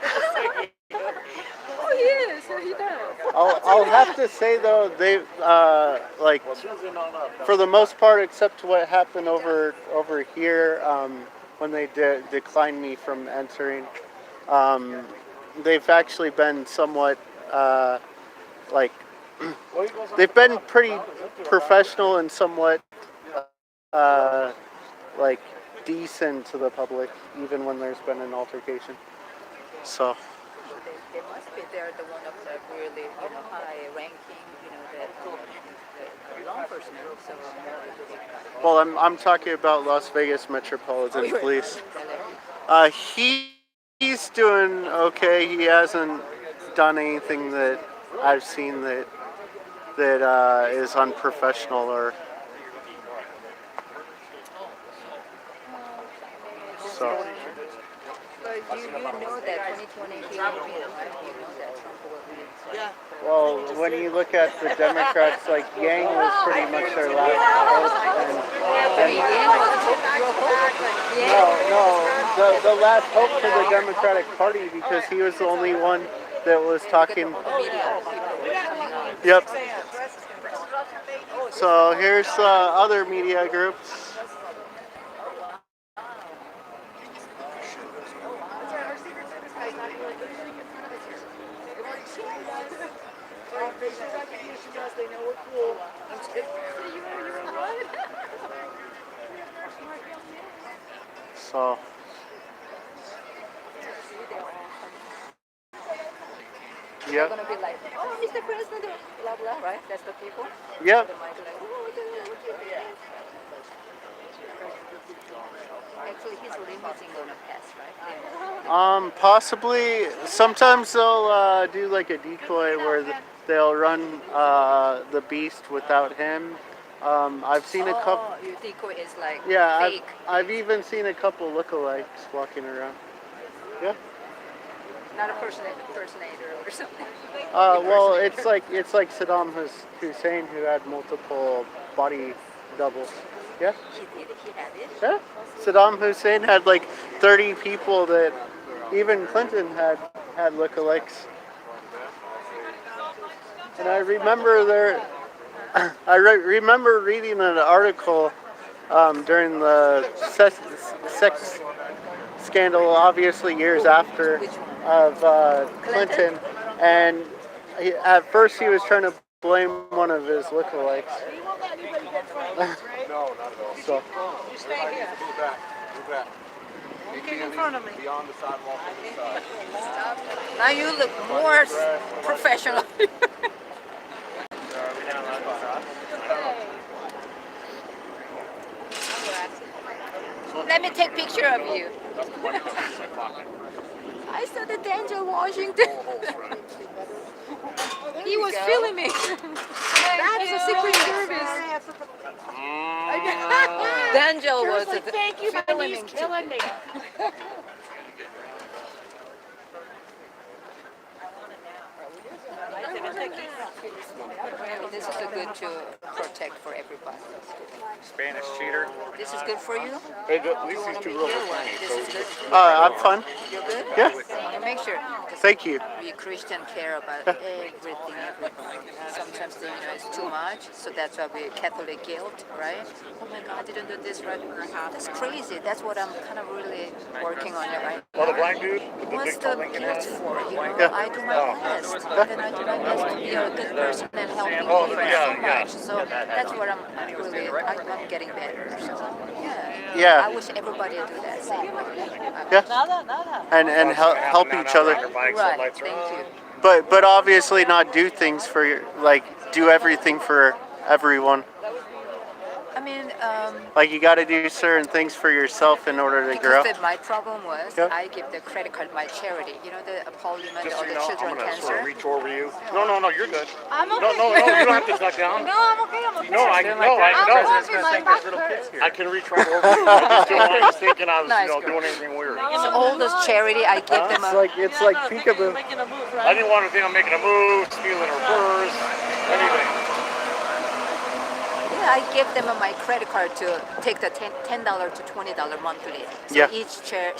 Oh, yes, he does. I'll have to say though, they like, for the most part, except what happened over here when they declined me from entering, they've actually been somewhat like, they've been pretty professional and somewhat like decent to the public, even when there's been an altercation. So. They must be there, the one of the really, high ranking, the law enforcement. So, well, I'm talking about Las Vegas Metropolitan Police. He's doing okay. He hasn't done anything that I've seen that is unprofessional or so. But you know that 2020 he will win, right? You know that Trump will win. Yeah. Well, when you look at the Democrats, like Yang was pretty much their last hope, the last hope for the Democratic Party because he was the only one that was talking. Yep. So here's other media groups. They know we're cool. So. They're gonna be like, oh, Mr. President, blah blah, right? That's the people. Yep. Actually, his limousine gonna pass, right? Possibly. Sometimes they'll do like a decoy where they'll run the Beast without him. I've seen a couple. Your decoy is like Yeah, fake. I've even seen a couple lookalikes walking around. Yeah. Not a impersonator or something. Well, it's like Saddam Hussein who had multiple body doubles. Yeah. He had it. Yeah. Saddam Hussein had like 30 people that even Clinton had lookalikes. And I remember remember reading an article during the sex scandal, obviously years after, of Clinton, and at first he was trying to blame one of his lookalikes. No, not at all. So. You stay here. Move back. Move back. You get in front of me. Beyond the sidewalk on the side. Now you look more professional. Let me take a picture of you. I saw the Denzel Washington. He was filming me. That's a Secret Service. Denzel was Thank you, my knee's killing me. This is a good to protect for everybody. Spanish cheater. This is good for you? Hey, at least these two real This is good. I'm fine. You're good? Yeah. And make sure. Thank you. We Christian care about everything. Sometimes it's too much, so that's why we Catholic guilt, right? Oh my God, I didn't do this right. That's crazy. That's what I'm kind of really working on it right now. Oh, the black dude? What's the guilt for? You know, I do my best, and I do my best to be a good person and help people so much. So that's what I'm really, I'm getting better. So, Yeah. I wish everybody would do that same way. Yeah. And help each other. Right, thank you. But obviously not do things for do everything for everyone. I mean, Like you got to do certain things for yourself in order to grow. because my problem was I give the credit card my charity. You know the Parliament Just or so you the know, children I'm going to cancer. sort of reach over you. No, you're good. I'm okay. No, you don't have to duck down. No, I'm okay. I'm okay. No, I I'm know. hoping my back hurts. I can reach right over you. I was thinking I was, Nice doing anything weird. It's all this charity I give them. It's like peekaboo. I didn't want to think I'm making a move, stealing her purse, anything. Yeah, I give them my credit card to take the $10 to $20 monthly. So Yeah. each Yeah,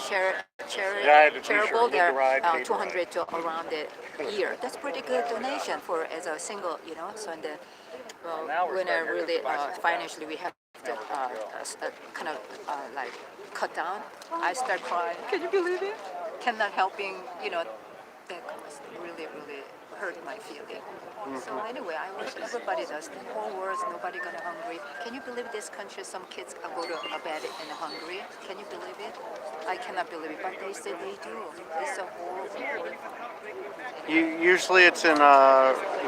I had the charitable, t-shirt, they're the ride, paid for 200 to around the year. That's pretty good donation for as a single, So in the when I really financially we have to kind of like cut down, I start crying. Can you believe it? Cannot helping, that really hurt my feeling. So anyway, I wish everybody does. The whole world's nobody gonna hungry. Can you believe this country? Some kids go to bed in hungry. Can you believe it? I cannot believe it, but they say they do. It's so horrible. Usually it's in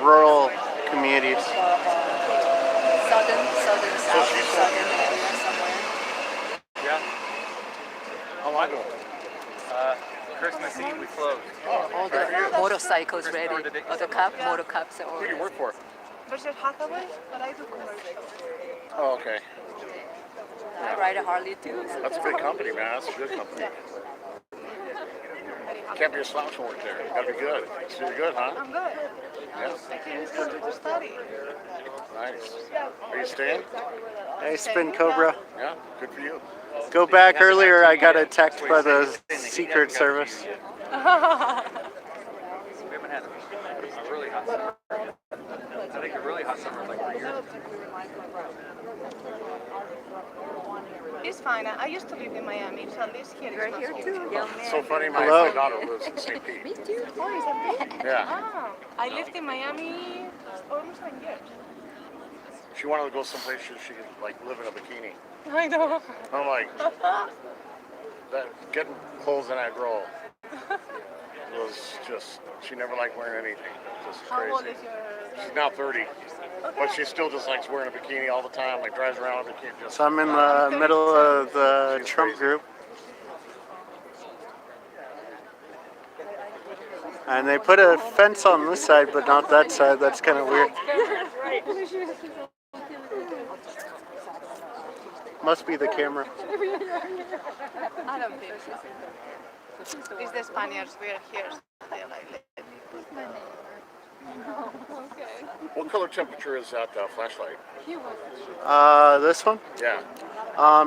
rural communities. Southern area somewhere. Yeah. Oh, I know. Christmas Eve we closed. All the motorcycles ready. Or the motor cops are all. Who do you work for? Berkshire Hathaway, but I do commercial. Oh, okay. I ride a Harley too. That's a big company, man. That's a good company. Can't be a slouch when we're there. You gotta be good. So you're good, huh? I'm good. Yes. I came to school to study. Nice. Are you staying? Hey, Spin Cobra. Yeah. Good for you. Go back earlier. I got a text by the Secret Service. We haven't had a really hot summer. I think a really hot summer is like 3 years. It's fine. I used to live in Miami, so at least here it's not so cold. It's so funny. My daughter lives in St. Pete. Me too. Oh, is that big? Yeah. Ah, I lived in Miami almost 9 years. She wanted to go someplace she could like live in a bikini. I know. I'm like, that getting clothes in that girl was just. She never liked wearing anything. Just How crazy. old is your... She's now 30, but she still just likes wearing a bikini all the time. Like drives around in a bikini. Just, So I'm in the middle of the Trump group. And they put a fence on this side, but not that side. That's kind of weird. Must be the camera. I don't think so. It's the Spaniards. We are here. They like okay. What color temperature is that flashlight? This one? Yeah.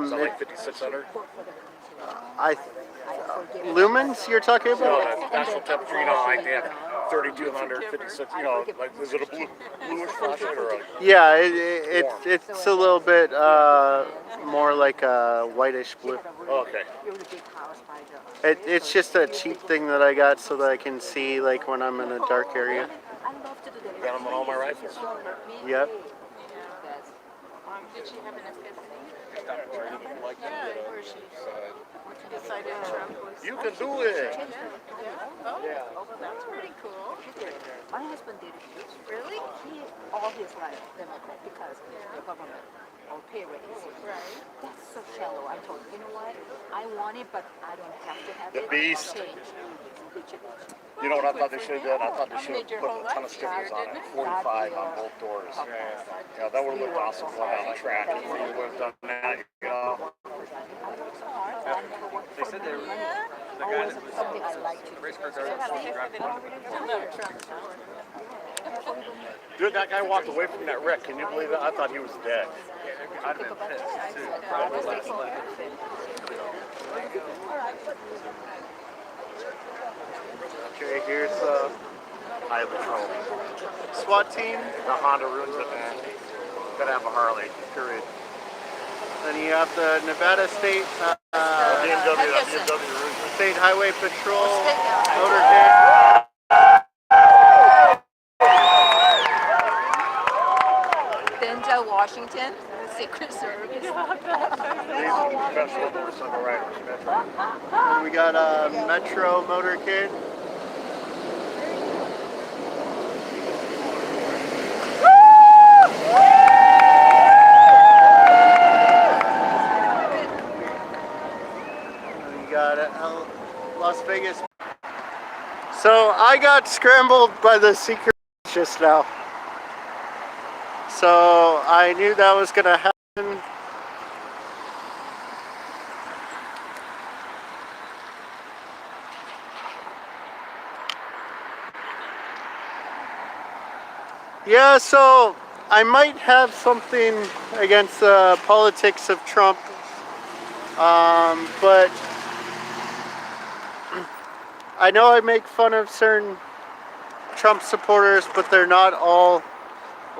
Is that like 5600? Lumens you're talking No, about? the actual temperature, you know, like they have 3200, 56, you know, like is it a bluish flashlight or a... Yeah, it's a little bit more like a whitish blue. Oh, okay. It's just a cheap thing that I got so that I can see like when I'm in a dark area. Got them on all my rifles. Yep. Did she have an epiphany? Where she decided Trump was... You can do it! Oh, that's pretty cool. My husband did it. Really? He, all his life, Democrat, because the government or pay raise. Right. That's so shallow. I told him, you know what? I want it, but I don't have to have The it. beast. You know what I thought they should have done? I thought they should have put a ton of stickers on it. 45 on both doors. Yeah, that would have looked awesome going down the track. If we would have done that, you know. They said they were the guy that was race car driver was driving. Dude, that guy walked away from that wreck. Can you believe that? I thought he was dead. I'd have been pissed too. Probably last lap. Okay, here's the High Patrol. SWAT team. The Honda ruins it, man. Gotta have a Harley, period. Then you have the Nevada State BMW ruins it. State Highway Patrol motorcade. Denzel Washington, Secret Service. These are the professional motorcycle riders, Metro. And we got a Metro motorcade. We got Las Vegas. So I got scrambled by the Secret just now. So I knew that was gonna happen. Yeah, so I might have something against the politics of Trump, but I know I make fun of certain Trump supporters, but they're not all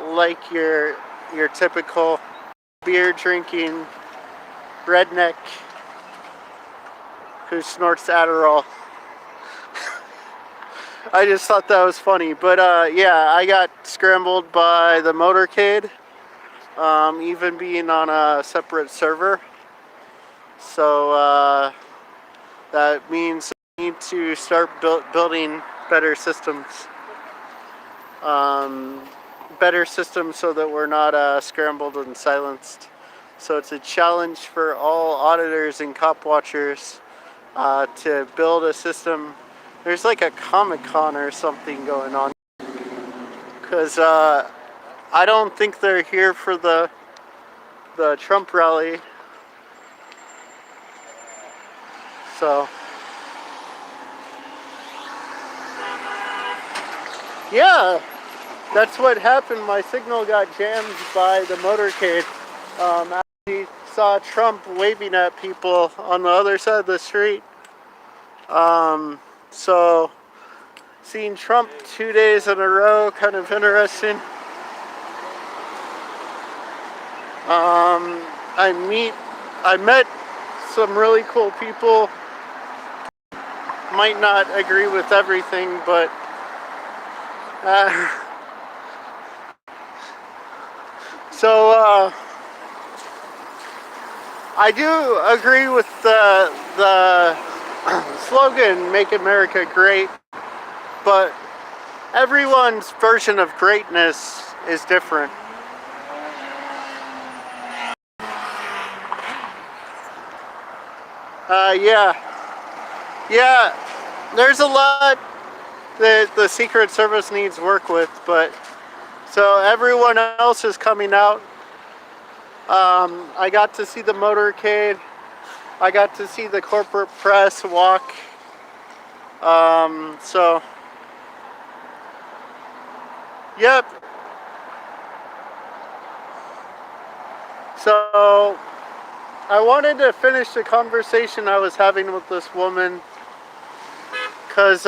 like your typical beer drinking redneck who snorts Adderall. I just thought that was funny, but yeah, I got scrambled by the motorcade, even being on a separate server. So that means I need to start building better systems. Better systems so that we're not scrambled and silenced. So it's a challenge for all auditors and cop watchers to build a system. There's like a Comic-Con or something going on. Because I don't think they're here for the Trump rally. So yeah, That's what happened. My signal got jammed by the motorcade. I saw Trump waving at people on the other side of the street. So seeing Trump 2 days in a row, kind of interesting. I met some really cool people. Might not agree with everything, but I do agree with the slogan, "Make America Great," but everyone's version of greatness is different. Yeah, there's a lot that the Secret Service needs work with, but so everyone else is coming out. I got to see the motorcade. I got to see the corporate press walk. Yep. So I wanted to finish the conversation I was having with this woman, because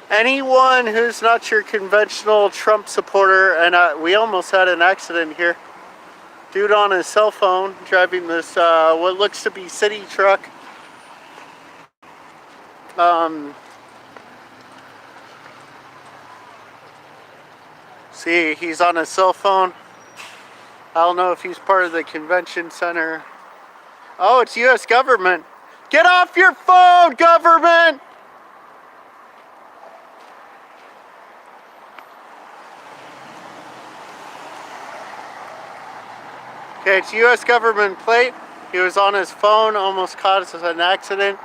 anyone who's not your conventional Trump supporter, and we almost had an accident here. Dude on his cell phone driving this what looks to be city truck. See, he's on his cell phone. I don't know if he's part of the convention center. Oh, it's U.S. government. Get off your phone, government! Okay, it's U.S. government plate. He was on his phone, almost caused an accident.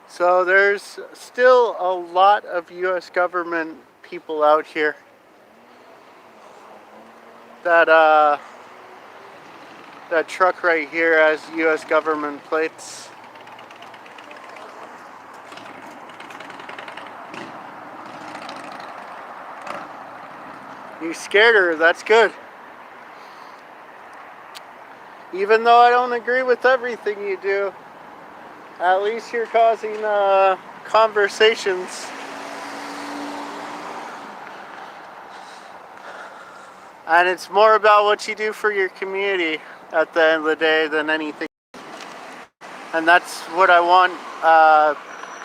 So there's still a lot of U.S. government people out here that truck right here has U.S. government plates. You scared her, that's good. Even though I don't agree with everything you do, at least you're causing conversations. And it's more about what you do for your community at the end of the day than anything. And that's what I want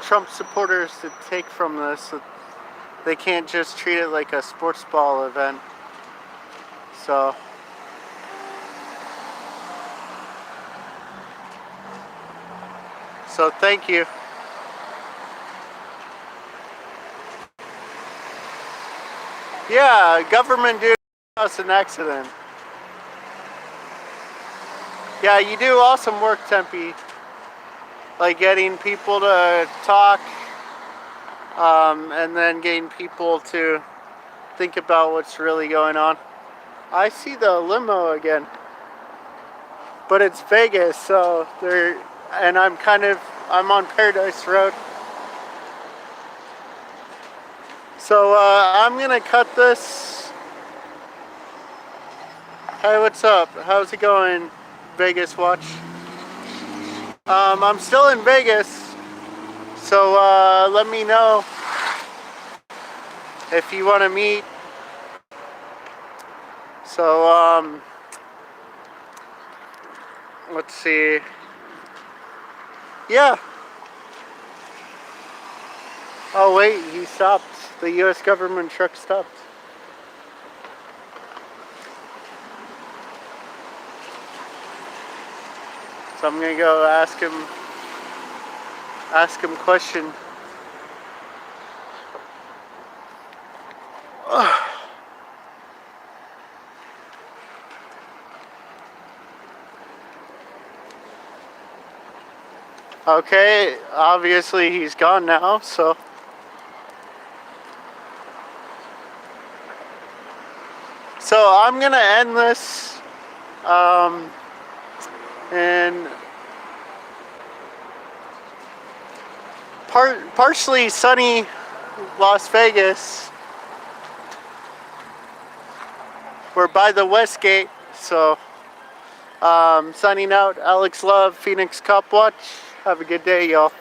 Trump supporters to take from this. They can't just treat it like a sports ball event. So thank you. Yeah, government did us an accident. Yeah, you do awesome work, Tempe. Like getting people to talk, and then getting people to think about what's really going on. I see the limo again. But it's Vegas, so and I'm on Paradise Road. So I'm gonna cut this. Hey, what's up? How's it going, Vegas Watch? I'm still in Vegas, so let me know if you want to meet. So let's see. Yeah. Oh wait, he stopped. The U.S. government truck stopped. So I'm gonna go ask him question. Okay, obviously he's gone now, so So I'm gonna end this in partially sunny Las Vegas. We're by the Westgate, so signing out. Alex Love, Phoenix Cop Watch. Have a good day, y'all.